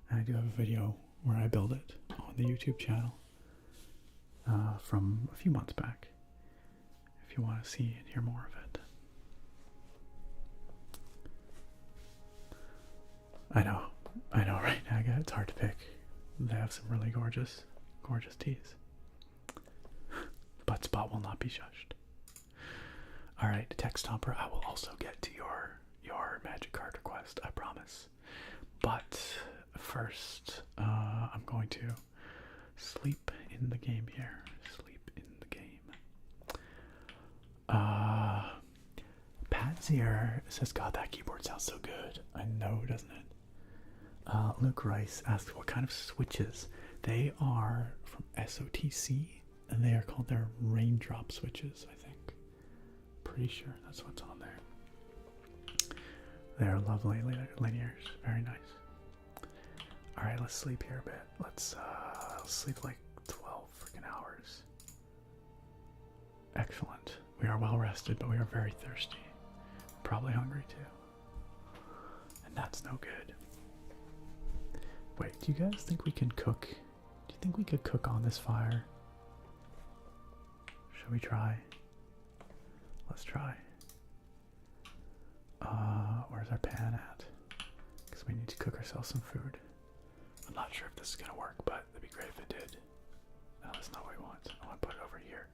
And I do have a video where I build it on the YouTube channel from a few months back, if you want to see and hear more of it. I know, right, Naga, it's hard to pick. They have some really gorgeous teas. But Spot will not be shushed. Alright, Text Stomper, I will also get to your magic card request, I promise. But first, I'm going to sleep in the game here. Sleep in the game. Patsier says, God, that keyboard sounds so good. I know, doesn't it? Luke Rice asks, what kind of switches? They are from SOTC, and they are called their raindrop switches, I think. Pretty sure that's what's on there. They're lovely linears. Very nice. Alright, let's sleep here a bit. Let's sleep like 12 freaking hours. Excellent. We are well rested, but we are very thirsty. Probably hungry too. And that's no good. Wait, do you guys think we can cook? Do you think we could cook on this fire? Should we try? Let's try. Where's our pan at? Because we need to cook ourselves some food. I'm not sure if this is going to work, but it'd be great if it did. No, that's not what we want. I want to put it over here.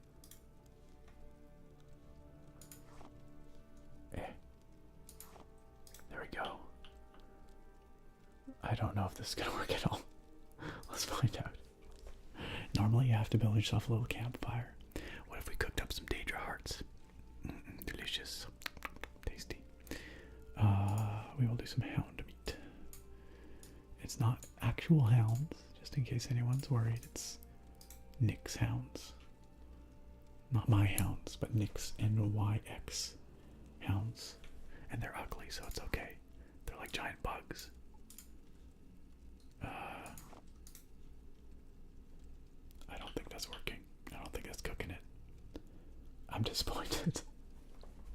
There we go. I don't know if this is going to work at all. Let's find out. Normally you have to build yourself a little campfire. What if we cooked up some Daedra hearts? Delicious. Tasty. We will do some hound meat. It's not actual hounds, just in case anyone's worried. It's Nick's hounds. Not my hounds, but Nick's NYX hounds. And they're ugly, so it's okay. They're like giant bugs. I don't think that's working. I don't think that's cooking it. I'm disappointed.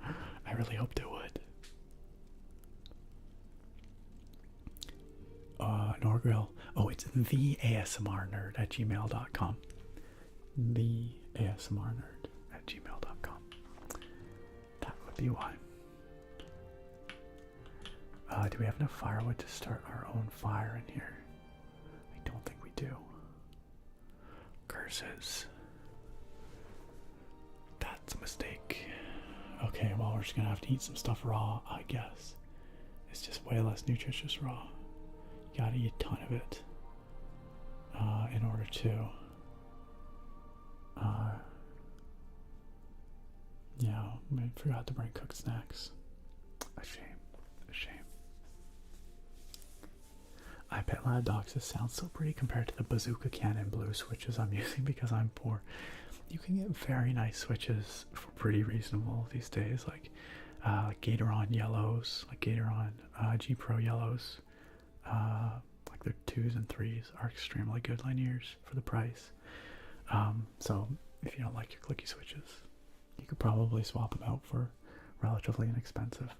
I really hoped it would. Norgrill. Oh, it's theasmrnerd@gmail.com. Theasmrnerd@gmail.com. That would be why. Do we have enough firewood to start our own fire in here? I don't think we do. Curses. That's a mistake. Okay, well, we're just gonna have to eat some stuff raw, I guess. It's just way less nutritious raw. You gotta eat a ton of it in order to yeah, I forgot to bring cooked snacks. A shame. A shame. iPad Lad Doxus sounds so pretty compared to the bazooka cannon blue switches I'm using because I'm poor. You can get very nice switches for pretty reasonable these days, like Gatoron yellows, like Gatoron G Pro yellows, like their 2s and 3s are extremely good linears for the price. So if you don't like your clicky switches, you could probably swap them out for relatively inexpensive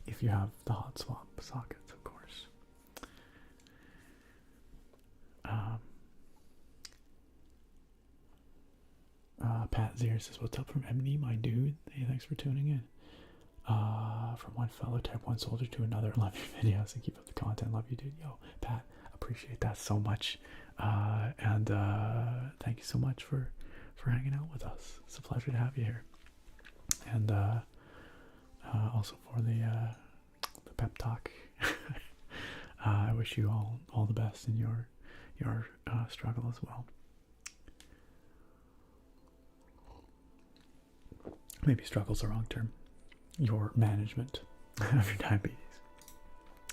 if you have the hot swap sockets, of course. Pat Zier says, what's up from MD, my dude? Hey, thanks for tuning in. From one fellow Type 1 soldier to another, love your videos and keep up the content. Love you, dude. Yo, Pat, appreciate that so much. And thank you so much for hanging out with us. It's a pleasure to have you here. And also for the pep talk. I wish you all the best in your struggle as well. Maybe struggle's the wrong term. Your management of your diabetes.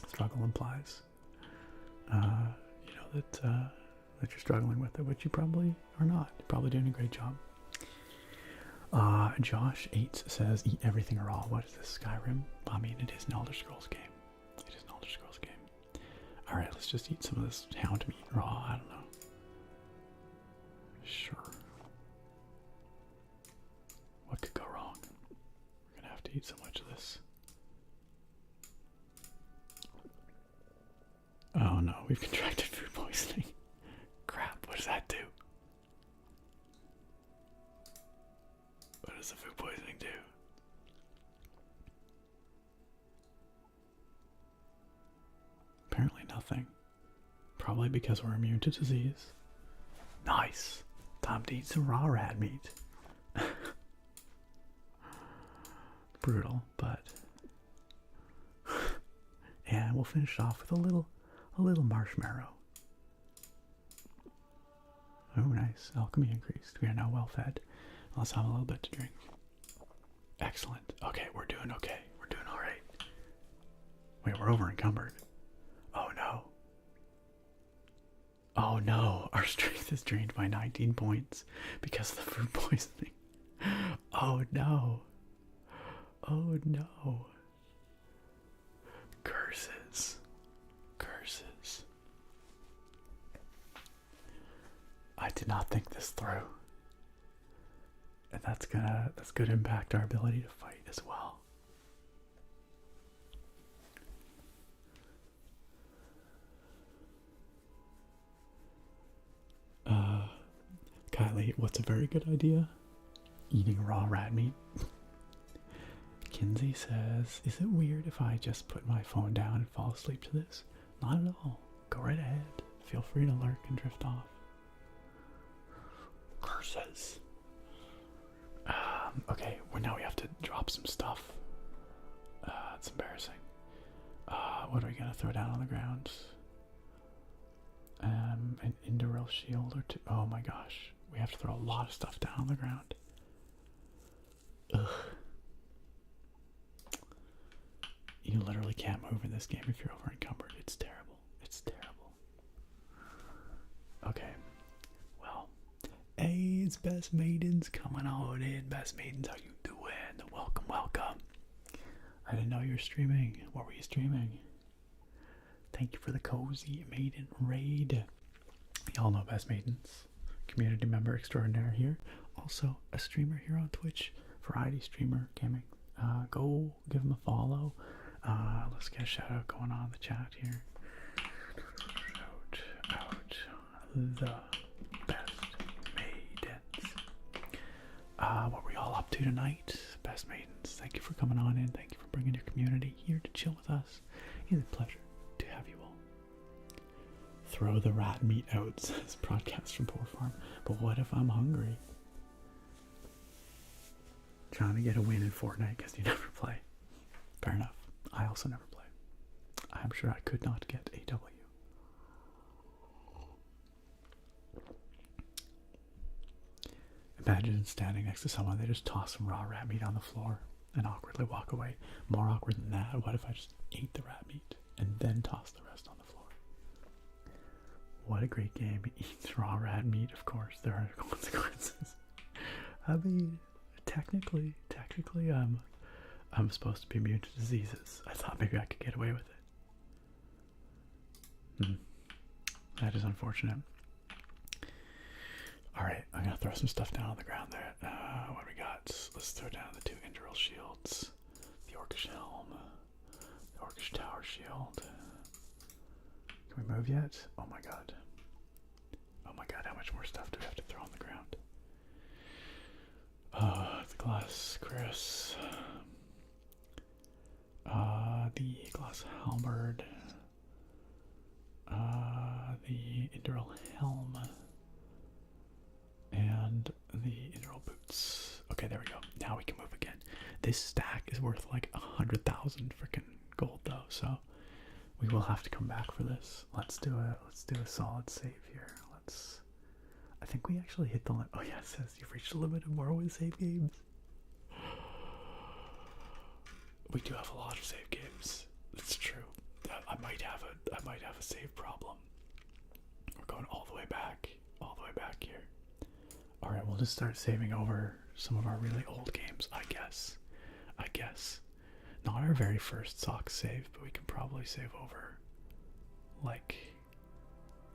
Struggle implies, that you're struggling with it, which you probably are not. You're probably doing a great job. Josh 8 says, eat everything raw. What is this, Skyrim? I mean, it is an Elder Scrolls game. It is an Elder Scrolls game. Alright, let's just eat some of this hound meat raw. I don't know. Sure. What could go wrong? We're gonna have to eat so much of this. we've contracted food poisoning. Crap, what does that do? What does the food poisoning do? Apparently nothing. Probably because we're immune to disease. Nice. Time to eat some raw rat meat. Brutal, but and we'll finish off with a little marshmallow. Oh, nice. Alchemy increased. We are now well fed. Let's have a little bit to drink. Excellent. Okay, we're doing okay. We're doing all right. Wait, we're over encumbered. Oh no. Oh no. Our strength is drained by 19 points because of the food poisoning. Oh no. Oh no. Curses. Curses. I did not think this through. And that's gonna impact our ability to fight as well. Kylie, what's a very good idea? Eating raw rat meat. Kinsey says, is it weird if I just put my phone down and fall asleep to this? Not at all. Go right ahead. Feel free to lurk and drift off. Curses. Okay, well now we have to drop some stuff. It's embarrassing. What are we gonna throw down on the ground? An Indoril shield or two. Oh my gosh. We have to throw a lot of stuff down on the ground. Ugh. You literally can't move in this game if you're over encumbered. It's terrible. It's terrible. Okay. Well. Hey, it's Best Maidens coming on in. Best Maidens, how you doing? Welcome, welcome. I didn't know you were streaming. What were you streaming? Thank you for the cozy maiden raid. Y'all know Best Maidens. Community member extraordinaire here. Also a streamer here on Twitch. Variety streamer gaming. Go give him a follow. Let's get a shout out going on in the chat here. Shout out the Best Maidens. What were y'all up to tonight? Best Maidens, thank you for coming on in. Thank you for bringing your community here to chill with us. It's a pleasure to have you all. Throw the rat meat out, says broadcast from Poor Farm. But what if I'm hungry? Trying to get a win in Fortnite because you never play. Fair enough. I also never play. I'm sure I could not get a W. Imagine standing next to someone, they just toss some raw rat meat on the floor and awkwardly walk away. More awkward than that, what if I just ate the rat meat and then tossed the rest on the floor? What a great game. Eats raw rat meat, of course. There are consequences. I mean, technically, I'm supposed to be immune to diseases. I thought maybe I could get away with it. That is unfortunate. Alright, I'm gonna throw some stuff down on the ground there. What do we got? Let's throw down the 2 Indoril shields. The Orcish helm. The Orcish tower shield. Can we move yet? Oh my god. Oh my god, how much more stuff do we have to throw on the ground? The glass Chris. The glass halberd. The Indoril helm. And the Indoril boots. Okay, there we go. Now we can move again. This stack is worth like 100,000 freaking gold though, so we will have to come back for this. Let's do a solid save here. I think we actually hit the limit. Oh yeah, it says you've reached the limit of Morrowind save games. We do have a lot of save games. That's true. I might have a save problem. We're going all the way back here. All right, we'll just start saving over some of our really old games, I guess. Not our very first Sox save, but we can probably save over like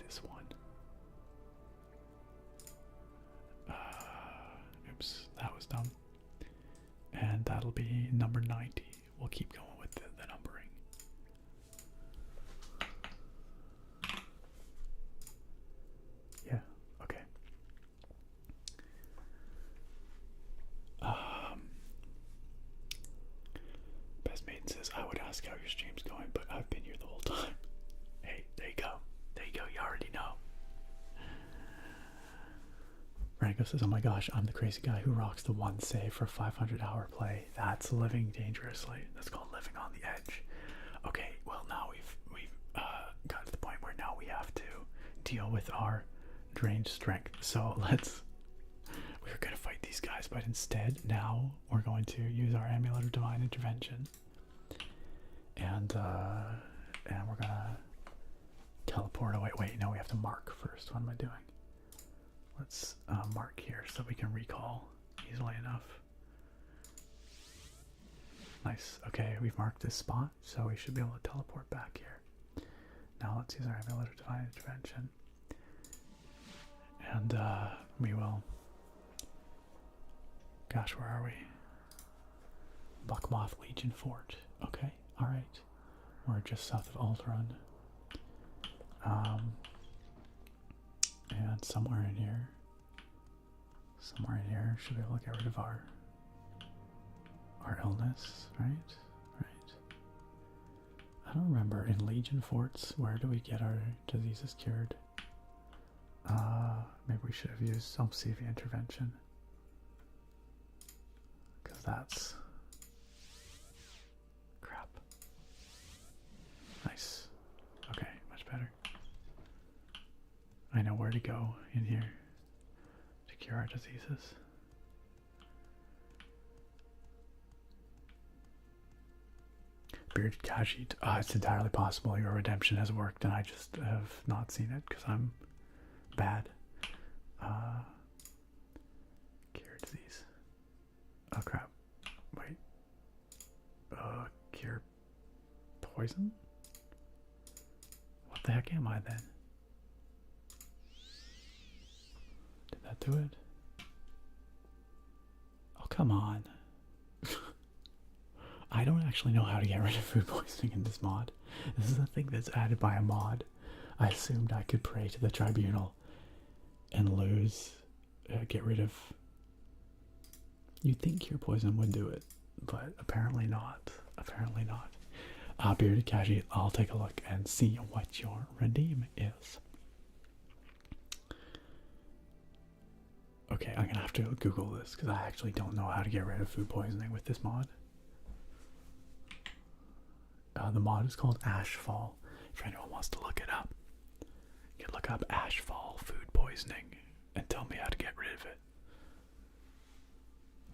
this one. Oops, that was dumb. And that'll be number 90. We'll keep going with the numbering. Rango says, oh my gosh, I'm the crazy guy who rocks the one save for 500-hour play. That's living dangerously. That's called living on the edge. Okay, well now we've got to the point where now we have to deal with our drained strength. So we were going to fight these guys, but instead now we're going to use our Amulet of Divine Intervention. And we're going to teleport away. Wait, no, we have to mark first. What am I doing? Let's mark here so we can recall easily enough. Nice. Okay, we've marked this spot, so we should be able to teleport back here. Now let's use our Amulet of Divine Intervention. And we will... Gosh, where are we? Buckmoth Legion Fort. Okay, alright. We're just south of Alderaan. And somewhere in here should be able to get rid of our illness, right? Right. I don't remember, in Legion Forts, where do we get our diseases cured? Maybe we should have used some CV intervention. Because that's... crap. Nice. Okay, much better. I know where to go in here to cure our diseases. Bearded Khajiit. It's entirely possible your redemption has worked and I just have not seen it because I'm bad. Cure disease. Oh crap. Wait. Cure poison? What the heck am I then? Did that do it? Oh, come on. I don't actually know how to get rid of food poisoning in this mod. This is a thing that's added by a mod. I assumed I could pray to the tribunal and get rid of... You'd think cure poison would do it, but apparently not. Apparently not. Bearded Khajiit, I'll take a look and see what your redeem is. Okay, I'm gonna have to Google this because I actually don't know how to get rid of food poisoning with this mod. The mod is called Ashfall. If anyone wants to look it up, you can look up Ashfall food poisoning and tell me how to get rid of it.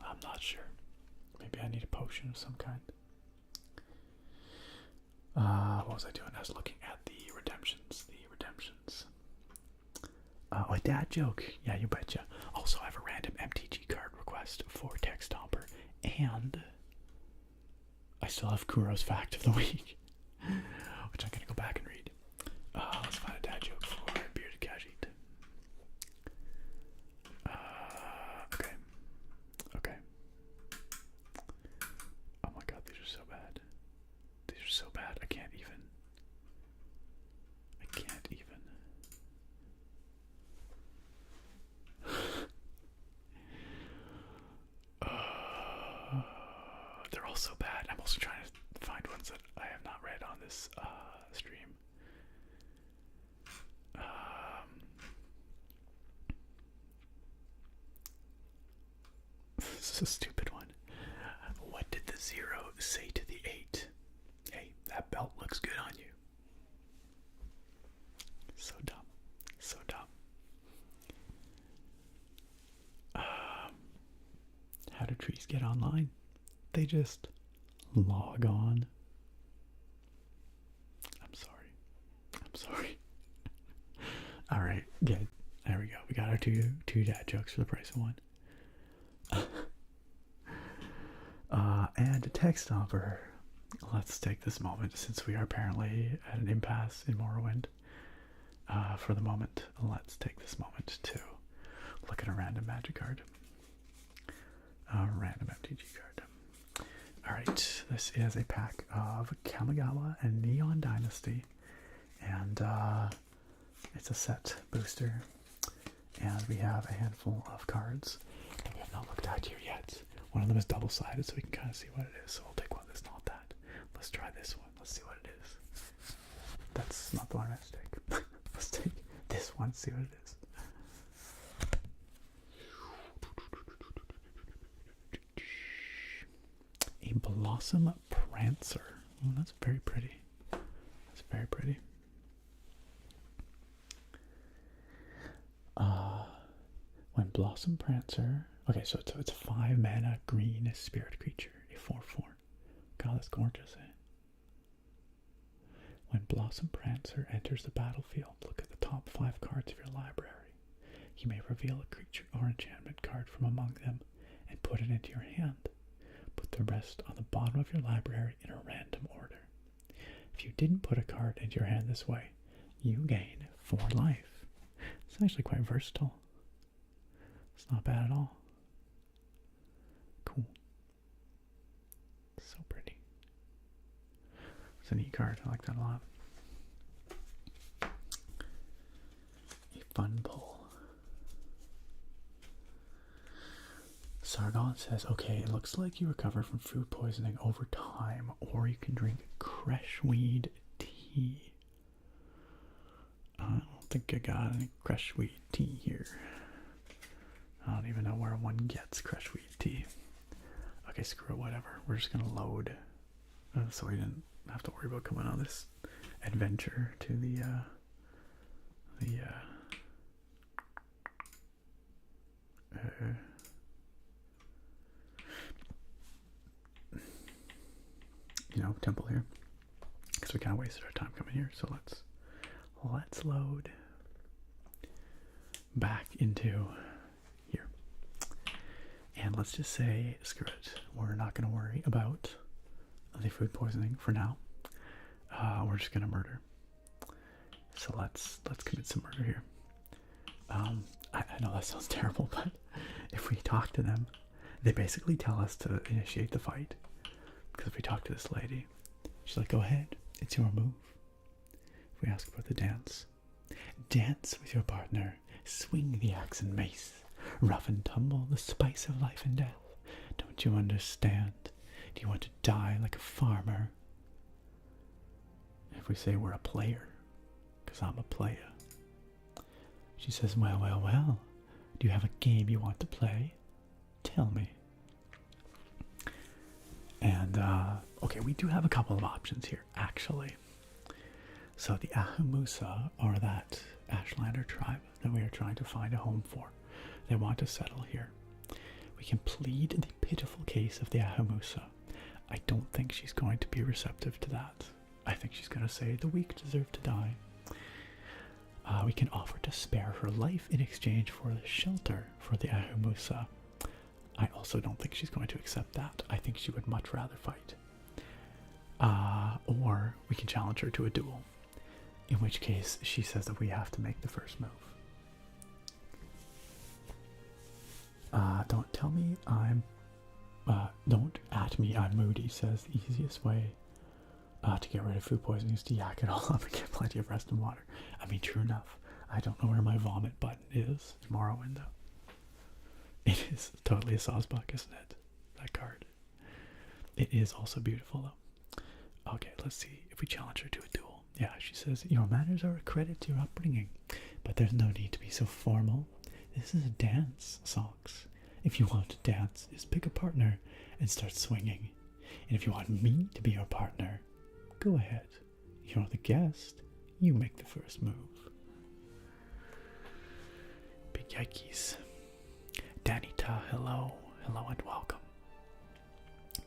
I'm not sure. Maybe I need a potion of some kind. What was I doing? I was looking at the redemptions. A dad joke. Yeah, you betcha. Also, I have a random MTG card request for Text Stomper, and I still have Kuro's Fact of the Week, which I'm going to go back and read. Let's find a dad joke for Bearded Khajiit. Okay. Oh my god, these are so bad. These are so bad, I can't even. They're all so bad. I'm also trying to find ones that I have not read on this stream. This is a stupid one. What did the 0 say to the 8? Hey, that belt looks good on you. So dumb. So dumb. How do trees get online? They just log on. I'm sorry. Alright, good. There we go. We got our two dad jokes for the price of one. And a text offer. Let's take this moment, since we are apparently at an impasse in Morrowind. For the moment, let's take this moment to look at a random magic card. A random MTG card. Alright, this is a pack of Kamigawa and Neon Dynasty. And it's a set booster. And we have a handful of cards that we have not looked at here yet. One of them is double-sided, so we can kind of see what it is. So we'll take one that's not that. Let's try this one. Let's see what it is. That's not the one I have to take. Let's take this one, see what it is. Blossom Prancer. Oh, that's very pretty. That's very pretty. When Blossom Prancer. Okay, so it's a 5 mana green spirit creature, a 4/4. God, that's gorgeous, eh? When Blossom Prancer enters the battlefield, look at the top 5 cards of your library. You may reveal a creature or enchantment card from among them and put it into your hand. Put the rest on the bottom of your library in a random order. If you didn't put a card into your hand this way, you gain 4 life. It's actually quite versatile. It's not bad at all. Cool. So pretty. It's a neat card. I like that a lot. A fun pull. Sargon says, okay, it looks like you recover from food poisoning over time, or you can drink creshweed tea. I don't think I got any creshweed tea here. I don't even know where one gets creshweed tea. Okay, screw it, whatever. We're just gonna load, so we didn't have to worry about coming on this adventure to the temple here, because we kind of wasted our time coming here. So let's load back into here, and let's just say screw it. We're not going to worry about the food poisoning for now. We're just going to murder. So let's commit some murder here. I know that sounds terrible, but if we talk to them, they basically tell us to initiate the fight. Because if we talk to this lady, she's like, go ahead, it's your move. If we ask about the dance, dance with your partner, swing the axe and mace, rough and tumble, the spice of life and death. Don't you understand? Do you want to die like a farmer? If we say we're a player, because I'm a player, she says, well, do you have a game you want to play? Tell me. And, okay, we do have a couple of options here, actually. So the Ahamusa are that Ashlander tribe that we are trying to find a home for. They want to settle here. We can plead the pitiful case of the Ahamusa. I don't think she's going to be receptive to that. I think she's going to say the weak deserve to die. We can offer to spare her life in exchange for shelter for the Ahamusa. I also don't think she's going to accept that. I think she would much rather fight. Or we can challenge her to a duel, in which case she says that we have to make the first move. Don't tell me I'm... don't at me I'm moody, says the easiest way to get rid of food poisoning is to yak it all up and get plenty of rest and water. I mean, true enough. I don't know where my vomit button is. It's Morrowind, though. It is totally a sawsbuck, isn't it? That card. It is also beautiful, though. Okay, let's see if we challenge her to a duel. Yeah, she says, your manners are a credit to your upbringing, but there's no need to be so formal. This is a dance, Socks. If you want to dance, just pick a partner and start swinging. And if you want me to be your partner, go ahead. You're the guest. You make the first move. Big yikes. Danita, hello. Hello and welcome.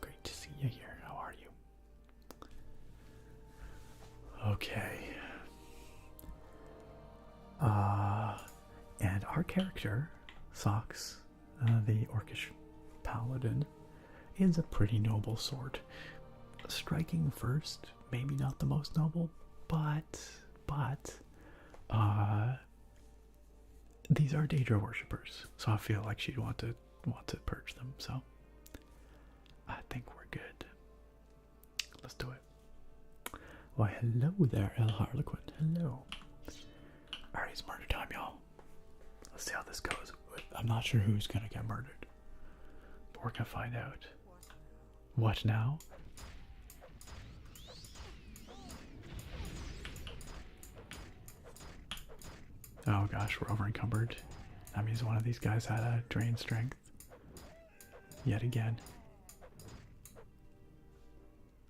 Great to see you here. How are you? Okay. And our character, Socks, the Orcish Paladin, is a pretty noble sort. Striking first, maybe not the most noble, but these are Daedra worshippers, so I feel like she'd want to purge them. So I think we're good. Let's do it. Why, hello there, El Harlequin. Hello. Alright, it's murder time, y'all. Let's see how this goes. I'm not sure who's gonna get murdered, but we're gonna find out. What now? Oh gosh, we're over encumbered. That means one of these guys had a drain strength. Yet again.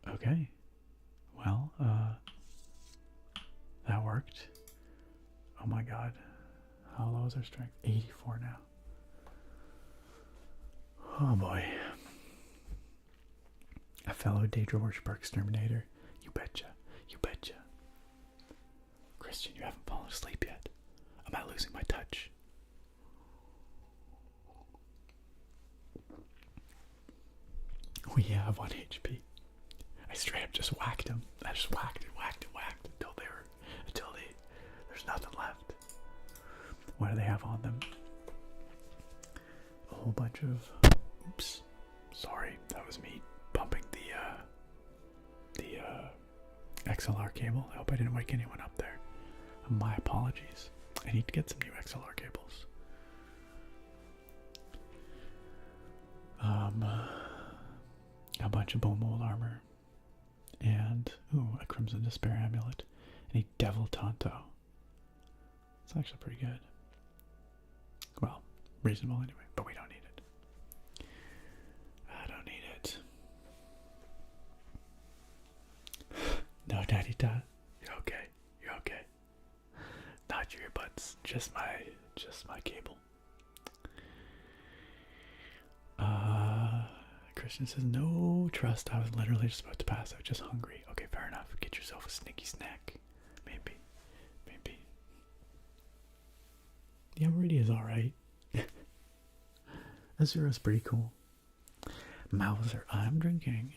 Okay. Well, that worked. Oh my god. How low is our strength? 84 now. Oh boy. A fellow Daedra worshiper exterminator. You betcha. You betcha. Christian, you haven't fallen asleep yet. Am I losing my touch? We have 1 HP. I straight up just whacked him. I just whacked until there's nothing left. What do they have on them? A whole bunch of, oops, sorry, that was me bumping the XLR cable. I hope I didn't wake anyone up there. My apologies. I need to get some new XLR cables. A bunch of bone mold armor, and a Crimson Despair amulet, and a Devil Tonto. It's actually pretty good. Well, reasonable anyway, but we don't need it. I don't need it. No, Daddy Dot. You're okay. You're okay. Not your earbuds. Just my cable. Christian says, no trust. I was literally just about to pass out, just hungry. Okay, fair enough. Get yourself a sneaky snack. Maybe. Yeah, Rudy is alright. Azura's pretty cool. Mauser, I'm drinking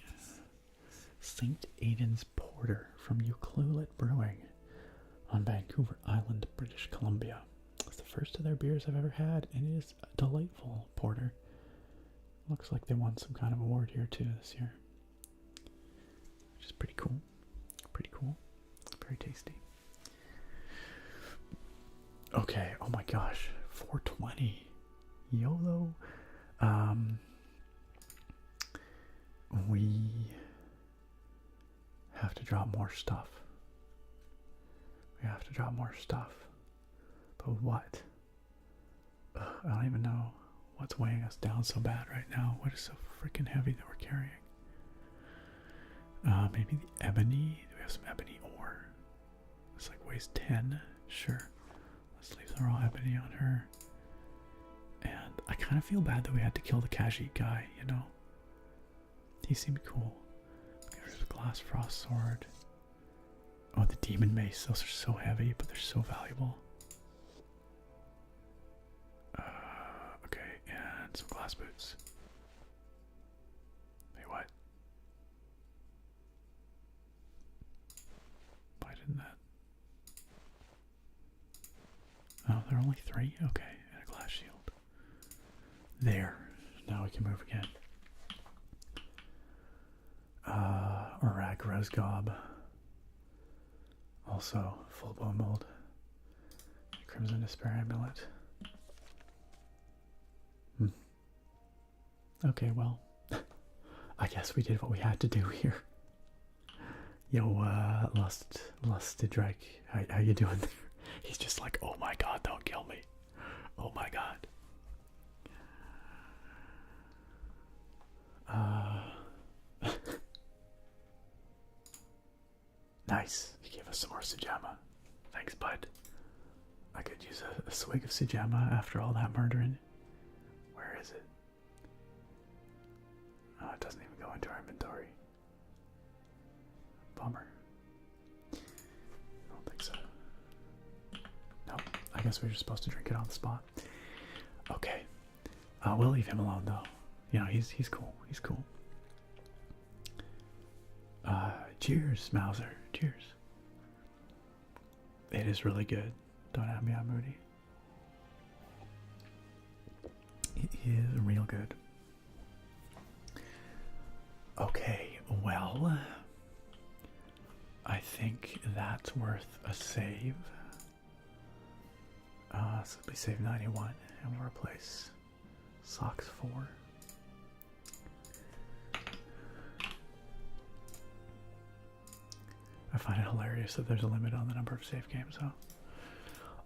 St. Aidan's Porter from Ucluelet Brewing on Vancouver Island, British Columbia. It's the first of their beers I've ever had, and it is a delightful porter. Looks like they won some kind of award here too this year, which is pretty cool. Pretty cool. Very tasty. Okay, oh my gosh, 420. YOLO. We have to drop more stuff. But what? I don't even know what's weighing us down so bad right now. What is so freaking heavy that we're carrying? Maybe the ebony. Do we have some ebony ore? It's like weighs 10. Sure. Let's leave the raw ebony on her. And I kind of feel bad that we had to kill the Khajiit guy, you know? He seemed cool. Okay, there's a glass frost sword. Oh, the demon mace. Those are so heavy, but they're so valuable. Okay, and some glass boots. Wait, what? Why didn't that? Oh, there are only 3? Okay, and a glass shield. There. Now we can move again. Urag Resgob. Also, full bone mold. Crimson Despair amulet. Okay, well, I guess we did what we had to do here. Yo, Lusted Drake, how you doing there? He's just like, oh my god, don't kill me. Oh my god. Nice. He gave us some more Sujamma. Thanks, bud. I could use a swig of Sujamma after all that murdering. Where is it? Oh, it doesn't even go into our inventory. Bummer. I don't think so. No, I guess we're just supposed to drink it on the spot. Okay. We'll leave him alone though. You know, he's cool. He's cool. Cheers, Mauser. Cheers. It is really good. Don't have me on Moody. It is real good. Okay, well, I think that's worth a save. So we save 91 and we'll replace Socks 4. I find it hilarious that there's a limit on the number of save games, though.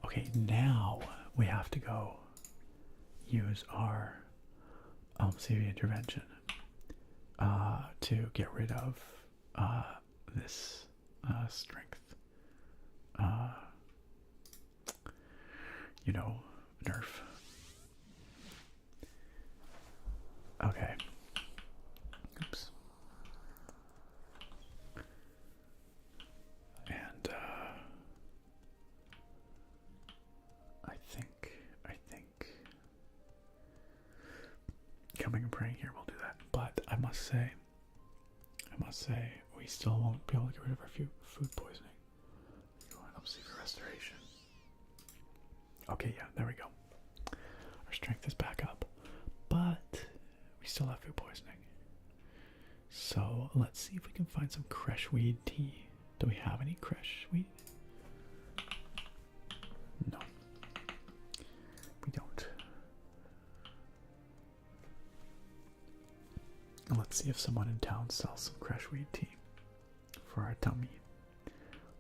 Okay, now we have to go use our CV intervention to get rid of this strength, you know, nerf. Okay. Oops. And I think coming and praying here will do that. But I must say, we still won't be able to get rid of our food poisoning. Let's see for restoration. Okay, yeah, there we go. Our strength is back up, but we still have food poisoning. So let's see if we can find some creshweed tea. Do we have any creshweed? No, we don't. Let's see if someone in town sells some creshweed tea for our tummy,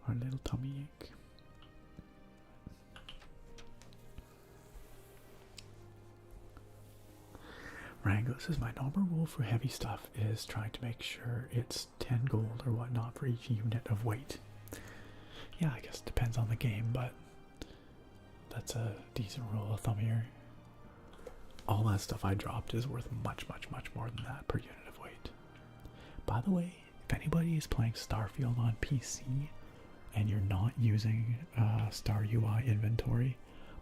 our little tummy ache. Rango says my normal rule for heavy stuff is trying to make sure it's 10 gold or whatnot for each unit of weight. Yeah, I guess it depends on the game, but that's a decent rule of thumb here. All that stuff I dropped is worth much, much, much more than that per unit of weight. By the way, if anybody is playing Starfield on PC and you're not using Star UI inventory,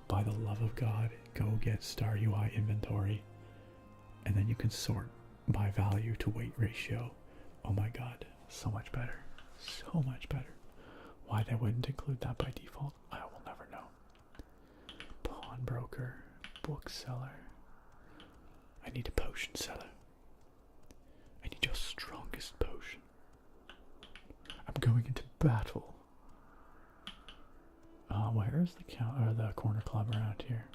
by the love of God, go get Star UI inventory. And then you can sort by value to weight ratio. Oh my god, so much better. So much better. Why they wouldn't include that by default, I will never know. Pawnbroker, bookseller. I need a potion seller. I need your strongest potion. I'm going into battle. Where is the corner club around here?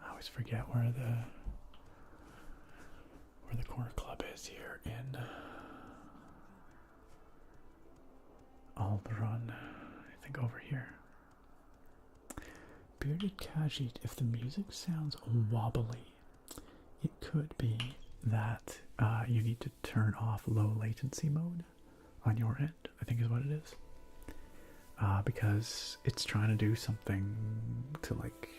I always forget where the corner club is here in Alderaan. I think over here. Bearded Khajiit, if the music sounds wobbly, it could be that you need to turn off low latency mode on your end, I think is what it is. Because it's trying to do something to, like,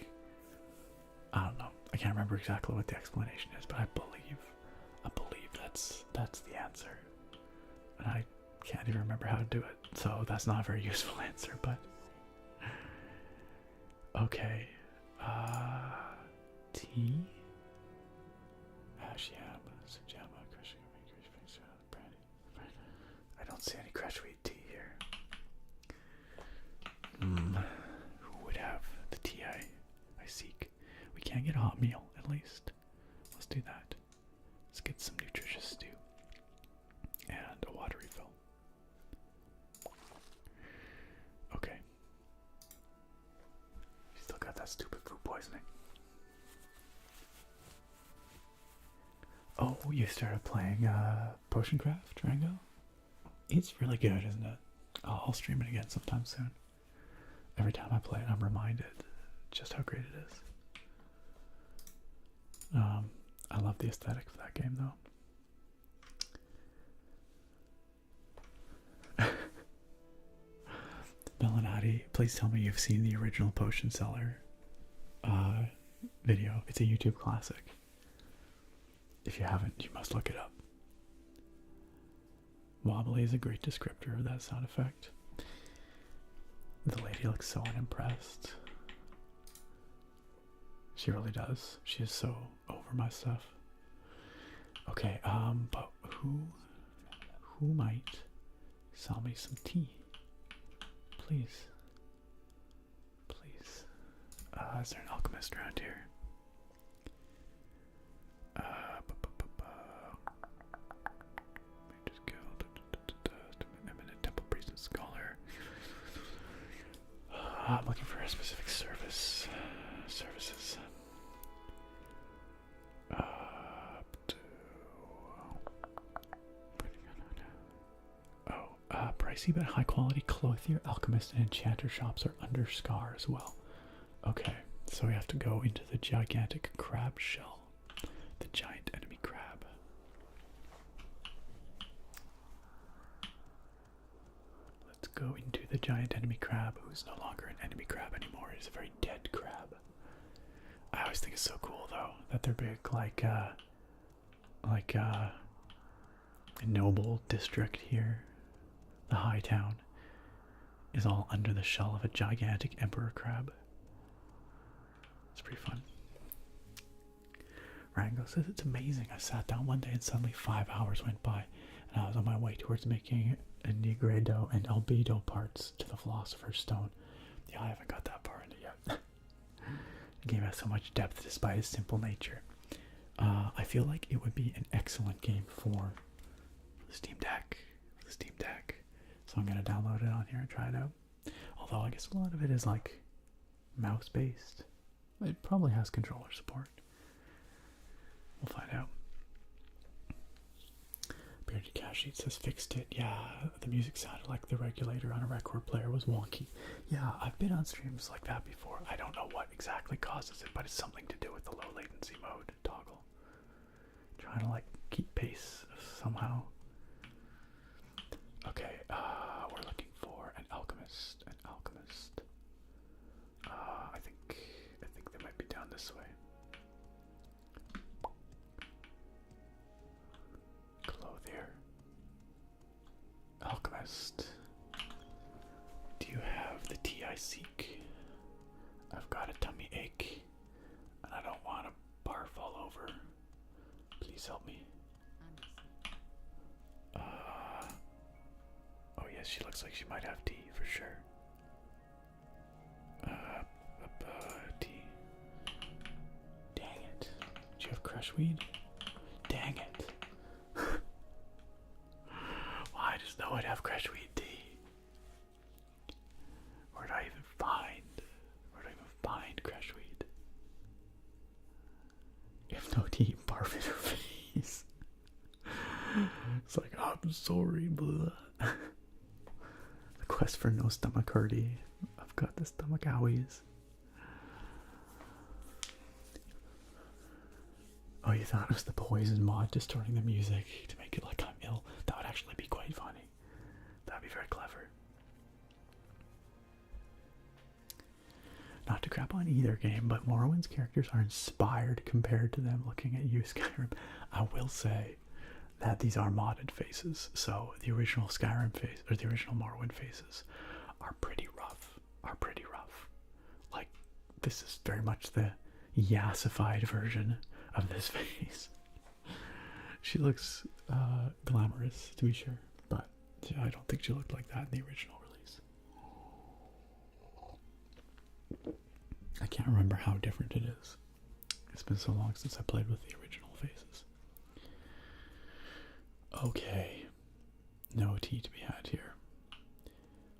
I don't know. I can't remember exactly what the explanation is, but I believe that's the answer. And I can't even remember how to do it, so that's not a very useful answer, but okay. Tea, Ashiam, Sujama, brandy. I don't see any crashweed tea here. Who would have the tea I seek? We can get a hot meal, at least. Let's do that. Let's get some nutritious stew. And a water refill. Okay. Still got that stupid food poisoning. Oh, you started playing Potion Craft, Rango? It's really good, isn't it? I'll stream it again sometime soon. Every time I play it, I'm reminded just how great it is. I love the aesthetic of that game, though. Melanati, please tell me you've seen the original Potion Seller video. It's a YouTube classic. If you haven't, you must look it up. Wobbly is a great descriptor of that sound effect. The lady looks so unimpressed. She really does. She is so over my stuff. Okay, but who might sell me some tea? Please. Please. Is there an alchemist around here? Just go. Eminent temple priest and scholar. I'm looking for a specific services. Pricey but high quality clothier, alchemist, and enchanter shops are under Scar as well. Okay, so we have to go into the gigantic crab shell. The giant enemy crab. go into the giant enemy crab, who's no longer an enemy crab anymore. He's a very dead crab. I always think it's so cool though that they're big, like a noble district here. The high town is all under the shell of a gigantic emperor crab. It's pretty fun. Rango says it's amazing. I sat down one day and suddenly 5 hours went by, and I was on my way towards making a Negredo and Albedo parts to the Philosopher's Stone. Yeah, I haven't got that far into yet. The game has so much depth despite its simple nature. I feel like it would be an excellent game for the Steam Deck. So I'm gonna download it on here and try it out. Although I guess a lot of it is like mouse based. It probably has controller support. We'll find out. Bearded Cash Sheet says fixed it. Yeah, the music sounded like the regulator on a record player was wonky. Yeah, I've been on streams like that before. I don't know what exactly causes it, but it's something to do with the low latency mode toggle. Trying to like keep pace somehow. Okay, we're looking for an alchemist. I think they might be down this way. Clothier. Alchemist. Do you have the tea I seek? I've got a tummy ache, and I don't want to barf all over. Please help me. Oh yes, she looks like she might have tea for sure. Tea. Dang it. Do you have crushweed? Dang it. Well, I just know I'd have crushweed tea. Where do I even find crushweed? If no tea, barf in her face. It's like, I'm sorry, blah. The quest for no stomach hurty. I've got the stomach owies. Oh, you thought it was the poison mod distorting the music to make it like I'm ill? That would actually be quite funny. That'd be very clever. Not to crap on either game, but Morrowind's characters are inspired compared to them looking at you, Skyrim. I will say that these are modded faces, so the original Skyrim face, or the original Morrowind faces, are pretty rough. Like, this is very much the yassified version of this face. She looks glamorous, to be sure, but I don't think she looked like that in the original release. I can't remember how different it is. It's been so long since I played with the original faces. Okay, no tea to be had here.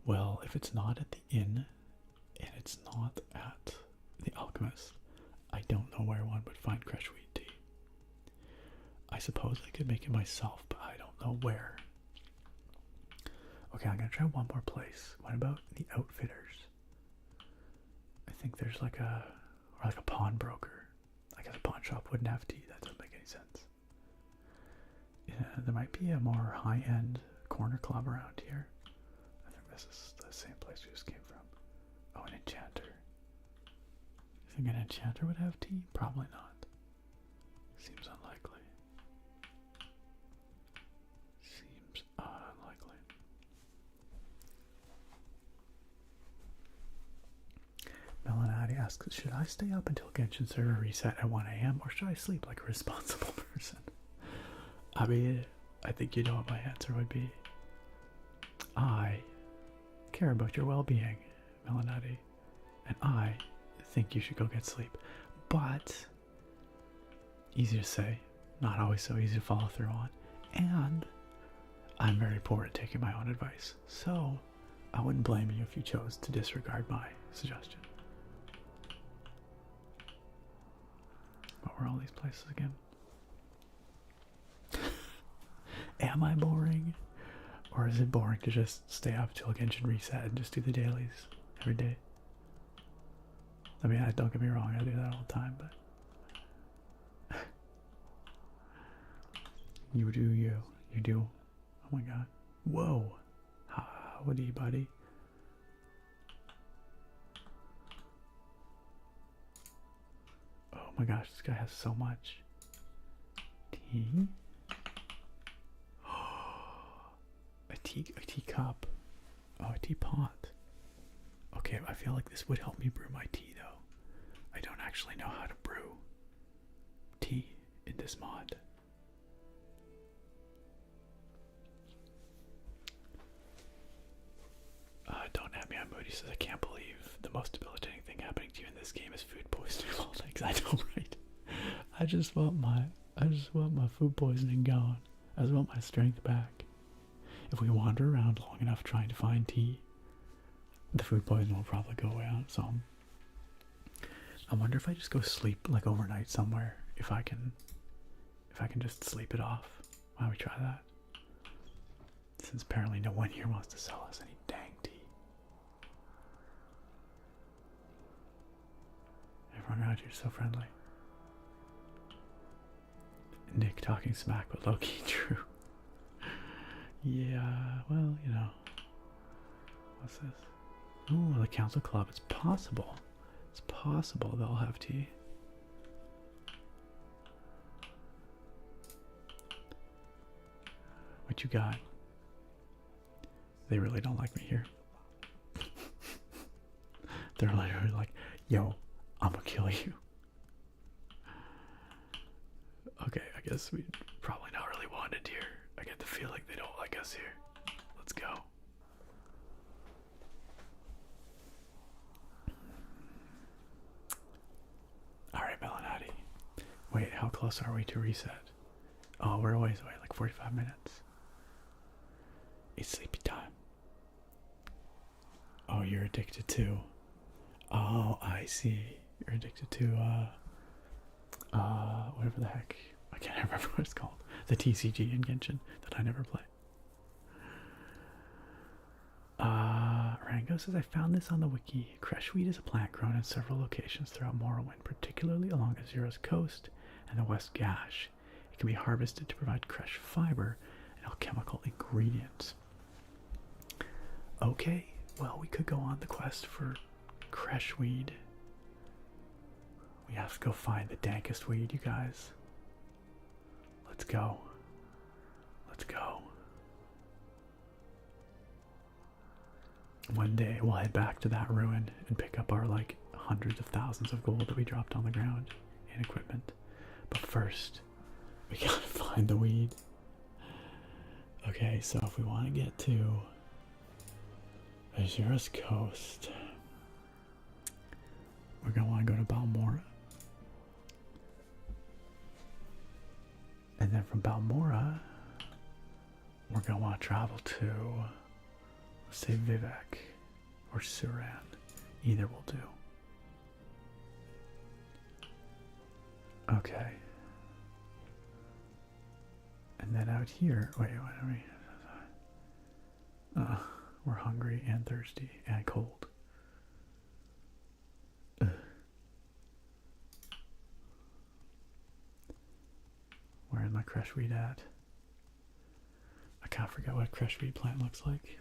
Well, if it's not at the inn, and it's not at the Alchemist, I don't know where one would find crushweed tea. I suppose I could make it myself, but I don't know where. Okay, I'm gonna try one more place. What about the Outfitters? I think there's like a pawnbroker. I guess a pawn shop wouldn't have tea. That doesn't make any sense. Yeah, there might be a more high-end corner club around here. I think this is the same place we just came from. Oh, an enchanter. You think an enchanter would have tea? Probably not. Seems unlikely. Melanati asks, should I stay up until Genshin server reset at 1 AM or should I sleep like a responsible person? I mean, I think you know what my answer would be. I care about your well-being, Melanati, and I think you should go get sleep. But, easy to say, not always so easy to follow through on. And I'm very poor at taking my own advice, so I wouldn't blame you if you chose to disregard my suggestion. What were all these places again? Am I boring? Or is it boring to just stay up till Genshin reset and just do the dailies every day? I mean, don't get me wrong, I do that all the time, but you do you. You do. Oh my god. Whoa. How Howdy, buddy. Oh my gosh, this guy has so much. Tea? A teacup. Oh, a teapot. Okay, I feel like this would help me brew my tea, though. I don't actually know how to brew tea in this mod. Don't have me on Moody says, I can't believe the most debilitating thing happening to you in this game is food poisoning. Well, thanks, I know, right? I just want my food poisoning gone. I just want my strength back. If we wander around long enough trying to find tea, the food poisoning will probably go away on its own. I wonder if I just go sleep like overnight somewhere, if I can just sleep it off. Why don't we try that? Since apparently no one here wants to sell us any dang tea. Everyone around here is so friendly. Nick talking smack, but low-key true. Yeah, well, you know. What's this? Ooh, the council club. It's possible. It's possible they'll have tea. What you got? They really don't like me here. They're literally like, yo, I'm gonna kill you. Okay, I guess we probably not really wanted here. I get the feeling they don't like us here. Let's go. Alright, Melanati. Wait, how close are we to reset? Oh, we're always away, like 45 minutes. It's sleepy time. Oh, you're addicted to... Oh, I see. You're addicted to, whatever the heck. I can't remember what it's called. The TCG in Genshin that I never play. Rango says, I found this on the wiki. Creshweed is a plant grown in several locations throughout Morrowind, particularly along Azura's coast and the West Gash. It can be harvested to provide cresh fiber and alchemical ingredients. Okay, well, we could go on the quest for Creshweed. We have to go find the dankest weed, you guys. Let's go. Let's go. One day we'll head back to that ruin and pick up our like hundreds of thousands of gold that we dropped on the ground and equipment. But first, we gotta find the weed. Okay, so if we want to get to Azura's coast, we're gonna want to go to Balmora. And then from Balmora, we're gonna want to travel to, let's say, Vivek or Suran. Either will do. Okay. And then out here, wait, what are we? We're hungry and thirsty and cold. Ugh. Where is my creshweed at? I can't forget what a creshweed plant looks like.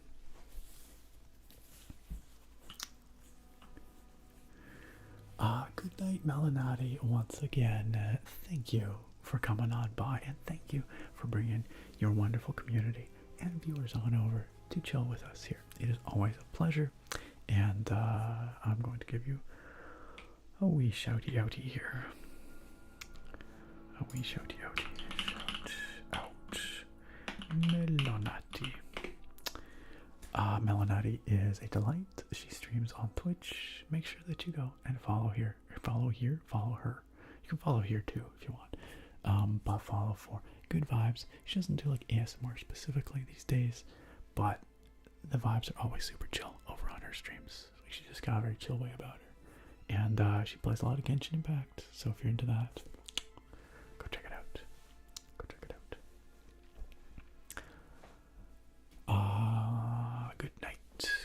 Good night, Melanati. Once again, thank you for coming on by, and thank you for bringing your wonderful community and viewers on over to chill with us here. It is always a pleasure, and I'm going to give you a wee shouty outy here. A wee shouty outy. Shout out. Melanati. Melanati is a delight. She streams on Twitch. Make sure that you go and follow here. Follow here, follow her. You can follow here too if you want. But follow for good vibes. She doesn't do like ASMR specifically these days, but the vibes are always super chill over on her streams. She just got a very chill way about her. And she plays a lot of Genshin Impact, so if you're into that, go check it out. Go check it out. Good night.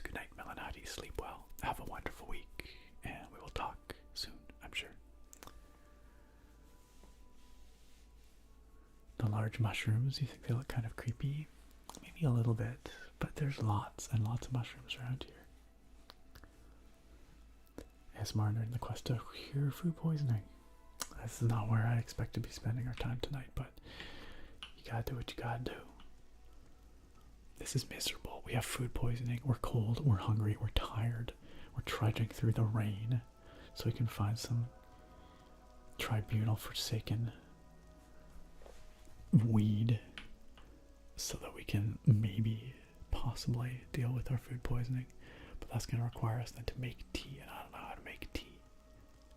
Good night, Melanati. Sleep well. Have a wonderful week, and we will talk soon, I'm sure. The large mushrooms, you think they look kind of creepy? Maybe a little bit, But there's lots and lots of mushrooms around here. ASMR in the quest to cure food poisoning. This is not where I expect to be spending our time tonight, but you gotta do what you gotta do. This is miserable. We have food poisoning. We're cold. We're hungry. We're tired. We're trudging through the rain so we can find some tribunal forsaken weed so that we can maybe possibly deal with our food poisoning. But that's going to require us then to make tea, and I don't know how to make tea.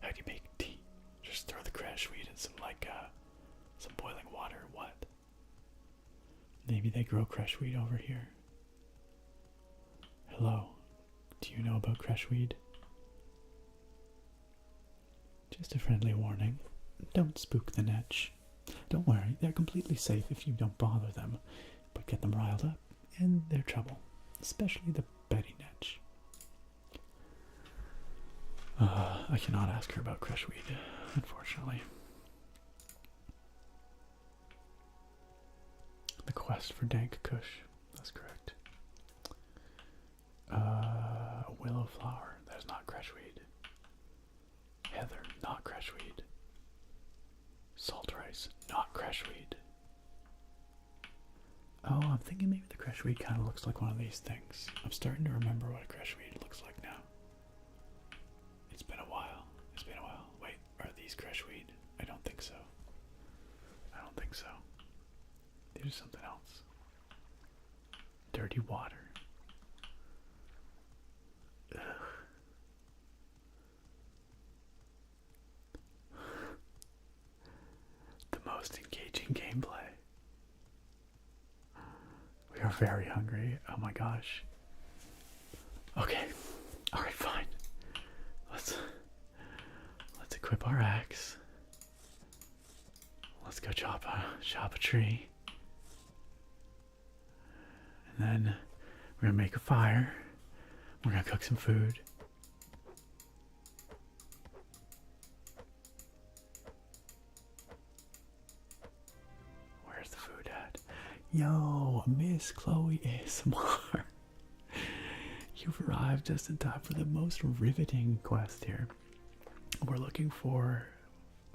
How do you make tea? Just throw the crash weed in some some boiling water or what? Maybe they grow crashweed over here. Hello, do you know about crashweed? Just a friendly warning, don't spook the netch. Don't worry, they're completely safe if you don't bother them, but get them riled up and they're trouble, especially the Betty netch. I cannot ask her about crashweed, unfortunately. The quest for dank kush, that's correct. Willow flower, that is not crashweed. Heather, not crashweed. Salt rice, not crashweed. Oh, I'm thinking maybe the crashweed kind of looks like one of these things. I'm starting to remember what a crashweed looks like now. It's been a while. It's been a while. Wait, are these crashweed? I don't think so. I don't think so. There's something else. Dirty water. Ugh. The most engaging gameplay. We are very hungry. Oh my gosh. Okay. Alright, fine. Let's equip our axe. Let's go chop a tree. And then we're gonna make a fire. We're gonna cook some food. Where's the food at? Yo, Miss Chloe ASMR. You've arrived just in time for the most riveting quest here. We're looking for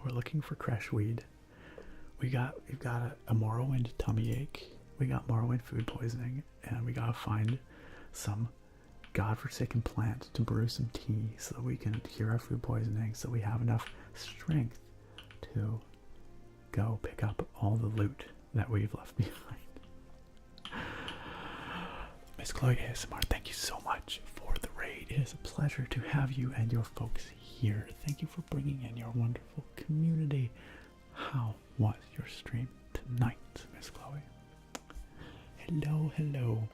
crashweed. We've got a Morrowind tummy ache. We got Morrowind food poisoning, and we gotta find some godforsaken plant to brew some tea so that we can cure our food poisoning, so we have enough strength to go pick up all the loot that we've left behind. Miss Chloe ASMR, thank you so much for the raid. It is a pleasure to have you and your folks here. Thank you for bringing in your wonderful community. How was your stream tonight, Miss Chloe? Hello, hello.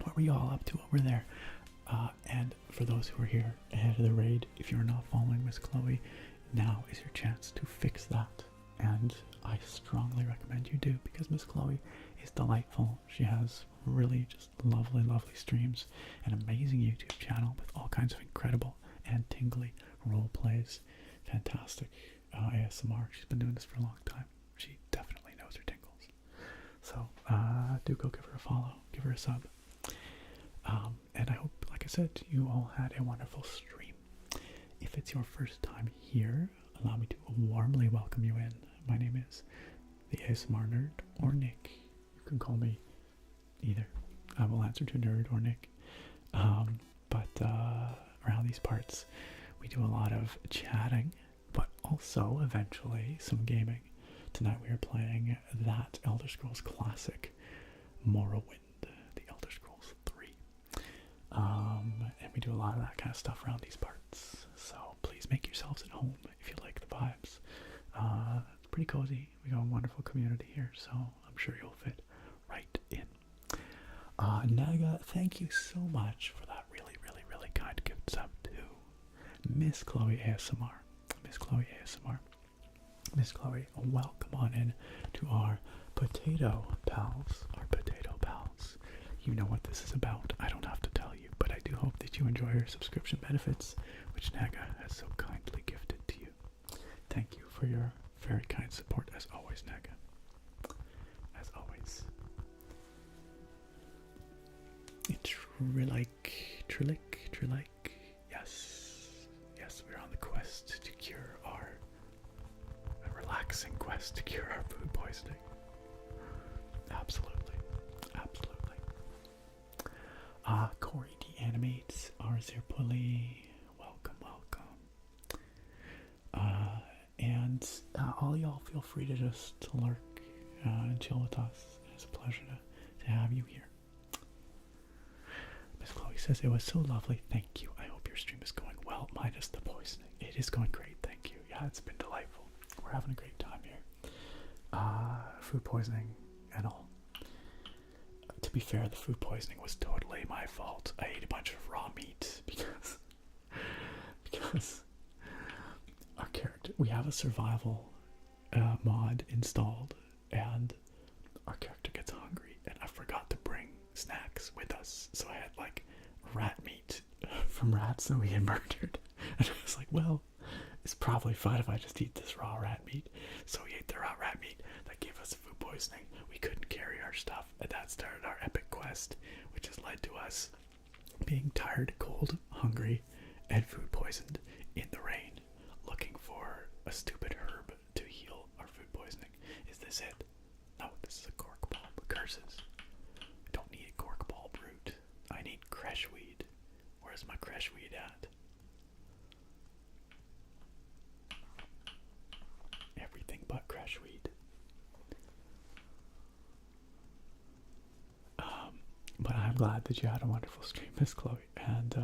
What were you all up to over there? And for those who are here ahead of the raid, if you're not following Miss Chloe, now is your chance to fix that. And I strongly recommend you do, because Miss Chloe is delightful. She has really just lovely, lovely streams, an amazing YouTube channel with all kinds of incredible and tingly role plays. Fantastic ASMR. She's been doing this for a long time. She definitely knows her tingles. So do go give her a follow, give her a sub. And I hope, like I said, you all had a wonderful stream. If it's your first time here, allow me to warmly welcome you in. My name is the ASMR Nerd, or Nick. You can call me either. I will answer to Nerd or Nick. But around these parts, we do a lot of chatting, but also eventually some gaming. Tonight we are playing that Elder Scrolls classic, Morrowind, the Elder Scrolls 3. And we do a lot of that kind of stuff around these parts. So please make yourselves at home if you like the vibes. It's pretty cozy. We got a wonderful community here, so I'm sure you'll fit right in. Naga, thank you so much for that really, really, really kind gift sub to Miss Chloe ASMR. Miss Chloe ASMR. Miss Chloe, welcome on in to our potato pals. Our potato pals. You know what this is about. I don't have to tell you, but I do hope that you enjoy your subscription benefits, which Naga has so kindly gifted to you. Thank you for your very kind support, as always, Naga. As always. Trilike. Yes, we're on the quest to cure a relaxing quest to cure our food poisoning. Absolutely. Corey D-animates, Arzir welcome. And all y'all feel free to just lurk and chill with us. It's a pleasure to have you here. Miss Chloe says, it was so lovely, thank you. I hope your stream is going well, minus the poisoning. It is going great, thank you. Yeah, it's been delightful. We're having a great time here. Food poisoning and all. To be fair, the food poisoning was totally my fault. I ate a bunch of raw meat because our character, we have a survival mod installed, and our character gets hungry, and I forgot to bring snacks with us, so I had like rat meat from rats that we had murdered, and I was like, well, it's probably fine if I just eat this raw rat meat. So we ate the raw rat meat. That gave us food poisoning. We couldn't carry our stuff, and that started our epic quest, which has led to us being tired, cold, hungry, and food poisoned in the rain, looking for a stupid herb to heal our food poisoning. Is this it? No, this is a cork bulb. Curses. I don't need a cork bulb root. I need creshweed. Where's my creshweed at? Everything but creshweed. But I'm glad that you had a wonderful stream, Miss Chloe. And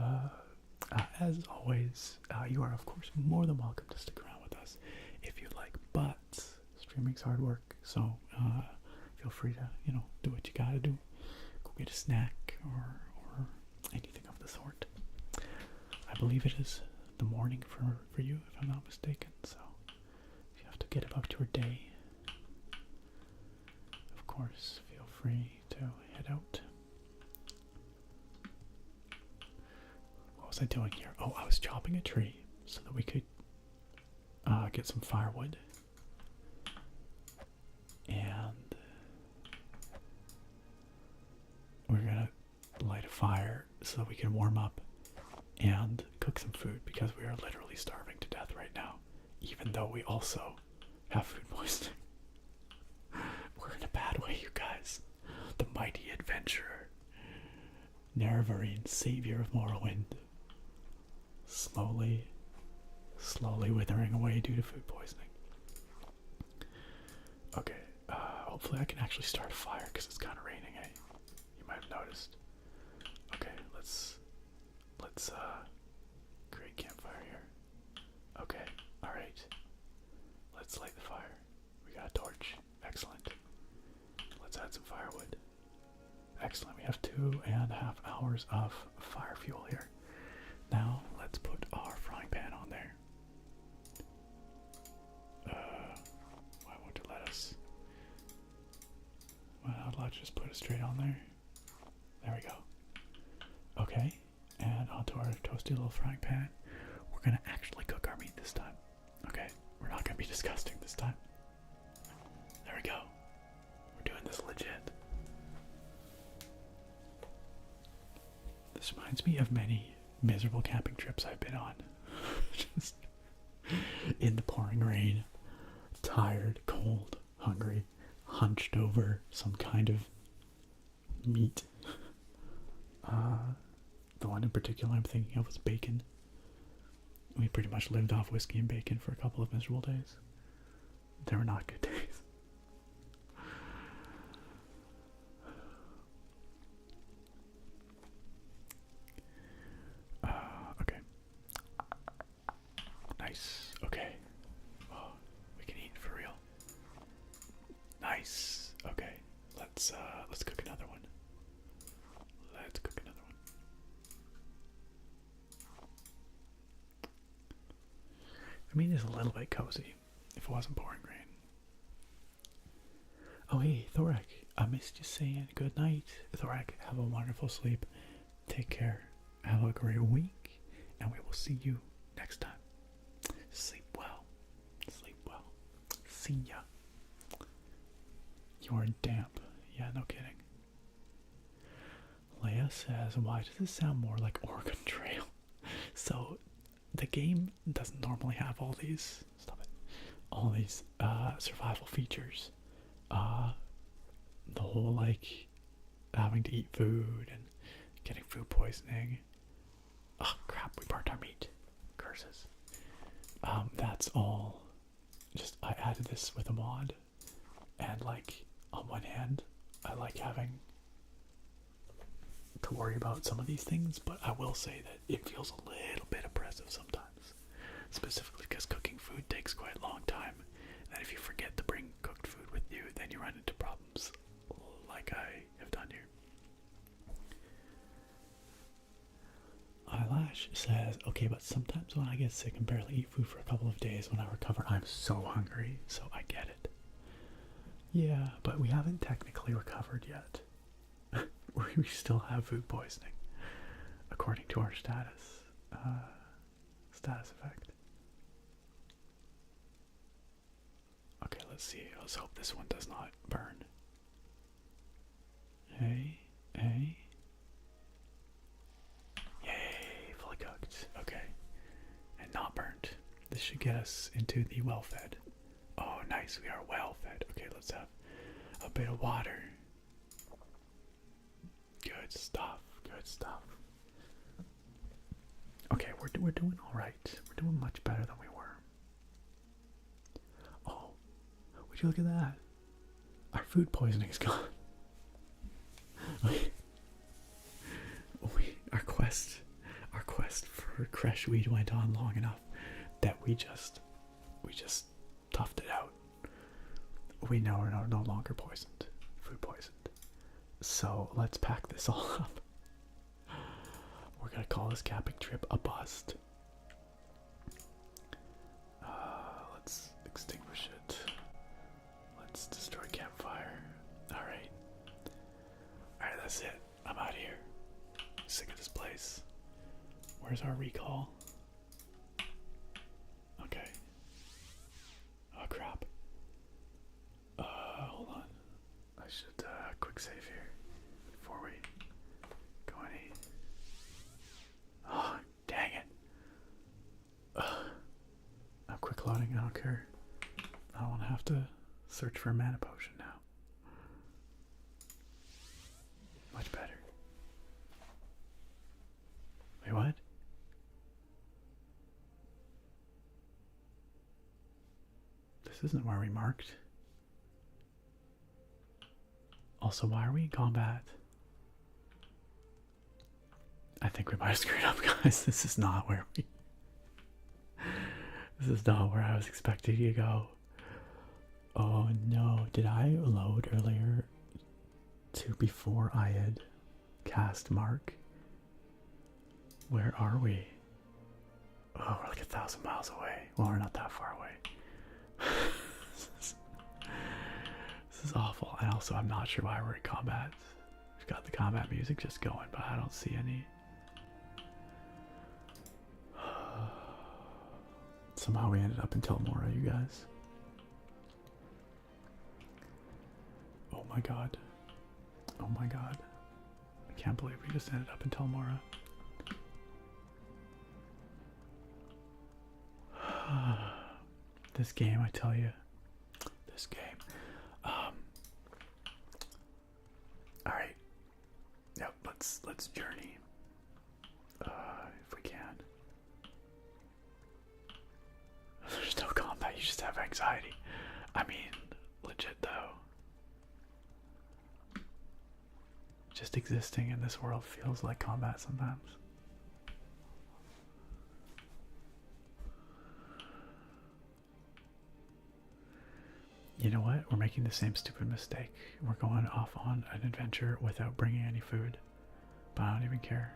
as always, you are of course more than welcome to stick around with us if you'd like. But streaming's hard work, so feel free to, do what you gotta do. Go get a snack or anything of the sort. I believe it is the morning for you, if I'm not mistaken. So if you have to get about your day, of course, feel free to head out. What was I doing here? Oh, I was chopping a tree so that we could get some firewood. And we're gonna light a fire so that we can warm up and cook some food, because we are literally starving to death right now, even though we also have food poisoning. We're in a bad way, you guys. The mighty adventurer, Naval, savior of Morrowind, slowly withering away due to food poisoning. Okay, hopefully I can actually start a fire, because it's kind of raining, eh? You might have noticed. Okay, let's create campfire here. Okay, alright. Let's light the fire. We got a torch. Excellent. Let's add some firewood. Excellent, we have 2.5 hours of fire fuel here. Now, let's put our frying pan on there. Why won't it let us? Why not let's just put it straight on there? There we go. Okay, and onto our toasty little frying pan. We're gonna actually cook our meat this time. Okay, we're not gonna be disgusting this time. There we go. We're doing this legit. This reminds me of many miserable camping trips I've been on. Just in the pouring rain, tired, cold, hungry, hunched over some kind of meat. The one in particular I'm thinking of was bacon. We pretty much lived off whiskey and bacon for a couple of miserable days. They were not good days. Okay. Nice. Okay. Oh, we can eat for real. Nice. Okay. Let's cook another one. Let's cook another one. I mean, it's a little bit cozy if it wasn't pouring rain. Oh, hey, Thorak, I missed you saying good night. Thorak, have a wonderful sleep. Take care. Have a great week, and we will see you next time. Sleep well. Sleep well. See ya. You're damp. Yeah, no kidding. Leia, Laura says, why does this sound more like Oregon Trail? So the game doesn't normally have all these, all these survival features. The whole like having to eat food and getting food poisoning. Oh crap, we burnt our meat. Curses. That's all. Just I added this with a mod, and like on one hand, I like having to worry about some of these things, but I will say that it feels a little bit oppressive sometimes, specifically because cooking food takes quite a long time, and then if you forget to bring cooked food with you, then you run into problems like I have done here. Eyelash says, okay, but sometimes when I get sick and barely eat food for a couple of days, when I recover, I'm so hungry, so I get it. Yeah, but we haven't technically recovered yet. We still have food poisoning, according to our status effect. Okay, let's see. Let's hope this one does not burn. Hey. Yay, fully cooked. Okay. And not burnt. This should get us into the well fed. Oh, nice. We are well fed. Okay, let's have a bit of water. Good stuff. Good stuff. Okay, we're doing all right. We're doing much better than we were. Oh, would you look at that? Our food poisoning is gone. Our quest for fresh weed went on long enough that we just toughed it out. We know we're no longer poisoned, food poisoned. So let's pack this all up. We're gonna call this camping trip a bust. Let's extinguish it. Let's destroy campfire. Alright, that's it. I'm out of here. Sick of this place. Where's our recall? Okay. Oh crap. Hold on. I should quick save here before we go any. Oh, dang it. I'm quick loading, I don't care. I don't want to have to search for a mana potion now. Much better. Wait, what? This isn't where we marked. Also, why are we in combat? I think we might have screwed up, guys. This is not where we... This is not where I was expecting to go. Oh no, did I load earlier to before I had cast Mark? Where are we? Oh, we're like 1,000 miles away. Well, we're not that far away. This is awful. And also, I'm not sure why we're in combat. We've got the combat music just going, but I don't see any. Somehow we ended up in Telmora, you guys. Oh my god. Oh my god. I can't believe we just ended up in Telmora. This game, I tell you. This game. Alright. Yep, let's journey. If we can. There's no combat, you just have anxiety. I mean, legit though. Just existing in this world feels like combat sometimes. You know what? We're making the same stupid mistake. We're going off on an adventure without bringing any food. But I don't even care.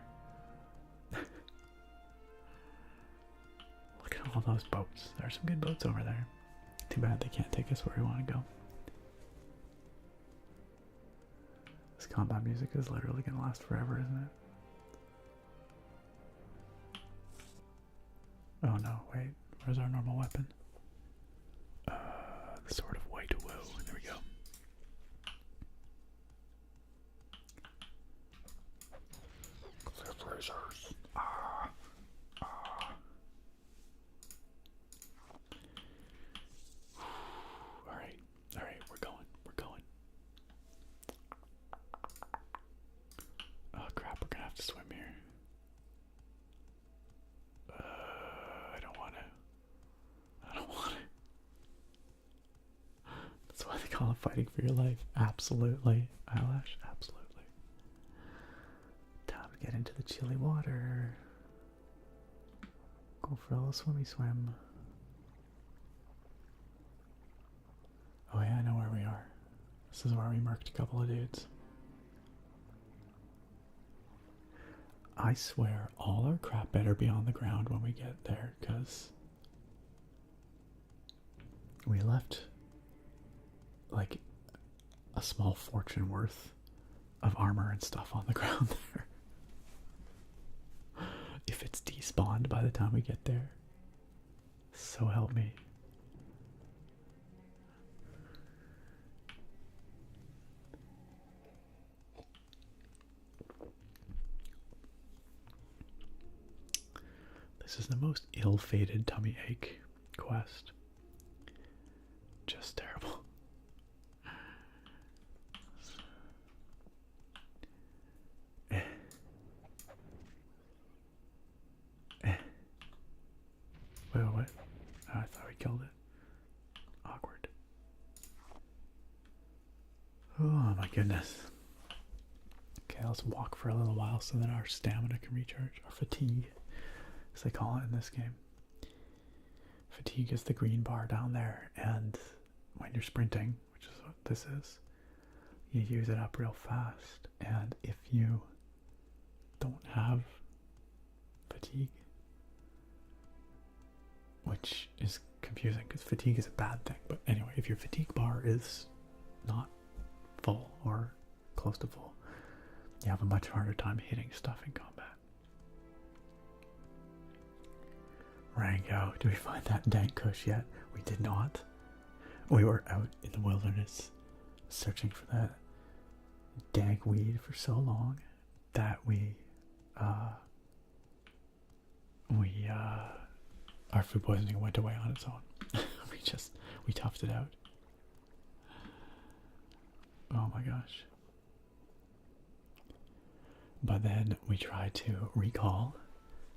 Look at all those boats. There are some good boats over there. Too bad they can't take us where we want to go. This combat music is literally going to last forever, isn't it? Oh no, wait. Where's our normal weapon? The Sword of White Woe. There we go. lasers. Ah. Ah. Alright, alright, we're going, we're going. Oh crap, we're gonna have to swim here. I don't want to. I don't want to. That's why they call it fighting for your life. Absolutely. Eyelash, absolutely. Time to get into the chilly water. Go for a little swimmy swim. Oh yeah, I know where we are. This is where we marked a couple of dudes. I swear all our crap better be on the ground when we get there, because we left like a small fortune worth of armor and stuff on the ground there. If it's despawned by the time we get there, so help me. This is the most ill-fated tummy ache quest. Just terrible. Wait, what? Oh, I thought we killed it. Awkward. Oh my goodness. Okay, let's walk for a little while so that our stamina can recharge. Our fatigue, as they call it in this game. Fatigue is the green bar down there, and when you're sprinting, which is what this is, you use it up real fast. And if you don't have fatigue, which is confusing because fatigue is a bad thing, but anyway, if your fatigue bar is not full or close to full, you have a much harder time hitting stuff in combat. Rango, do we find that dank kush yet? We did not. We were out in the wilderness searching for that dank weed for so long that our food poisoning went away on its own. we toughed it out. Oh my gosh. But then we tried to recall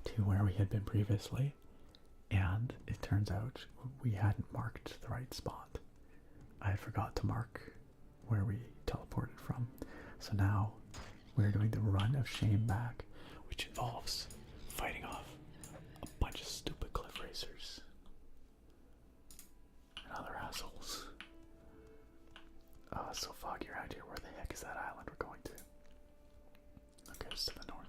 to where we had been previously, and it turns out we hadn't marked the right spot. I forgot to mark where we teleported from. So now we're doing the run of shame back, which involves fighting off a bunch of stupid cliff racers and other assholes. Oh, it's so foggy around here. Where the heck is that island we're going to? Okay, it's to the north.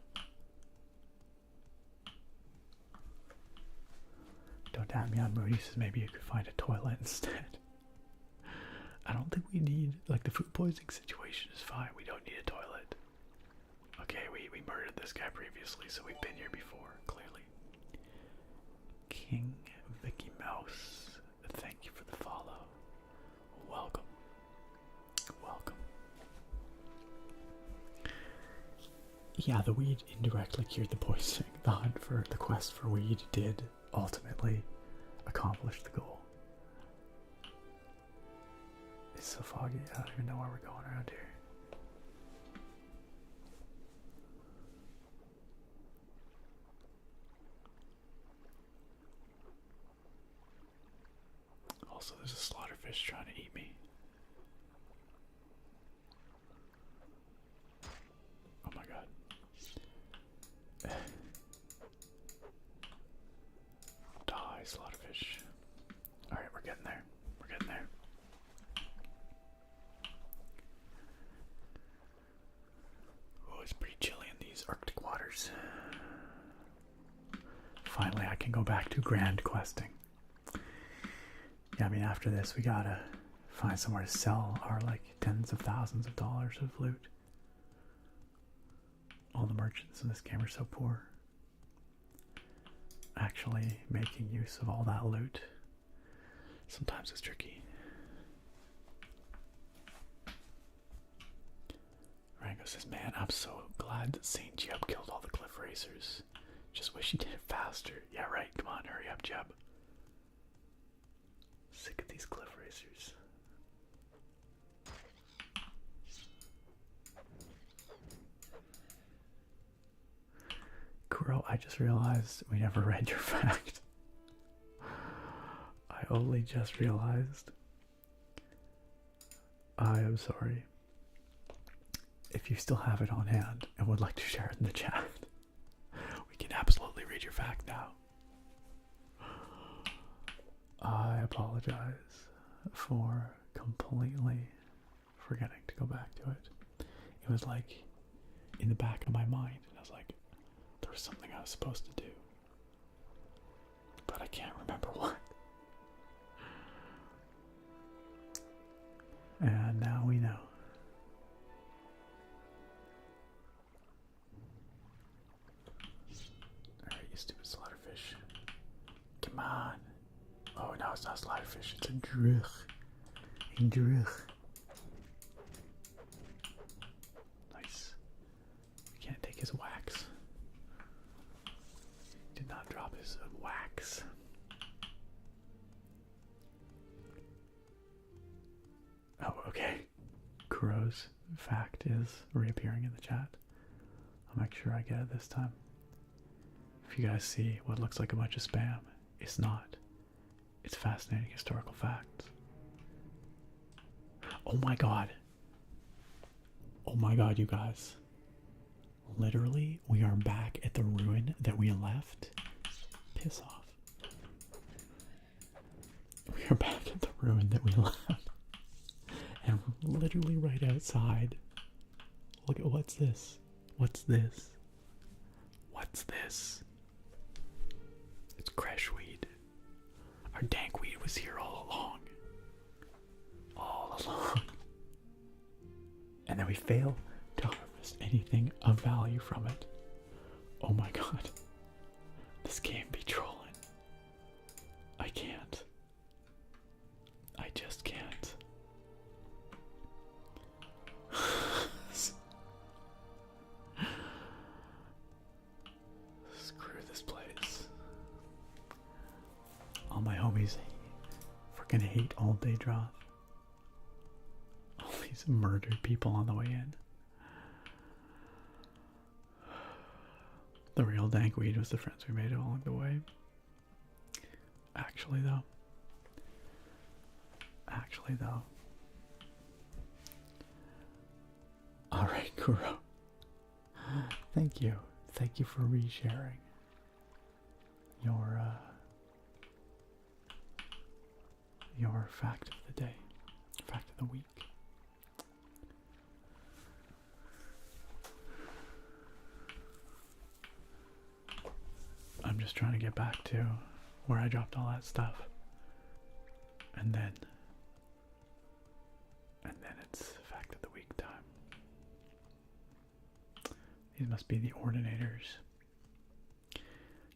Don't at me on Moody says maybe you could find a toilet instead. I don't think we need, like, the food poisoning situation is fine. We don't need a toilet. Okay, we murdered this guy previously, so we've been here before, clearly. King Vicky Mouse, thank you for the follow. Welcome. Welcome. Yeah, the weed indirectly cured the poisoning. The hunt for the quest for weed did ultimately accomplish the goal. It's so foggy, I don't even know where we're going around here. Also, there's a slaughterfish trying to eat me. Oh my god. Die, slaughterfish. Alright, we're getting there. We're getting there. Oh, it's pretty chilly in these Arctic waters. Finally, I can go back to grand questing. Yeah, I mean, after this, we gotta find somewhere to sell our, like, tens of thousands of dollars of loot. All the merchants in this game are so poor. Actually making use of all that loot sometimes it's tricky. Rango, Mango says, man, I'm so glad that St. Jeb killed all the cliff racers. Just wish he did it faster. Yeah, right. Come on, hurry up, Jeb. Sick of these cliff racers. Kuro, I just realized we never read your fact. I only just realized. I am sorry. If you still have it on hand and would like to share it in the chat, we can absolutely read your fact now. I apologize for completely forgetting to go back to it. It was like in the back of my mind, and I was like, there was something I was supposed to do, but I can't remember what. And now we know. Alright, you stupid slaughterfish. Come on. Oh, no, it's not slaughterfish, it's a drug. A drug. Nice. We can't take his wax. He did not drop his wax. Oh, okay. Kuro's fact is reappearing in the chat. I'll make sure I get it this time. If you guys see what looks like a bunch of spam, it's not. It's fascinating historical facts. Oh my god. Oh my god, you guys. Literally, we are back at the ruin that we left. Piss off. We are back at the ruin that we left. And we're literally right outside. Look at what's this? What's this? What's this? It's crash weed. Our dank weed was here all along. All along. And then we fail to harvest anything of value from it. Oh my god. This can't be trolling. I can't. I just can't. Screw this place. All my homies freaking hate all day draw. All these murdered people on the way in. The real dank weed was the friends we made along the way. Actually though. Alright, Kuro. Thank you. Thank you for resharing your fact of the day. Fact of the week. I'm just trying to get back to where I dropped all that stuff. And then it's fact of the week time. These must be the ordinators.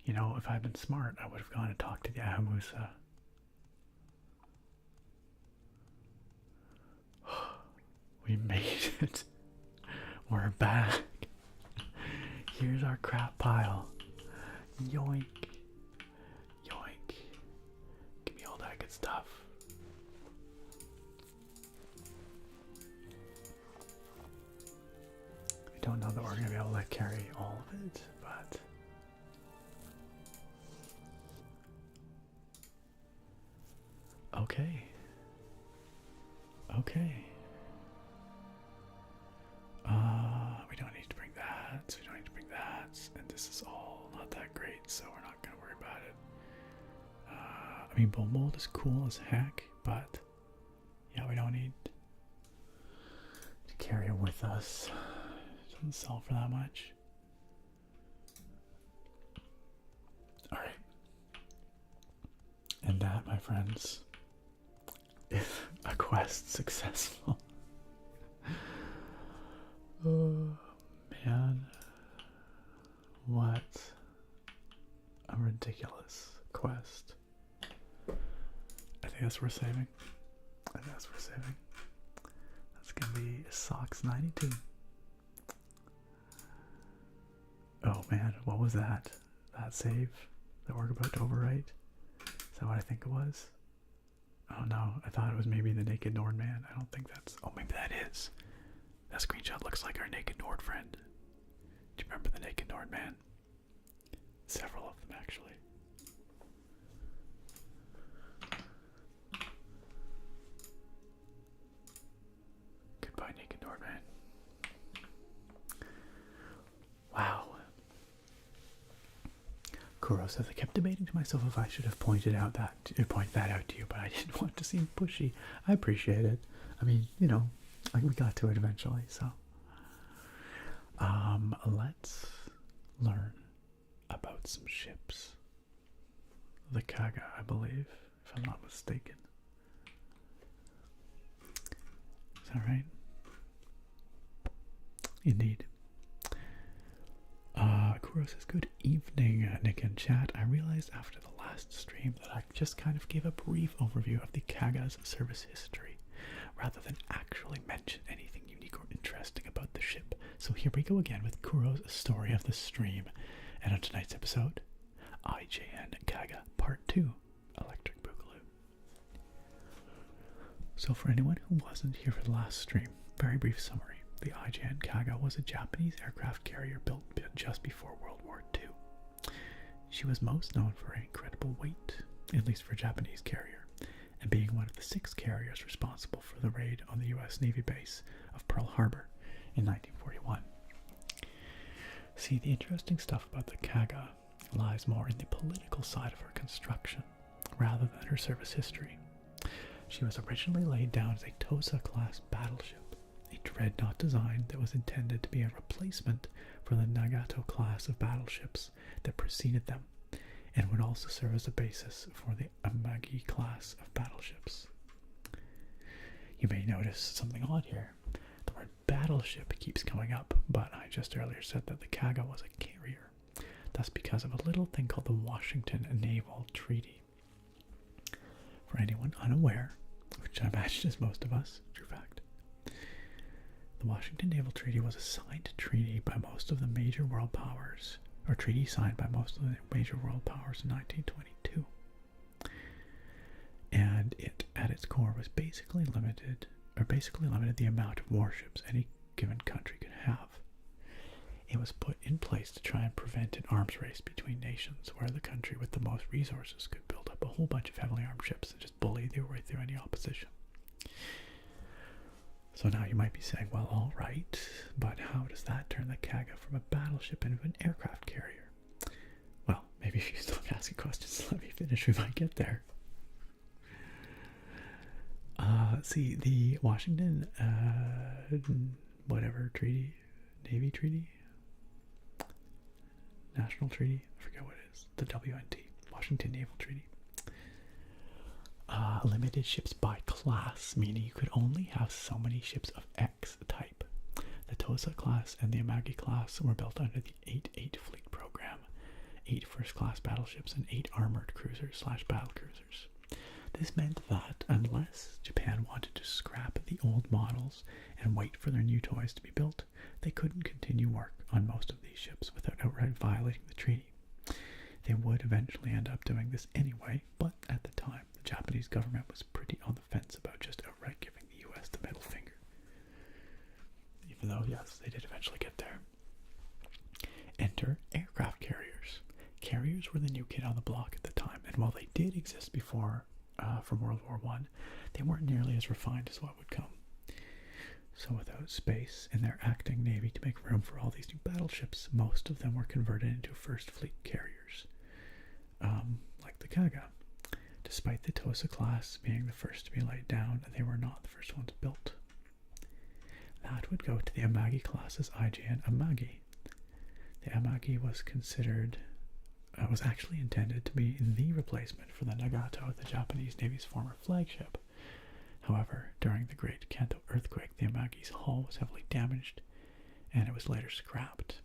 You know, if I'd been smart, I would have gone and talked to the Ahamusa. We made it. We're back. Here's our crap pile. Yoink. Yoink. Give me all that good stuff. I don't know that we're going to be able to carry all of it, but... Okay. Okay. We don't need to bring that. We don't need to bring that. And this is all not that great, so we're not going to worry about it. I mean, bone mold is cool as heck, but yeah, we don't need to carry it with us. It doesn't sell for that much. Alright. And that, my friends, is a quest successful. Oh, man. What a ridiculous quest. I think that's worth saving. I think that's worth saving. That's gonna be Socks 92. Oh man, what was that? That save that we're about to overwrite? Is that what I think it was? Oh no, I thought it was maybe the Naked Nord man. I don't think that's... Oh, maybe that is. That screenshot looks like our Naked Nord friend. Do you remember the Naked Nord man? Several of them, actually. Goodbye, Naked Nord man. Wow. Kuro says, I kept debating to myself if I should have pointed that out to you, but I didn't want to seem pushy. I appreciate it. I mean, you know, we got to it eventually, so. Let's learn about some ships. The Kaga, I believe, if I'm not mistaken. Is that right? Indeed. Kuro says, good evening, Nick and chat. I realized after the last stream that I just kind of gave a brief overview of the Kaga's service history, rather than actually mention anything unique or interesting about the ship. So here we go again with Kuro's story of the stream. And on tonight's episode, IJN Kaga Part 2, Electric Boogaloo. So for anyone who wasn't here for the last stream, very brief summary. The IJN Kaga was a Japanese aircraft carrier built just before World War II. She was most known for her incredible weight, at least for a Japanese carrier, and being one of the 6 carriers responsible for the raid on the US Navy base of Pearl Harbor in 1941. See, the interesting stuff about the Kaga lies more in the political side of her construction, rather than her service history. She was originally laid down as a Tosa-class battleship, a dreadnought design that was intended to be a replacement for the Nagato class of battleships that preceded them, and would also serve as a basis for the Amagi class of battleships. You may notice something odd here. The word battleship keeps coming up, but I just earlier said that the Kaga was a carrier. That's because of a little thing called the Washington Naval Treaty. For anyone unaware, which I imagine is most of us, true fact, the Washington Naval Treaty was a signed treaty by most of the major world powers, or treaty signed by most of the major world powers in 1922. And it, at its core, was basically limited the amount of warships any given country could have. It was put in place to try and prevent an arms race between nations, where the country with the most resources could build up a whole bunch of heavily armed ships and just bully their way through any opposition. So now you might be saying, well, all right, but how does that turn the Kaga from a battleship into an aircraft carrier? Well, maybe if you stop asking questions, let me finish, we might get there. See, the Washington, treaty, Navy Treaty, National Treaty, I forget what it is, the WNT, Washington Naval Treaty, limited ships by class, meaning you could only have so many ships of X type. The Tosa class and the Amagi class were built under the 8-8 fleet program, 8 first-class battleships and 8 armored cruisers/battlecruisers. This meant that unless Japan wanted to scrap the old models and wait for their new toys to be built, they couldn't continue work on most of these ships without outright violating the treaty. They would eventually end up doing this anyway, but at the time, the Japanese government was pretty on the fence about just outright giving the US the middle finger. Even though, yes, they did eventually get there. Enter aircraft carriers. Carriers were the new kid on the block at the time, and while they did exist before from World War I, they weren't nearly as refined as what would come. So without space in their acting navy to make room for all these new battleships, most of them were converted into first fleet carriers, like the Kaga. Despite the Tosa class being the first to be laid down, they were not the first ones built. That would go to the Amagi class's IJN Amagi. The Amagi was actually intended to be the replacement for the Nagato, the Japanese Navy's former flagship. However, during the Great Kanto earthquake, the Amagi's hull was heavily damaged, and it was later scrapped.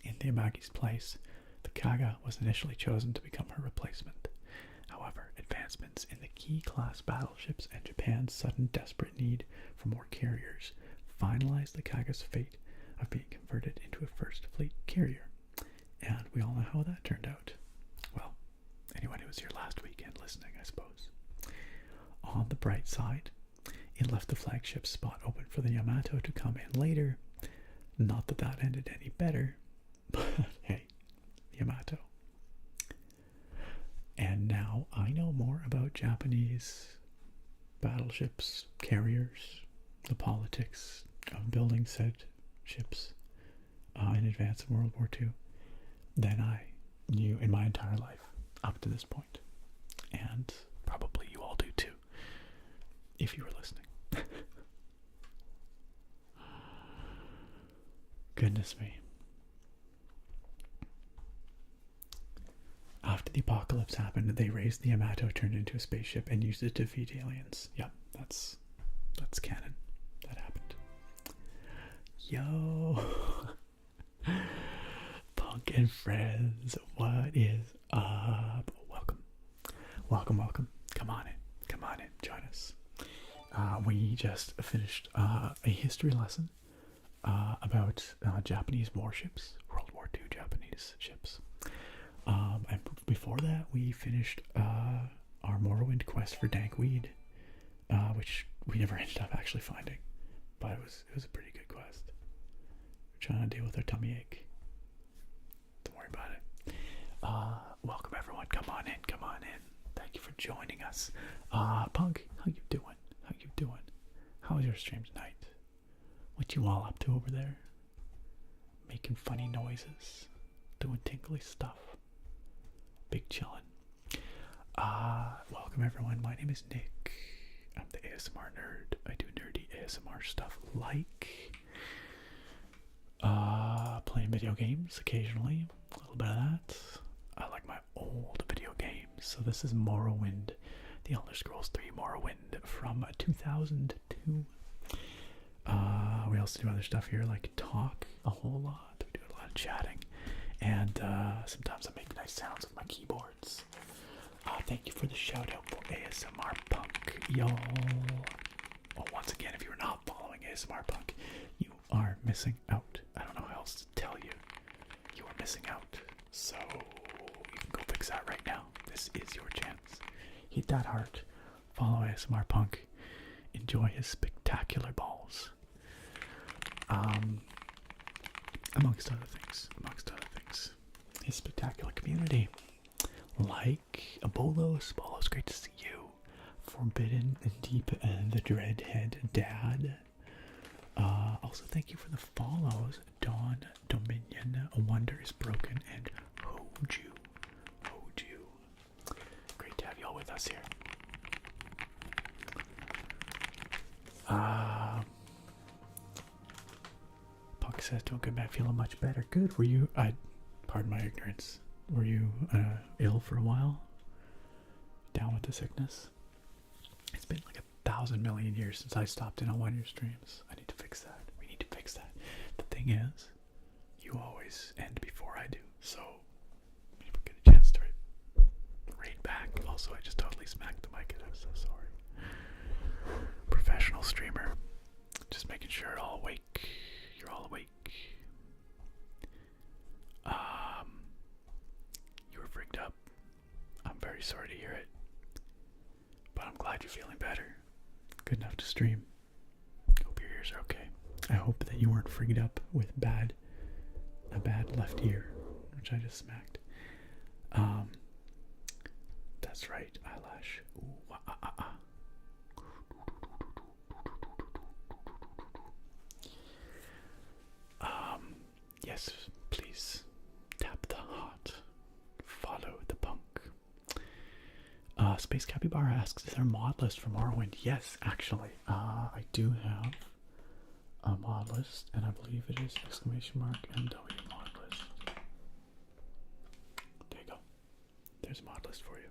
In the Amagi's place, the Kaga was initially chosen to become her replacement. However, advancements in the key class battleships and Japan's sudden desperate need for more carriers finalized the Kaga's fate of being converted into a First Fleet carrier. And we all know how that turned out. Well, anyone who was here last weekend listening, I suppose. On the bright side, it left the flagship spot open for the Yamato to come in later. Not that that ended any better, but hey, Yamato. And now I know more about Japanese battleships, carriers, the politics of building said ships in advance of World War II than I knew in my entire life up to this point. And probably you all do too, if you were listening. Goodness me. After the apocalypse happened, they raised the Yamato, turned into a spaceship, and used it to defeat aliens. Yep, that's canon. That happened. Yo! Punk and friends, what is up? Welcome. Come on in, join us. We just finished a history lesson about Japanese warships, World War II Japanese ships. And before that, we finished our Morrowind quest for Dankweed, which we never ended up actually finding, but it was a pretty good quest. We're trying to deal with our tummy ache. Don't worry about it. Welcome everyone. Come on in. Thank you for joining us. Punk, how you doing? How was your stream tonight? What you all up to over there? Making funny noises, doing tinkly stuff. Big chillin'. Welcome everyone. My name is Nick. I'm the ASMR nerd. I do nerdy ASMR stuff like playing video games occasionally. A little bit of that. I like my old video games. So this is Morrowind, The Elder Scrolls 3 Morrowind from 2002. We also do other stuff here like talk a whole lot. We do a lot of chatting. And sometimes I make nice sounds with my keyboards. Thank you for the shout out for ASMR Punk, y'all. Well, once again, if you're not following ASMR Punk, you are missing out. I don't know how else to tell you. You are missing out. So you can go fix that right now. This is your chance. Hit that heart. Follow ASMR Punk. Enjoy his spectacular balls. Amongst other things. His spectacular community. Like Bolos, great to see you. Forbidden and Deep and the Dreadhead Dad. Also thank you for the follows. Dawn, Dominion, A Wonder is Broken, and Hoju. Great to have y'all with us here. Punk says, doing good man, feeling much better. Good, were you, pardon my ignorance, were you ill for a while? Down with the sickness? It's been like 1,000 million years since I stopped in on one of your streams. I need to fix that. We need to fix that. The thing is, you always end before I do, so we never get a chance to raid back. Also, I just totally smacked the mic and I'm so sorry. Professional streamer. Just making sure you're all awake. You were freaked up. I'm very sorry to hear it. But I'm glad you're feeling better. Good enough to stream. Hope your ears are okay. I hope that you weren't freaked up with a bad left ear, which I just smacked. That's right, eyelash. Ooh, Yes, please tap the heart. Follow the punk. Space Capybara asks, is there a mod list for Morrowind? Yes, actually. I do have a mod list, and I believe it is !MW mod list. There you go. There's a mod list for you.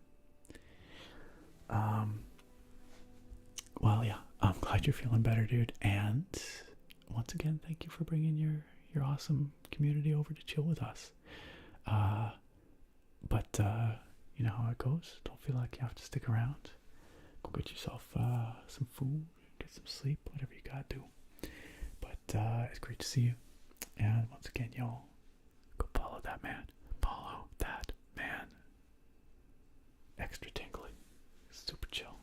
Well, yeah, I'm glad you're feeling better, dude. And once again, thank you for bringing your awesome community over to chill with us. But you know how it goes. Don't feel like you have to stick around. Go get yourself some food, get some sleep, whatever you gotta do. But it's great to see you. And once again, y'all, go follow that man. Follow that man. Extra tingly. Super chill.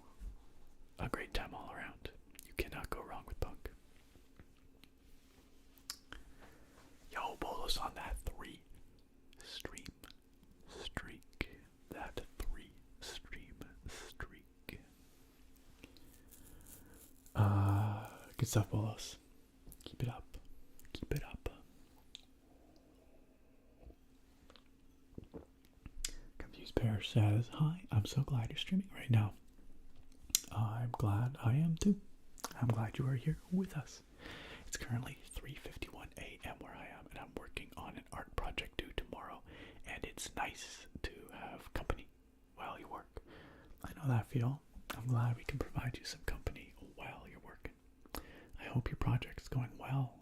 A great time all around. You cannot go wrong with Punk. Yo, Bolos on that 3 stream streak. That 3 stream streak. Good stuff, Bolos. Keep it up. Keep it up. Confused Bear says, hi, I'm so glad you're streaming right now. I'm glad I am too. I'm glad you are here with us. It's currently 3:51 a.m. where I am, and I'm working on an art project due tomorrow, and it's nice to have company while you work. I know that feel. I'm glad we can provide you some company while you're working. I hope your project's going well.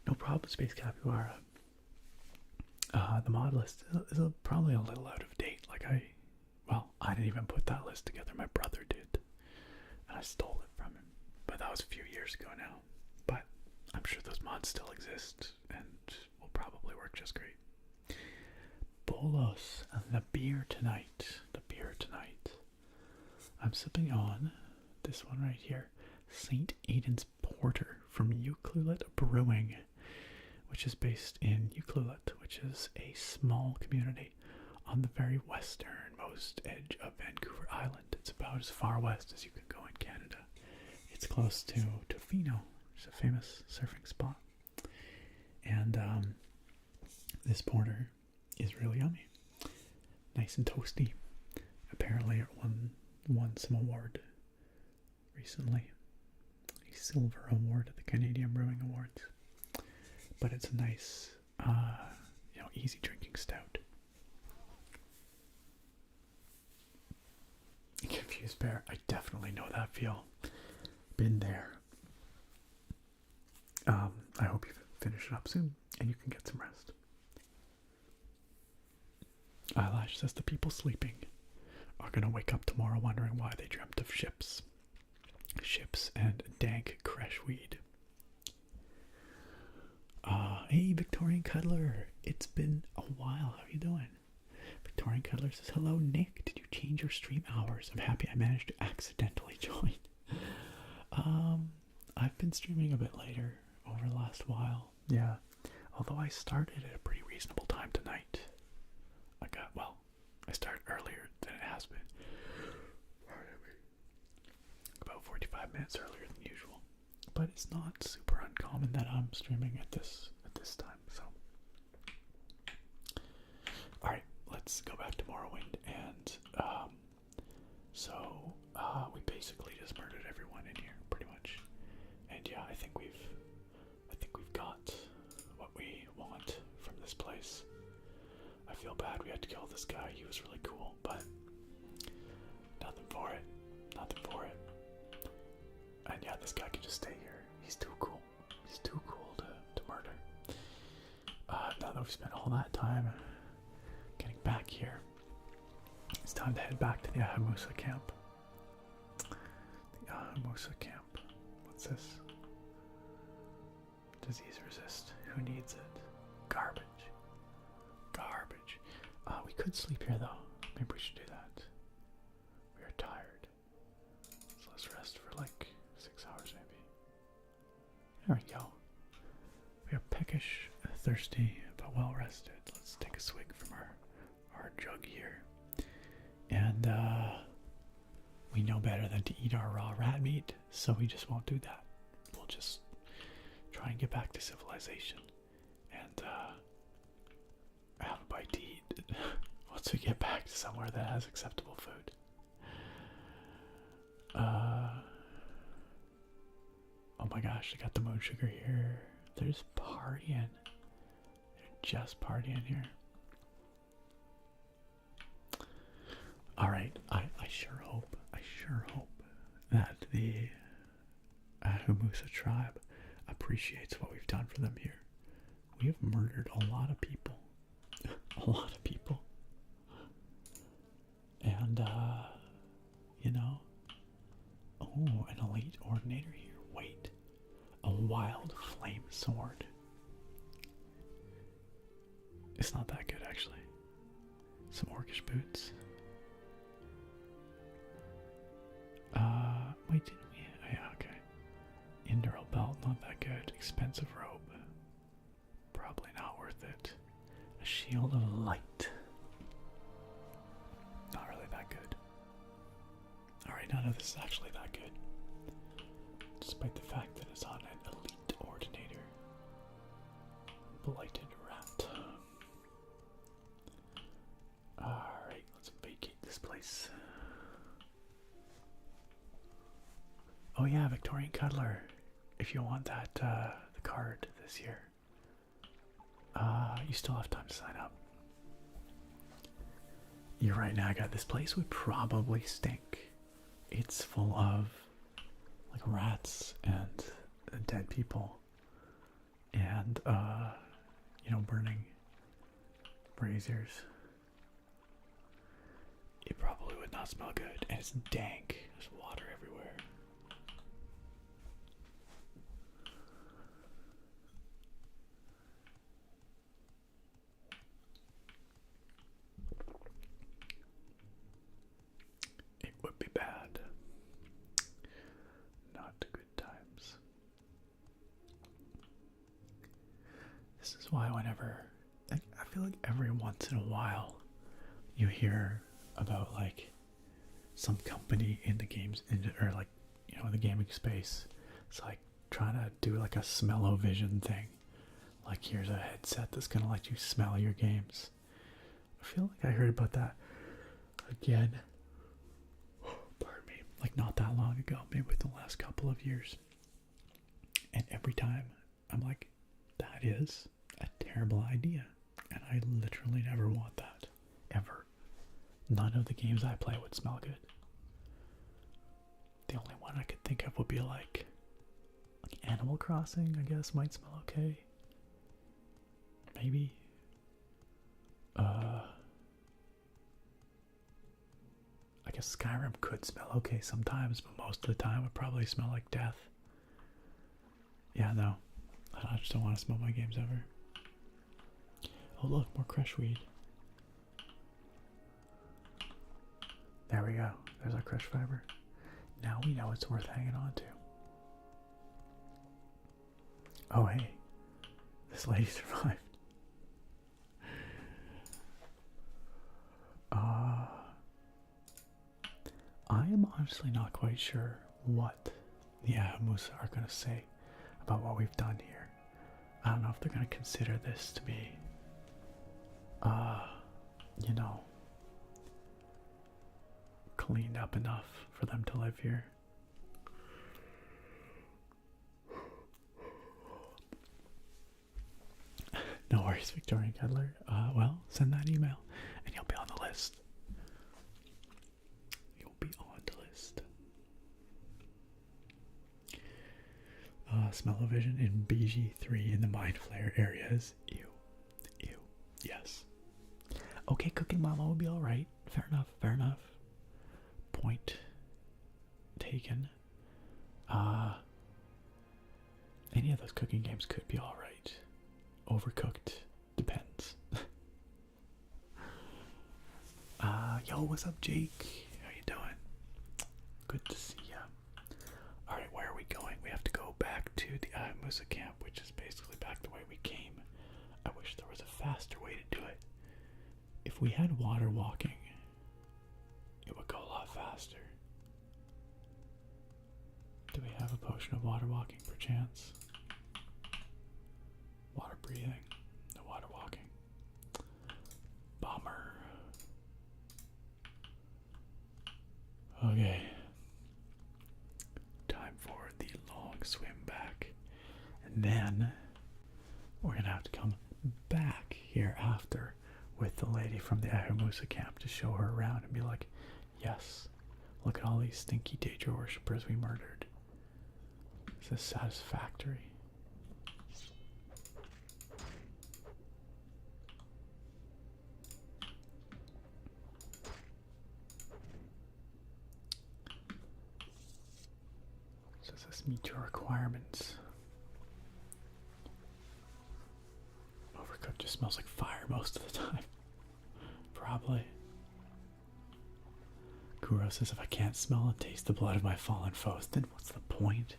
No problem, Space Capybara. The mod list is probably a little out of date. I didn't even put that list together. My brother did. And I stole it from him. But that was a few years ago now. But I'm sure those mods still exist and will probably work just great. Bolos, the beer tonight. The beer tonight. I'm sipping on this one right here. St. Aidan's Porter from Ucluelet Brewing, which is based in Ucluelet, which is a small community on the very westernmost edge of Vancouver Island. It's about as far west as you can go in Canada. It's close to Tofino, which is a famous surfing spot. And this porter is really yummy. Nice and toasty. Apparently it won some award recently. A silver award at the Canadian Brewing Awards. But it's a nice, easy drinking stout. Confused Bear, I definitely know that feel. Been there. I hope you finish it up soon and you can get some rest. Eyelash says the people sleeping are gonna wake up tomorrow wondering why they dreamt of ships. Ships and dank crash weed. Hey, Victorian Cuddler. It's been a while. How are you doing? Victorian Cuddler says, hello, Nick. Did you change your stream hours? I'm happy I managed to accidentally join. I've been streaming a bit later over the last while. Yeah. Although I started at a pretty reasonable time tonight. I started earlier than it has been. About 45 minutes earlier than usual. But it's not super uncommon that I'm streaming at this time, so. Alright, let's go back to Morrowind, and we basically just murdered everyone in here, pretty much. And yeah, I think we've got what we want from this place. I feel bad we had to kill this guy. He was really cool, but nothing for it. Nothing for it. And yeah, this guy can just stay here. He's too cool. He's too cool to murder. Now that we've spent all that time getting back here, it's time to head back to the Ahamusa camp. The Ahamusa camp. What's this? Disease resist. Who needs it? Garbage. Garbage. We could sleep here though. Maybe we should do that. We are tired. So let's rest for like 6 hours maybe. There we go. We are peckish, thirsty, but well rested. Let's take a swig from our jug here. And we know better than to eat our raw rat meat, so we just won't do that. We'll just try and get back to civilization and have a bite to eat once we get back to somewhere that has acceptable food. Oh my gosh, I got the moon sugar here. They're just partying. They're just partying here. Alright, I sure hope that the Ahamusa tribe appreciates what we've done for them here. We have murdered a lot of people. A lot of people. And, oh, an elite ordinator here. Wait. A Wild Flame Sword. It's not that good, actually. Some orcish boots. Wait, didn't we? Oh, yeah, okay. Induril belt, not that good. Expensive robe. Probably not worth it. A shield of light. Not really that good. Alright, none of this is actually that good. Despite the fact that it's on an elite ordinator. Blighted rat. Alright, let's vacate this place. Oh yeah, Victorian Cuddler. If you want that, the card this year. You still have time to sign up. You're right, Naga. This place would probably stink. It's full of like rats and dead people. And, you know, burning braziers. It probably would not smell good. And it's dank. There's water everywhere. It would be bad. Not good times. This is why whenever, like, I feel like every once in a while you hear about like some company in the games or like, you know, the gaming space. It's like trying to do like a smell-o-vision thing. Like, here's a headset that's gonna let you smell your games. I feel like I heard about that again. Pardon me. Like not that long ago, maybe within the last couple of years. And every time I'm like, that is a terrible idea. And I literally never want that. Ever. None of the games I play would smell good. The only one I could think of would be like Animal Crossing, I guess, might smell okay. Maybe. I guess Skyrim could smell okay sometimes, but most of the time it would probably smell like death. Yeah, no. I just don't want to smell my games ever. Oh look, more crush weed. There we go. There's our crush fiber. Now we know it's worth hanging on to. Oh hey, this lady survived. I am honestly not quite sure what the Ahamusa are going to say about what we've done here. I don't know if they're going to consider this to be, you know, cleaned up enough for them to live here. No worries, Victorian Cuddler. Well, send that email and you'll be on the list. You'll be on the list. Smell-o-vision in BG3 in the Mind Flayer areas. Ew. Ew. Yes. Okay, Cooking Mama will be alright. Fair enough, fair enough. Point taken. Any of those cooking games could be alright. Overcooked depends. Yo, what's up, Jake? How you doing? Good to see ya. Alright, where are we going? We have to go back to the Ahamusa camp, which is basically back the way we came. I wish there was a faster way to do it. If we had water walking, it would go a lot faster. Do we have a potion of water walking, perchance? Water breathing, no water walking. Bummer. Okay. Time for the long swim back. And then we're gonna have to come back here after with the lady from the Ahamusa camp to show her around and be like, yes, look at all these stinky Daedra worshippers we murdered. Is this satisfactory? Does this meet your requirements? smells like fire most of the time. Probably. Kuro says, if I can't smell and taste the blood of my fallen foes, then what's the point?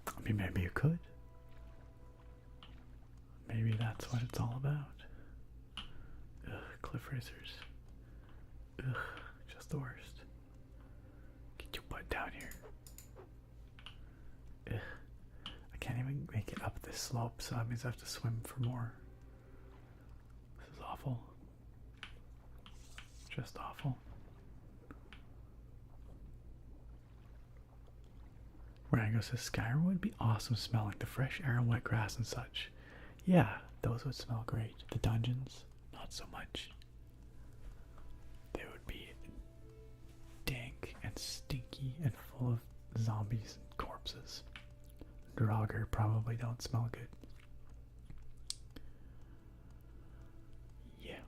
I mean, maybe you could. Maybe that's what it's all about. Ugh, cliff racers. Ugh, just the worst. Get your butt down here. Ugh. I can't even make it up this slope, so that means I have to swim for more. This is awful. Just awful. Rango says Skyrim would be awesome smelling the fresh air and wet grass and such. Yeah, those would smell great. The dungeons, not so much. They would be dank and stinky and full of zombies and corpses. Draugr probably don't smell good. Yeah.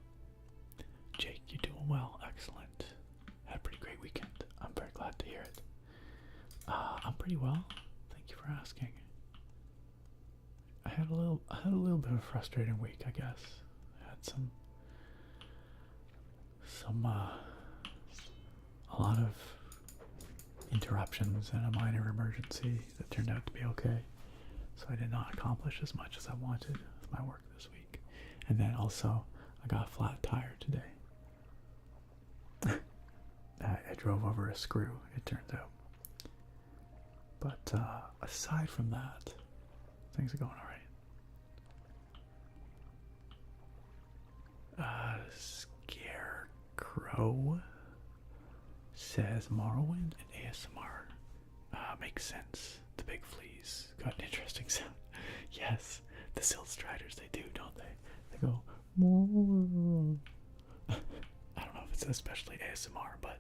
Jake, you're doing well. Excellent. Had a pretty great weekend. I'm very glad to hear it. I'm pretty well. Thank you for asking. I had a little bit of a frustrating week, I guess. I had a lot of interruptions and a minor emergency that turned out to be okay. So I did not accomplish as much as I wanted with my work this week. And then also, I got a flat tire today. I drove over a screw, it turns out. But aside from that, things are going alright. Scarecrow says Morrowind and ASMR makes sense. The big fleas got an interesting sound. Yes, the silt striders, they do, don't they? They go more. I don't know if it's especially ASMR, but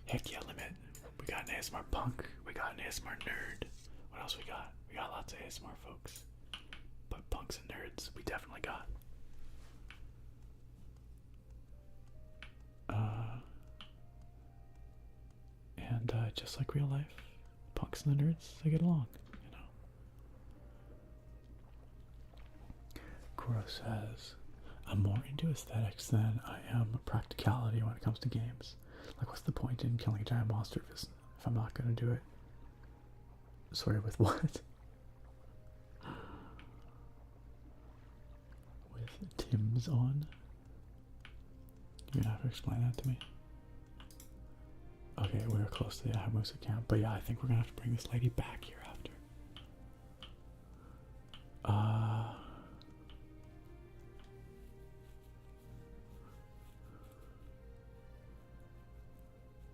heck yeah, Limit. We got an ASMR punk. We got an ASMR nerd. What else we got? We got lots of ASMR folks. But punks and nerds, we definitely got. And just like real life, punks and the nerds, they get along, you know. Kuro says, I'm more into aesthetics than I am practicality when it comes to games. Like, what's the point in killing a giant monster if I'm not going to do it? Sorry, with what? With Tim's on? You're gonna have to explain that to me. Okay, we were close to the Hamusa camp, but yeah, I think we're gonna have to bring this lady back here after.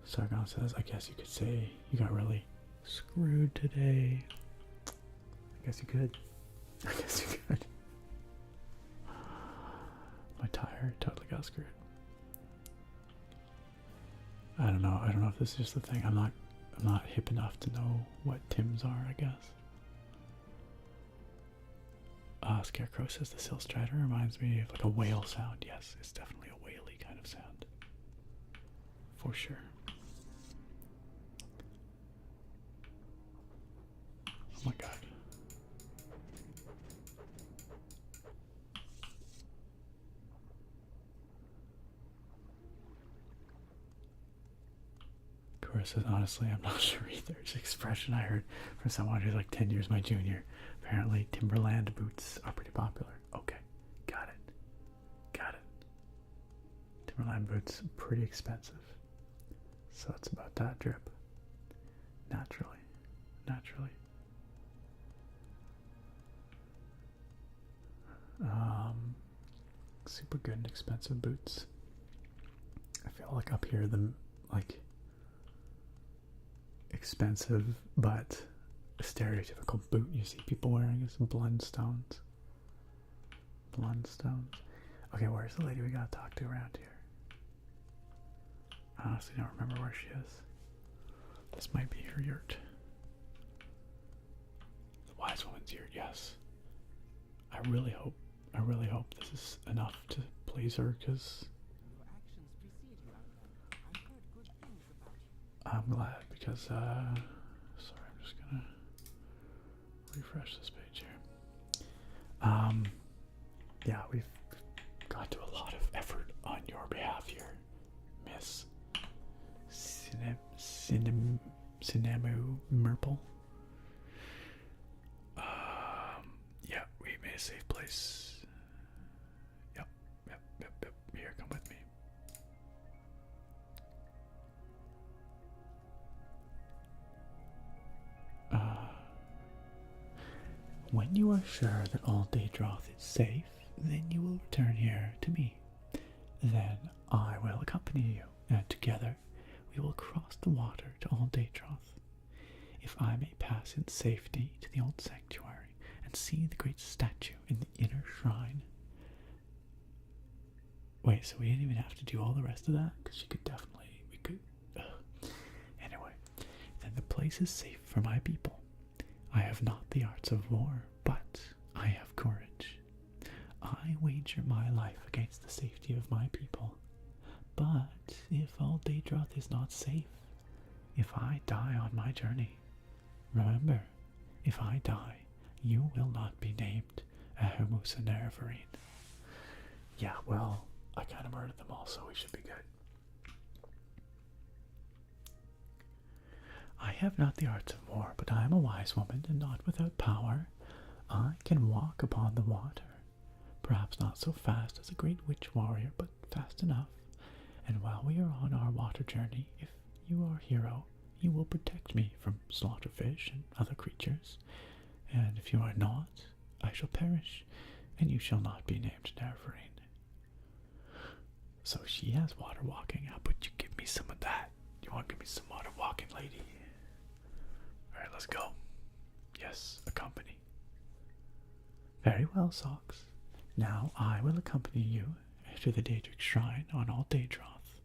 Sargon says, I guess you could say you got really screwed today. I guess you could. I guess you could. My tire totally got screwed. I don't know if this is just the thing. I'm not hip enough to know what Tims are, I guess. Scarecrow says the silt strider reminds me of like a whale sound. Yes, it's definitely a whaley kind of sound. For sure. Oh my god. Kura says, honestly, I'm not sure either. It's an expression I heard from someone who's like 10 years my junior. Apparently, Timberland boots are pretty popular. Okay, got it. Got it. Timberland boots, pretty expensive. So it's about that drip. Naturally. Naturally. Super good and expensive boots. I feel like up here the like expensive but stereotypical boot you see people wearing is Blundstones. Blundstones. Okay, where's the lady we gotta talk to around here? I honestly don't remember where she is. This might be her yurt. The wise woman's yurt, yes. I really hope this is enough to please her, because I'm glad, because sorry, I'm just gonna refresh this page here. Yeah, we've gone to a lot of effort on your behalf here, Miss Cinnamon Merple. Yeah, we made a safe place. Yep. Here, come with me. When you are sure that all Daedroth is safe, then you will return here to me. Then I will accompany you, and together we will cross the water to all Daedroth. If I may pass in safety to the old sanctuary and see the great statue in the inner shrine. Wait, so we didn't even have to do all the rest of that? Because we could. Anyway, then the place is safe for my people. I have not the arts of war, but I have courage. I wager my life against the safety of my people. But if all Daedroth is not safe, if I die on my journey, remember, if I die, you will not be named Ahamusa Nerevarine. Yeah, well, I kind of murdered them all, so we should be good. I have not the arts of war, but I am a wise woman, and not without power. I can walk upon the water, perhaps not so fast as a great witch warrior, but fast enough. And while we are on our water journey, if you are a hero, you will protect me from slaughterfish and other creatures. And if you are not, I shall perish, and you shall not be named Nerevarine. So she has water walking. How about you give me some of that? You want to give me some water walking, lady? Alright, let's go. Yes, accompany. Very well, Socks. Now I will accompany you to the Daedric Shrine on all Daedroth.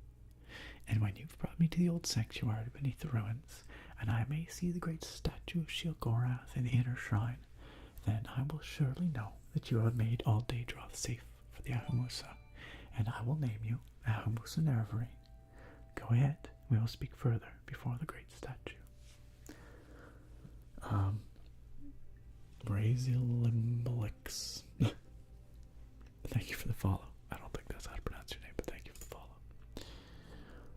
And when you've brought me to the old sanctuary beneath the ruins, and I may see the great statue of Shealgorath in the inner shrine, then I will surely know that you have made all Daedroth safe for the Ahamusa, and I will name you Ahamusa Nerevarine. Go ahead, we will speak further before the great statue. Brazilimbalix. Thank you for the follow. I don't think that's how to pronounce your name, but thank you for the follow.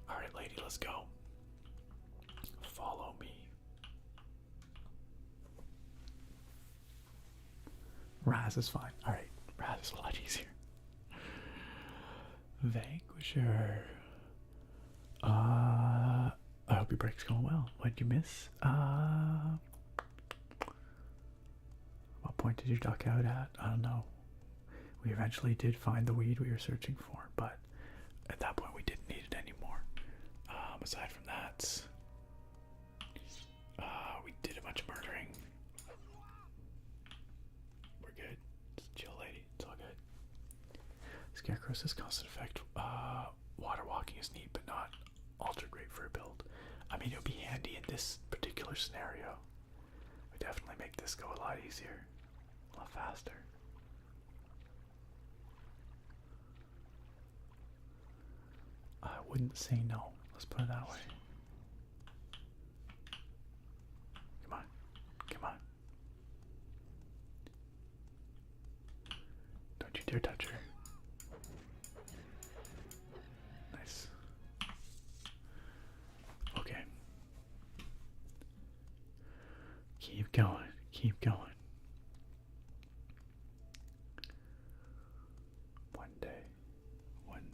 Alright, lady, let's go. Follow me. Raz is fine. Alright, Raz is a lot easier. Vanquisher. I hope your break's going well. What'd you miss? What point did you duck out at? I don't know. We eventually did find the weed we were searching for, but at that point we didn't need it anymore. Aside from that, we did a bunch of murdering. We're good. Just chill, lady. It's all good. Scarecrow says constant effect. Water walking is neat, but not ultra great for a build. I mean, it would be handy in this particular scenario. We definitely make this go a lot easier, a lot faster. I wouldn't say no. Let's put it that way. Come on. Come on. Don't you dare touch her. Nice. Okay. Keep going. Keep going. One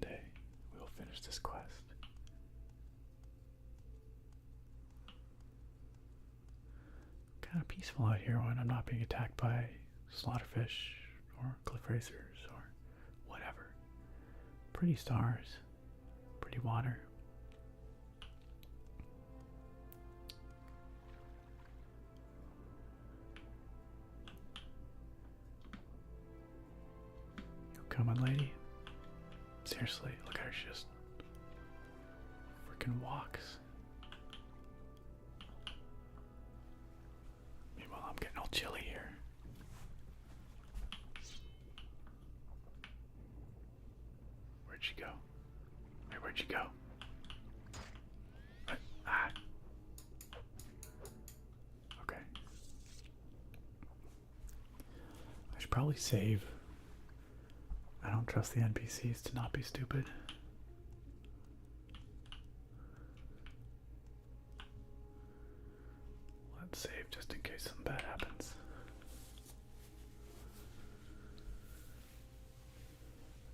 day, we'll finish this quest. Kind of peaceful out here when I'm not being attacked by slaughterfish or cliff racers or whatever. Pretty stars, pretty water. You coming, lady? Seriously, look at her, she just freaking walks. Meanwhile, I'm getting all chilly here. Where'd she go? Hey, where'd she go? Ah. Okay. probably save. I don't trust the NPCs to not be stupid. Let's save just in case something bad happens.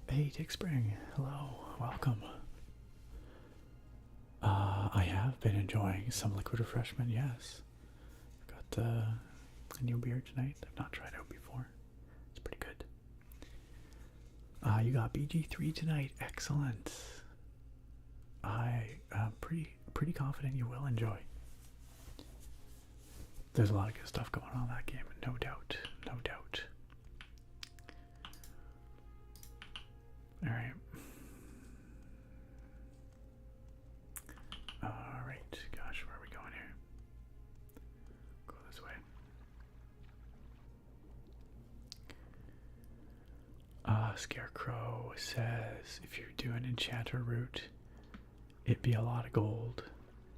Hey, Dick Spring. Hello. Welcome. I have been enjoying some liquid refreshment, yes. I've got a new beer tonight. I've not tried out before. It's pretty good. You got BG3 tonight. Excellent. I am pretty confident you will enjoy. There's a lot of good stuff going on in that game, no doubt. No doubt. Alright. Alright, gosh, where are we going here? Go this way. Scarecrow says if you do an enchanter route, it'd be a lot of gold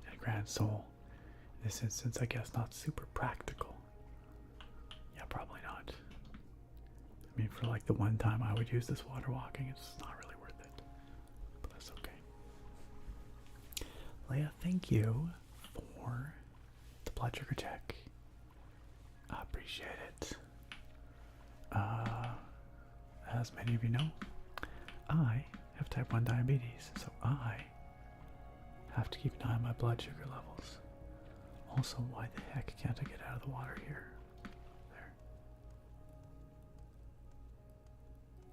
and a grand soul. In this instance, I guess not super practical. Yeah, probably not. I mean, for like the one time I would use this water walking, it's not really worth it. But that's okay. Leia, thank you for the blood sugar check. I appreciate it. As many of you know, I have type 1 diabetes, so I have to keep an eye on my blood sugar levels. Also, why the heck can't I get out of the water here? There.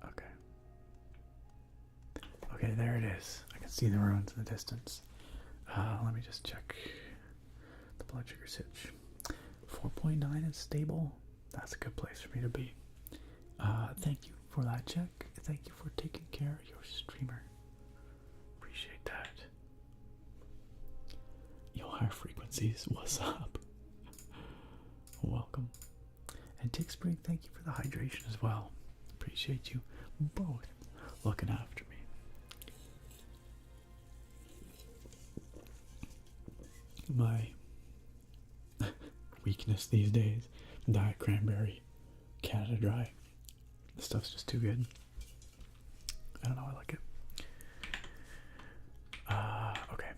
Okay. Okay, there it is. I can see the ruins in the distance. Let me just check the blood sugar sitch. 4.9 is stable. That's a good place for me to be. Thank you for that check. Thank you for taking care of your streamer. Appreciate that. Yo, higher frequencies, what's up? Welcome. And Tick Spring, thank you for the hydration as well. Appreciate you both looking after me. My weakness these days, Diet Cranberry, Canada Dry. This stuff's just too good. I don't know, I like it. Okay.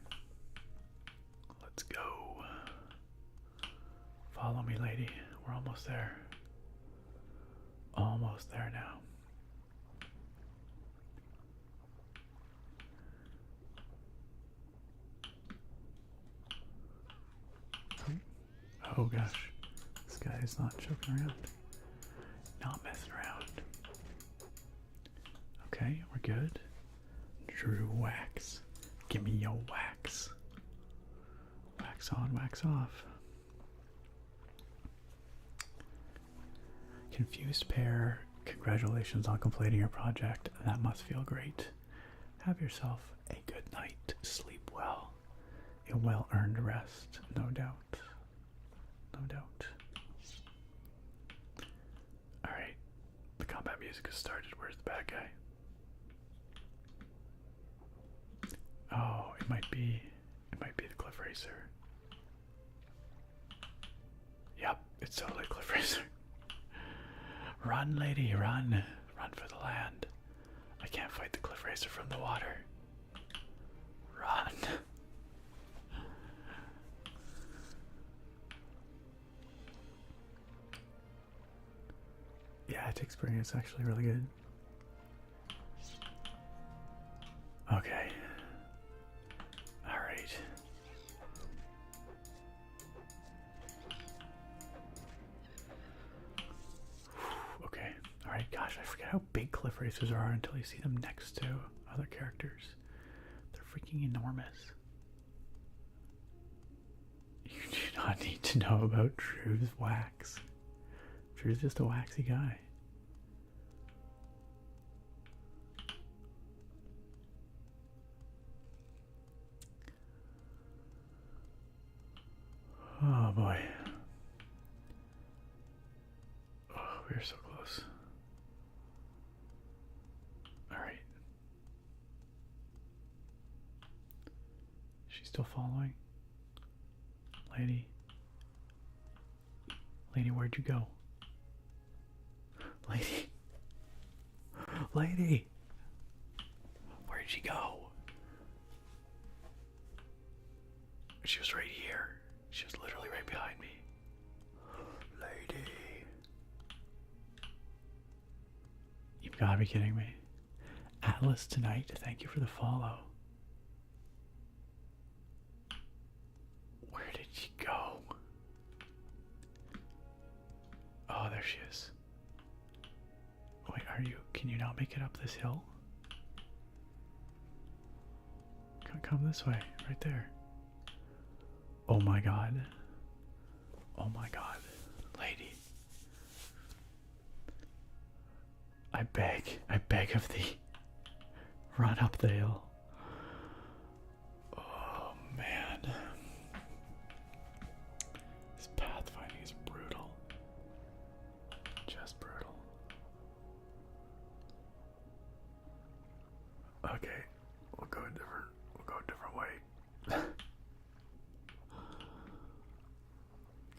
Let's go. Follow me, lady. We're almost there. Almost there now. Oh gosh. This guy is not joking around. Not messing around. Okay, we're good. Drew wax. Give me your wax. Wax on, wax off. Confused pair. Congratulations on completing your project. That must feel great. Have yourself a good night. Sleep well. A well-earned rest, no doubt. No doubt. Alright. The combat music has started. Where's the bad guy? Oh, it might be the Cliff Racer. Yep, it's totally Cliff Racer. Run, lady, run. Run for the land. I can't fight the Cliff Racer from the water. Run. Yeah, it takes spring. It's actually really good. Okay. Alright. Okay. Alright, gosh, I forget how big cliff racers are until you see them next to other characters. They're freaking enormous. You do not need to know about Drew's wax. Drew's just a waxy guy. Oh boy. Oh, we are so close. Alright. She's still following? Lady? Lady, where'd you go? Lady. Lady. Where did she go? She was right here. She was literally right behind me. Lady. You've got to be kidding me. Atlas tonight, thank you for the follow. Where did she go? Oh, there she is. Wait, can you not make it up this hill? Come this way, right there. Oh my god. Oh my god. Lady. I beg of thee. Run up the hill. Oh man. This pathfinding is brutal. Just brutal. Okay, we'll go a different way.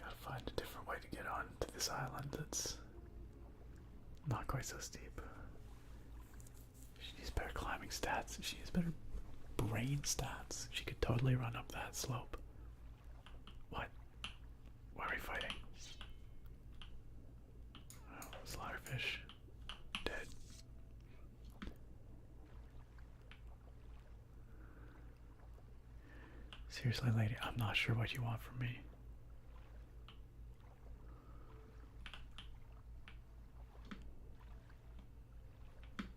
Gotta find a different way to get on to this island that's not quite so steep. She needs better climbing stats. She needs better brain stats. She could totally run up that slope. What? Why are we fighting? Oh, slaughterfish. Dead. Seriously, lady, I'm not sure what you want from me.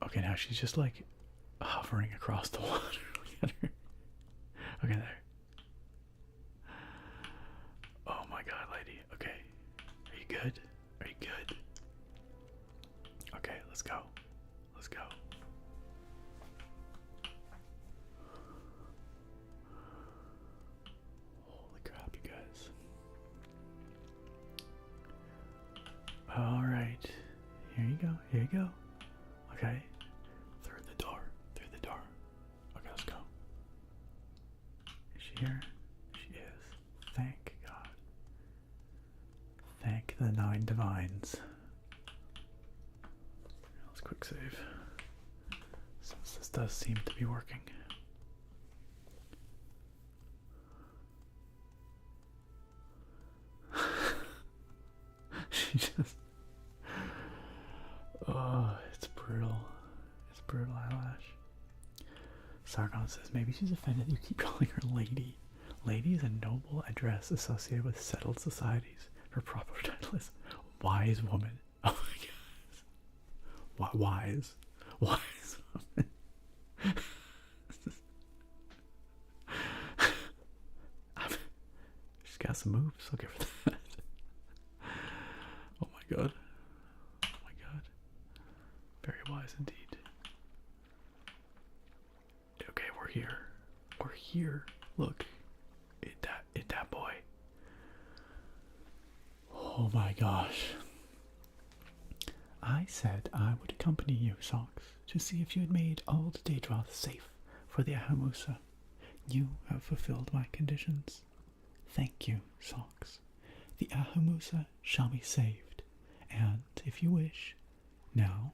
Okay, now she's just like hovering across the water. Look at her. Okay, there. Oh my god, lady. Okay. Are you good? Are you good? Okay, let's go. Let's go. Holy crap, you guys. Alright. Here you go. Here you go. Okay. Through the door. Through the door. Okay, let's go. Is she here? She is. Thank God. Thank the 9 divines. Let's quick save. Since this does seem to be working. She just... Oh, it's brutal. It's brutal, Eyelash. Sargon says, maybe she's offended you keep calling her lady. Lady is a noble address associated with settled societies. Her proper title is wise woman. Oh my god. Wise. Wise woman. She's got some moves. I'll give her that. Oh my god. Oh my god. Very wise indeed. Okay, we're here. We're here. Look. It that boy. Oh my gosh. I said I would accompany you, Socks, to see if you had made old Daedroth safe for the Ahamusa. You have fulfilled my conditions. Thank you, Socks. The Ahamusa shall be saved, and, if you wish, now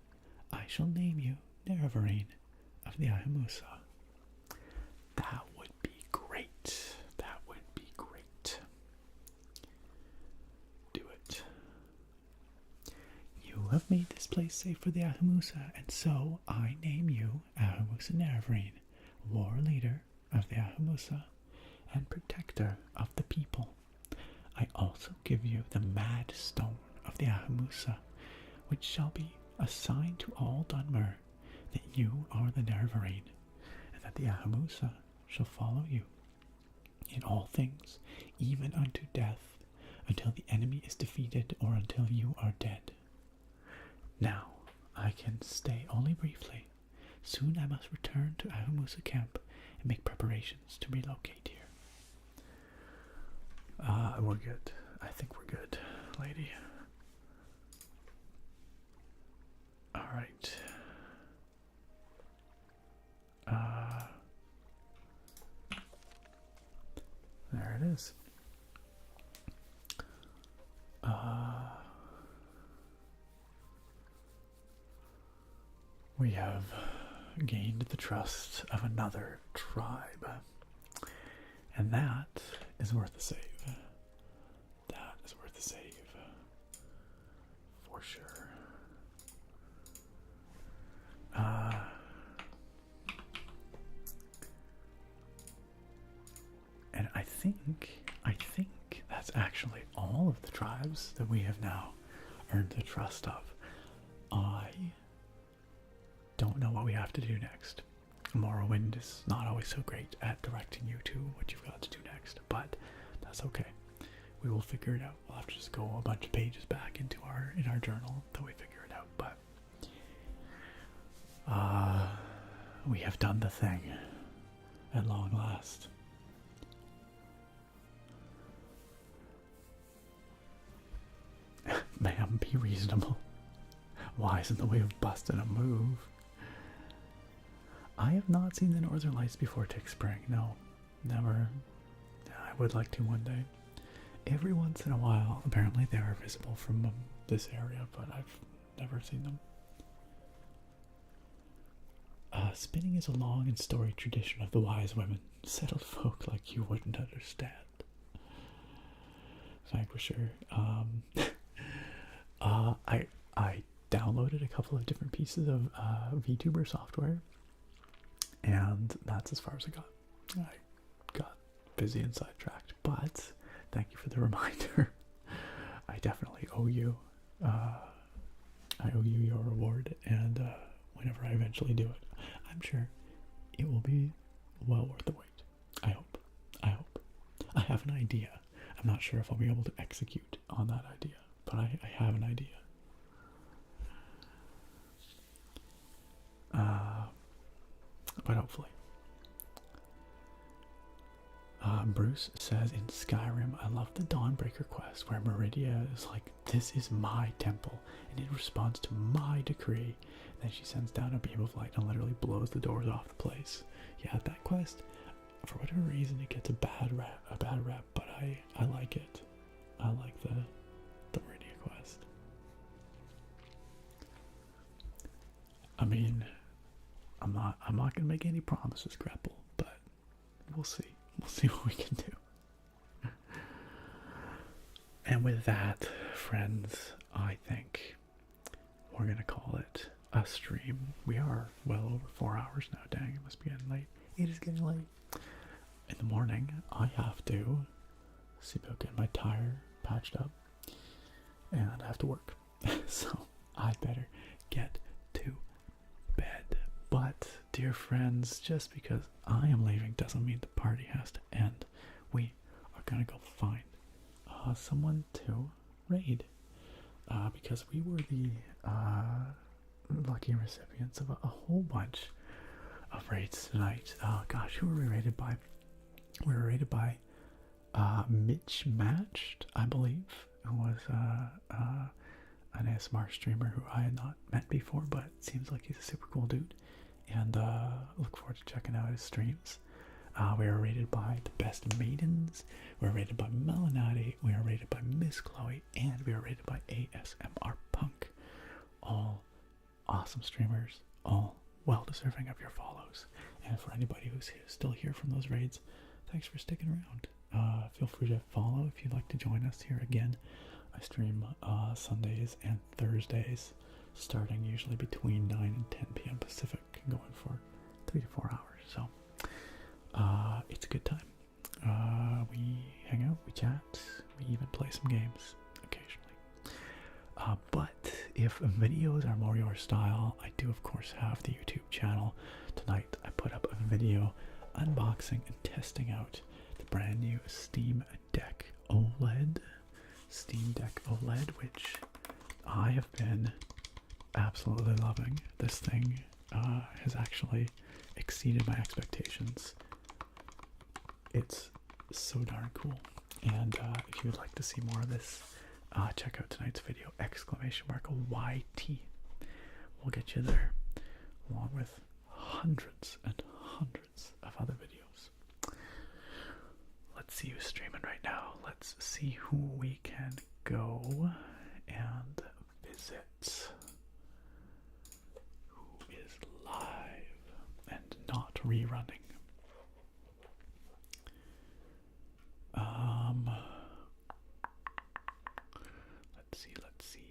I shall name you Nerevarine of the Ahamusa. That would be great. That would be great. Do it. You have made this place safe for the Ahamusa, and so I name you Ahamusa Nerevarine, war leader of the Ahamusa and protector of the people. I also give you the Mad Stone of the Ahamusa, which shall be a sign to all Dunmer that you are the Nerevarine, and that the Ahamusa shall follow you in all things, even unto death, until the enemy is defeated or until you are dead. Now, I can stay only briefly. Soon I must return to Ahamusa camp and make preparations to relocate here. We're good. I think we're good, lady. Alright. There it is. we have gained the trust of another tribe. And that is worth a save. That is worth a save. For sure. And I think that's actually all of the tribes that we have now earned the trust of. I don't know what we have to do next. Morrowind is not always so great at directing you to what you've got to do next, but that's okay. We will figure it out. We'll have to just go a bunch of pages back into our journal until we figure it out. But we have done the thing at long last. Ma'am, be reasonable. Wise in the way of busting a move. I have not seen the Northern Lights before Tick Spring. No, never. I would like to one day. Every once in a while, apparently they are visible from this area, but I've never seen them. Spinning is a long and storied tradition of the wise women, settled folk like you wouldn't understand. Vanquisher. I downloaded a couple of different pieces of VTuber software, and that's as far as I got. I got busy and sidetracked, but thank you for the reminder. I definitely owe you. I owe you your reward, and whenever I eventually do it, I'm sure it will be well worth the wait. I hope. I have an idea. I'm not sure if I'll be able to execute on that idea, but I have an idea. But hopefully. Bruce says in Skyrim, I love the Dawnbreaker quest where Meridia is like, this is my temple, and it responds to my decree. Then she sends down a beam of light and literally blows the doors off the place. Yeah, that quest, for whatever reason, it gets a bad rep, but I like it. I like the Meridia quest. I mean, I'm not gonna make any promises, Grapple, but we'll see. We'll see what we can do. And with that, friends, I think we're gonna call it a stream. We are well over 4 hours now. Dang, it must be getting late. It is getting late. In the morning, I have to see about getting my tire patched up, and I have to work. So I better get to bed. But, dear friends, just because I am leaving doesn't mean the party has to end. We are gonna go find someone to raid, because we were the lucky recipients of a whole bunch of raids tonight. Gosh, who were we raided by? We were raided by Mitch Matched, I believe, who was an ASMR streamer who I had not met before, but it seems like he's a super cool dude, and look forward to checking out his streams. We were rated by the Best Maidens, we were rated by Melanati, we were rated by Miss Chloe, and we were rated by ASMR Punk. All awesome streamers, all well deserving of your follows. And for anybody who's still here from those raids, thanks for sticking around. Feel free to follow if you'd like to join us here again. I stream Sundays and Thursdays, starting usually between 9 and 10 p.m. Pacific, going for 3 to 4 hours. So it's a good time. We hang out, we chat, we even play some games occasionally. But if videos are more your style, I do of course have the YouTube channel. Tonight I put up a video unboxing and testing out the brand new Steam Deck OLED. Steam Deck OLED, which I have been absolutely loving. This thing has actually exceeded my expectations. It's so darn cool. And if you would like to see more of this, check out tonight's video, !YT. We'll get you there, along with hundreds and hundreds of other videos. Let's see who's streaming right now. Let's see who we can go and visit. Who is rerunning. Let's see.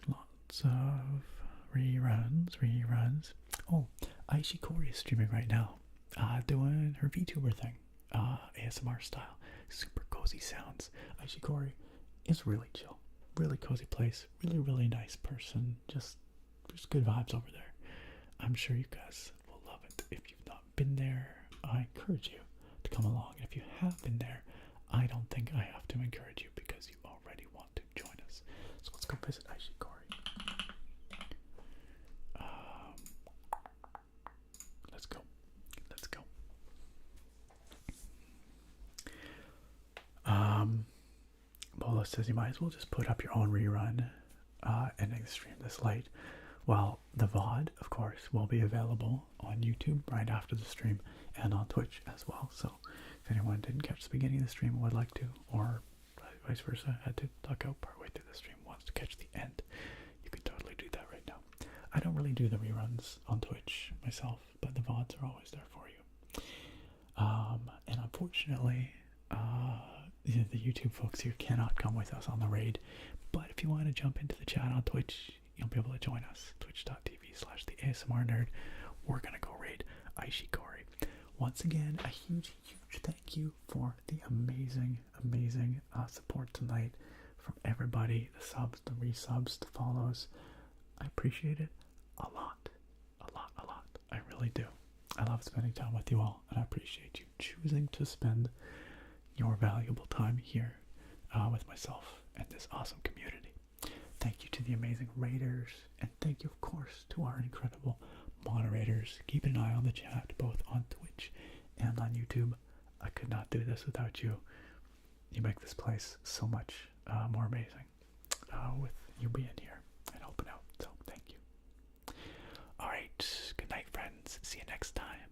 Lots of reruns. Oh, Aishi Kori is streaming right now, doing her VTuber thing, ASMR style, super cozy sounds. Aishi Kori is really chill, really cozy place, really nice person. Just good vibes over there. I'm sure you guys will love it. If you've not been there, I encourage you to come along. And if you have been there, I don't think I have to encourage you because you already want to join us. So let's go visit Aishi Kori. Let's go. Bola says you might as well just put up your own rerun ending the stream this late. Well, the VOD, of course, will be available on YouTube right after the stream and on Twitch as well. So if anyone didn't catch the beginning of the stream and would like to, or vice versa, had to duck out partway through the stream, wants to catch the end, you can totally do that right now. I don't really do the reruns on Twitch myself, but the VODs are always there for you. And unfortunately, the YouTube folks here cannot come with us on the raid, but if you want to jump into the chat on Twitch, you'll be able to join us. Twitch.tv/theASMRnerd. We're gonna go raid Aishi Kori. Once again, a huge thank you for the amazing support tonight from everybody. The subs, the resubs, the follows. I appreciate it a lot. I really do. I love spending time with you all, and I appreciate you choosing to spend your valuable time here with myself and this awesome community. Thank you to the amazing raiders, and thank you, of course, to our incredible moderators. Keep an eye on the chat, both on Twitch and on YouTube. I could not do this without you. You make this place so much more amazing with you being here and helping out. So thank you. All right, good night, friends. See you next time.